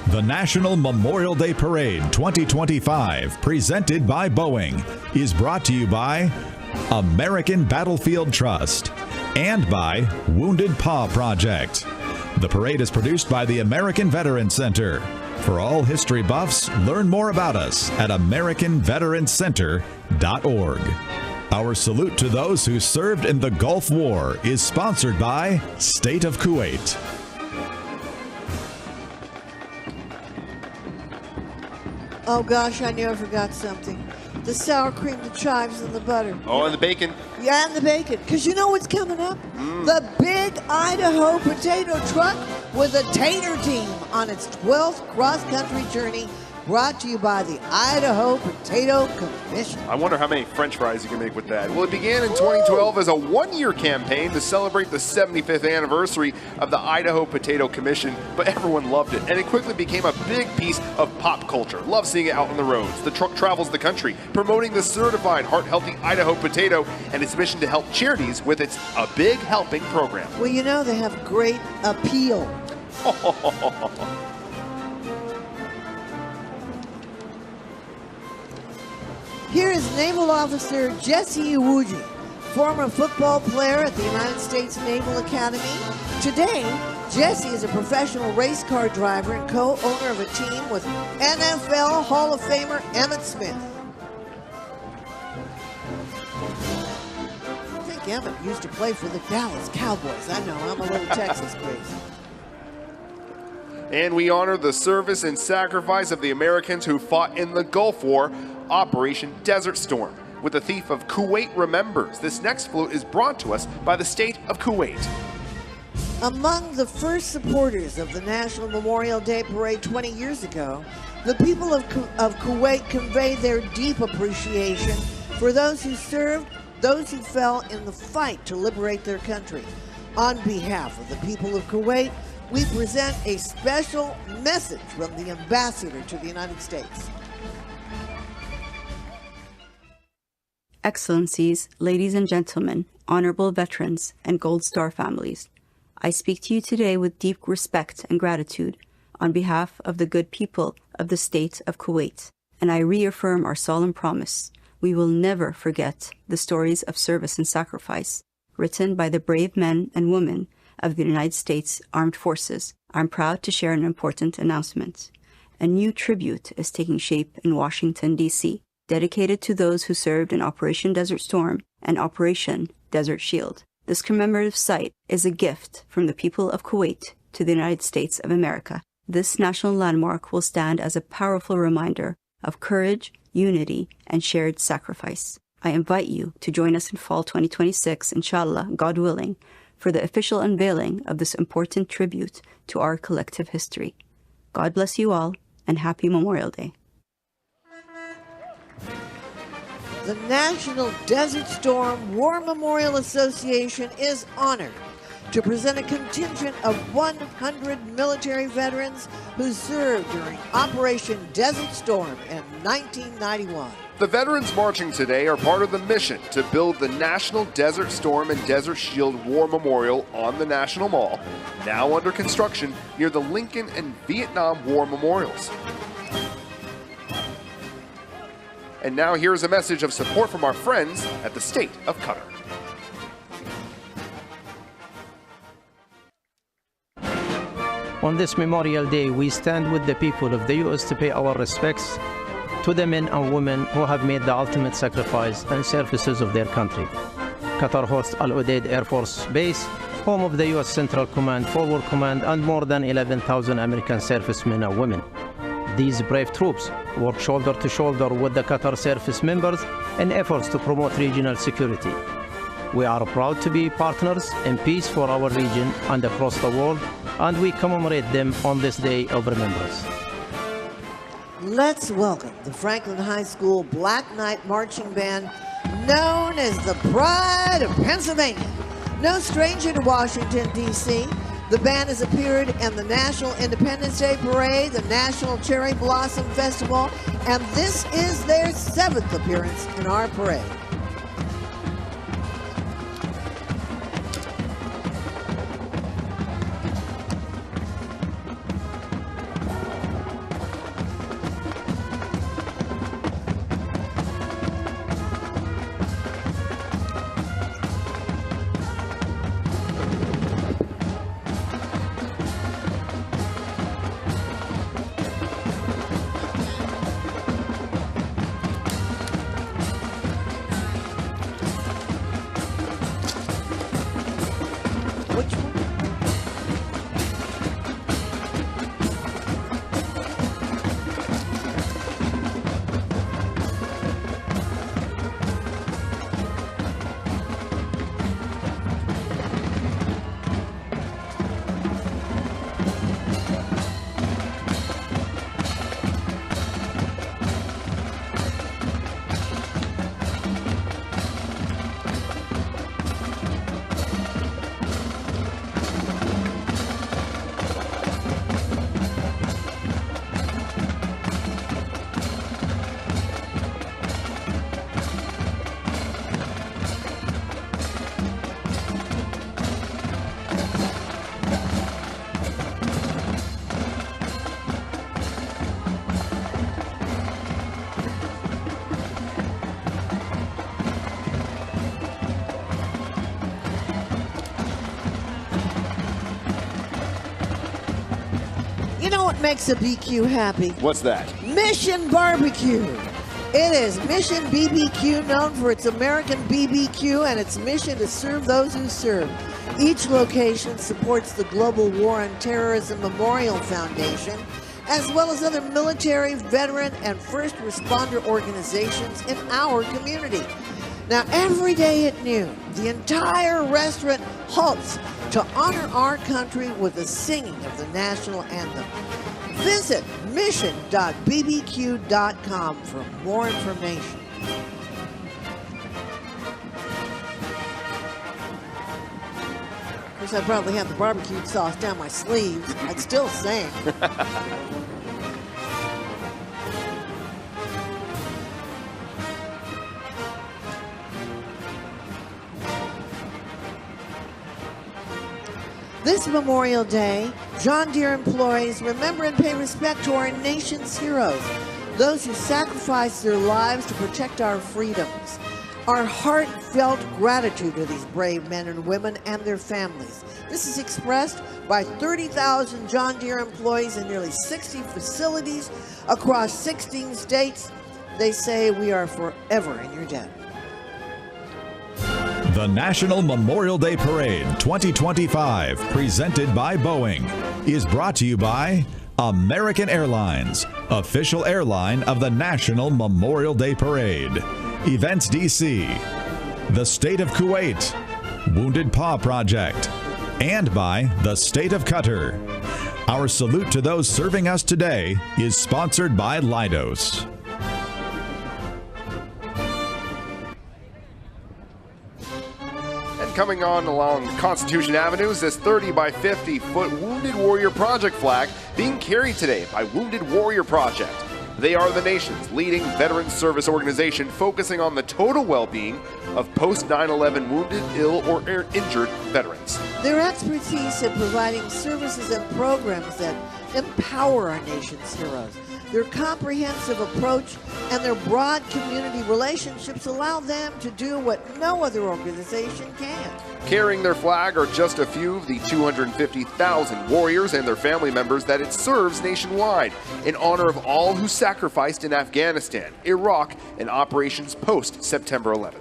The National Memorial Day Parade 2025, presented by Boeing, is brought to you by American Battlefield Trust and by Wounded Paw Project. The parade is produced by the American Veterans Center. For all history buffs, learn more about us at AmericanVeteransCenter.org. Our salute to those who served in the Gulf War is sponsored by State of Kuwait. Oh gosh, I knew I forgot something. The sour cream, the chives, and the butter. Oh, and the bacon. Yeah, and the bacon. Because you know what's coming up? The big Idaho potato truck with a tater team on its 12th cross-country journey, brought to you by the Idaho Potato Commission. I wonder how many French fries you can make with that. Well, it began in 2012 as a one-year campaign to celebrate the 75th anniversary of the Idaho Potato Commission, but everyone loved it, and it quickly became a big piece of pop culture. Love seeing it out on the roads. The truck travels the country, promoting the certified heart-healthy Idaho potato and its mission to help charities with its A Big Helping program. Well, you know, they have great appeal. Here is Naval Officer Jesse Iwuji, former football player at the United States Naval Academy. Today, Jesse is a professional race car driver and co-owner of a team with NFL Hall of Famer Emmitt Smith. I think Emmitt used to play for the Dallas Cowboys. I know, I'm a little Texas crazy. And we honor the service and sacrifice of the Americans who fought in the Gulf War, Operation Desert Storm. With the Thief of Kuwait Remembers, this next float is brought to us by the state of Kuwait. Among the first supporters of the National Memorial Day Parade 20 years ago, the people of Kuwait conveyed their deep appreciation for those who served, those who fell in the fight to liberate their country. On behalf of the people of Kuwait, we present a special message from the ambassador to the United States. Excellencies, ladies and gentlemen, honorable veterans, and Gold Star families, I speak to you today with deep respect and gratitude on behalf of the good people of the state of Kuwait, and I reaffirm our solemn promise. We will never forget the stories of service and sacrifice written by the brave men and women of the United States Armed Forces. I'm proud to share an important announcement. A new tribute is taking shape in Washington, D.C., dedicated to those who served in Operation Desert Storm and Operation Desert Shield. This commemorative site is a gift from the people of Kuwait to the United States of America. This national landmark will stand as a powerful reminder of courage, unity, and shared sacrifice. I invite you to join us in fall 2026, inshallah, God willing, for the official unveiling of this important tribute to our collective history. God bless you all, and happy Memorial Day. The National Desert Storm War Memorial Association is honored to present a contingent of 100 military veterans who served during Operation Desert Storm in 1991. The veterans marching today are part of the mission to build the National Desert Storm and Desert Shield War Memorial on the National Mall, now under construction near the Lincoln and Vietnam War Memorials. And now here's a message of support from our friends at the State of Qatar. On this Memorial Day, we stand with the people of the U.S. to pay our respects to the men and women who have made the ultimate sacrifice and services of their country. Qatar hosts Al Udeid Air Force Base, home of the U.S. Central Command, Forward Command, and more than 11,000 American servicemen and women. These brave troops work shoulder to shoulder with the Qatar service members in efforts to promote regional security. We are proud to be partners in peace for our region and across the world, and we commemorate them on this day of remembrance. Let's welcome the Franklin High School Black Knight Marching Band, known as the Pride of Pennsylvania. No stranger to Washington, D.C., the band has appeared in the National Independence Day Parade, the National Cherry Blossom Festival, and this is their 7th appearance in our parade. You know what makes a BQ happy? What's that? Mission Barbecue. It is Mission BBQ, known for its American BBQ and its mission to serve those who serve. Each location supports the Global War on Terrorism Memorial Foundation, as well as other military, veteran, and first responder organizations in our community. Now, every day at noon, the entire restaurant halts to honor our country with the singing of the national anthem. Visit mission.bbq.com for more information. Of course, I'd probably have the barbecue sauce down my sleeves. I'd still sing. This Memorial Day, John Deere employees remember and pay respect to our nation's heroes, those who sacrificed their lives to protect our freedoms. Our heartfelt gratitude to these brave men and women and their families. This is expressed by 30,000 John Deere employees in nearly 60 facilities across 16 states. They say we are forever in your debt. The National Memorial Day Parade 2025, presented by Boeing, is brought to you by American Airlines, official airline of the National Memorial Day Parade. Events DC, the State of Kuwait, Wounded Paw Project, and by the State of Qatar. Our salute to those serving us today is sponsored by Leidos. Coming on along Constitution Avenue is this 30 by 50 foot Wounded Warrior Project flag being carried today by Wounded Warrior Project. They are the nation's leading veteran service organization focusing on the total well-being of post 9/11 wounded, ill, or injured veterans. Their expertise in providing services and programs that empower our nation's heroes. Their comprehensive approach and their broad community relationships allow them to do what no other organization can. Carrying their flag are just a few of the 250,000 warriors and their family members that it serves nationwide in honor of all who sacrificed in Afghanistan, Iraq, and operations post-September 11th.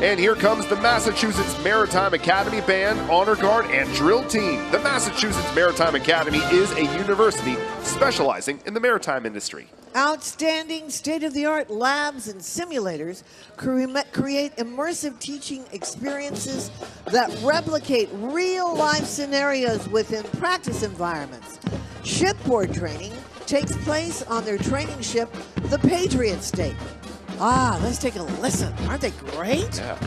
And here comes the Massachusetts Maritime Academy Band, Honor Guard, and Drill Team. The Massachusetts Maritime Academy is a university specializing in the maritime industry. Outstanding state-of-the-art labs and simulators create immersive teaching experiences that replicate real-life scenarios within practice environments. Shipboard training takes place on their training ship, the Patriot State. Ah, let's take a listen. Aren't they great? Yeah.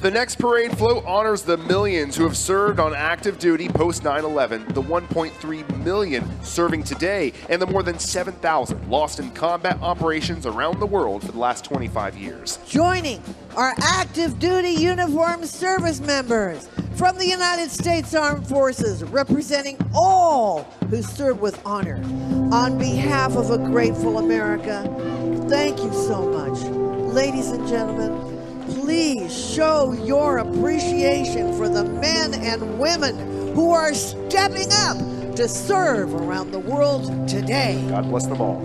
The next parade float honors the millions who have served on active duty post 9/11, the 1.3 million serving today, and the more than 7,000 lost in combat operations around the world for the last 25 years. Joining our active duty uniformed service members from the United States Armed Forces, representing all who serve with honor. On behalf of a grateful America, thank you so much. Ladies and gentlemen, please show your appreciation for the men and women who are stepping up to serve around the world today. God bless them all.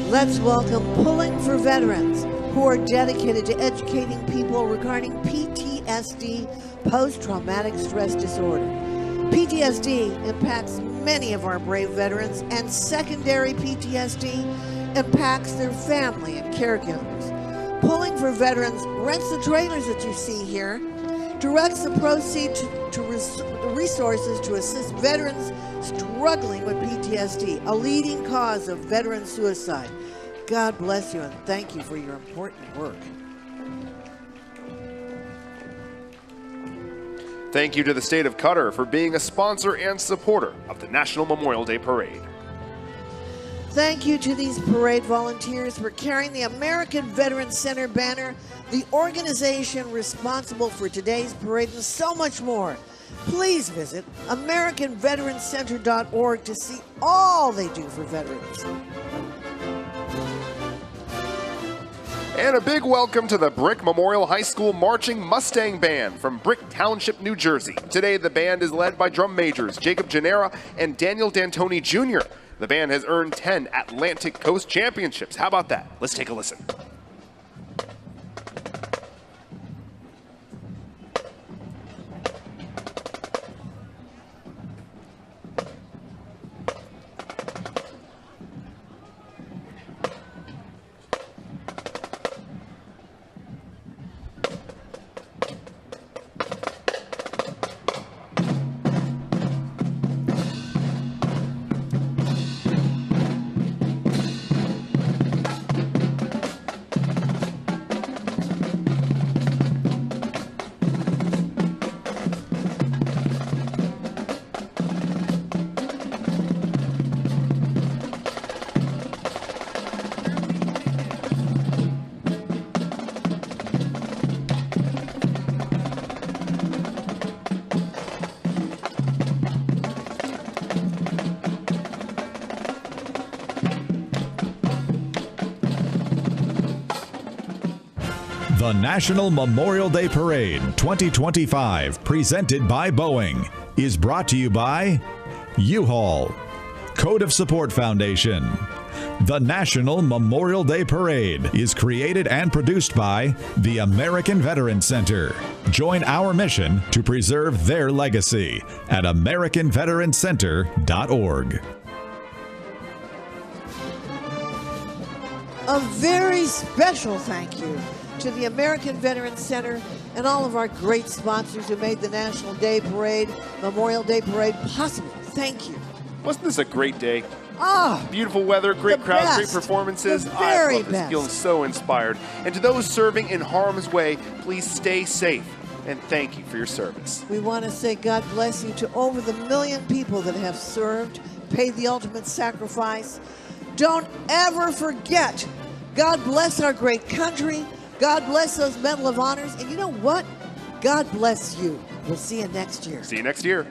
Let's welcome Pulling for Veterans, who are dedicated to educating people regarding PTSD, post-traumatic stress disorder. PTSD impacts many of our brave veterans, and secondary PTSD impacts their family and caregivers. Pulling for Veterans rents the trailers that you see here, directs the proceeds to resources to assist veterans struggling with PTSD, a leading cause of veteran suicide. God bless you and thank you for your important work. Thank you to the state of Qatar for being a sponsor and supporter of the National Memorial Day Parade. Thank you to these parade volunteers for carrying the American Veterans Center banner, the organization responsible for today's parade, and so much more. Please visit AmericanVeteransCenter.org to see all they do for veterans. And a big welcome to the Brick Memorial High School Marching Mustang Band from Brick Township, New Jersey. Today, the band is led by drum majors Jacob Genera and Daniel D'Antoni Jr. The band has earned 10 Atlantic Coast Championships. How about that? Let's take a listen. The National Memorial Day Parade 2025, presented by Boeing, is brought to you by U-Haul, Code of Support Foundation. The National Memorial Day Parade is created and produced by the American Veterans Center. Join our mission to preserve their legacy at AmericanVeteransCenter.org. A very special thank you to the American Veterans Center and all of our great sponsors who made the National Day Parade, Memorial Day Parade possible. Thank you. Wasn't this a great day? Ah, beautiful weather, great crowds, great performances. The very I love this, feeling so inspired. And to those serving in harm's way, please stay safe. And thank you for your service. We want to say God bless you to over the 1 million people that have served, paid the ultimate sacrifice. Don't ever forget, God bless our great country. God bless those Medal of Honors. And you know what? God bless you. We'll see you next year. See you next year.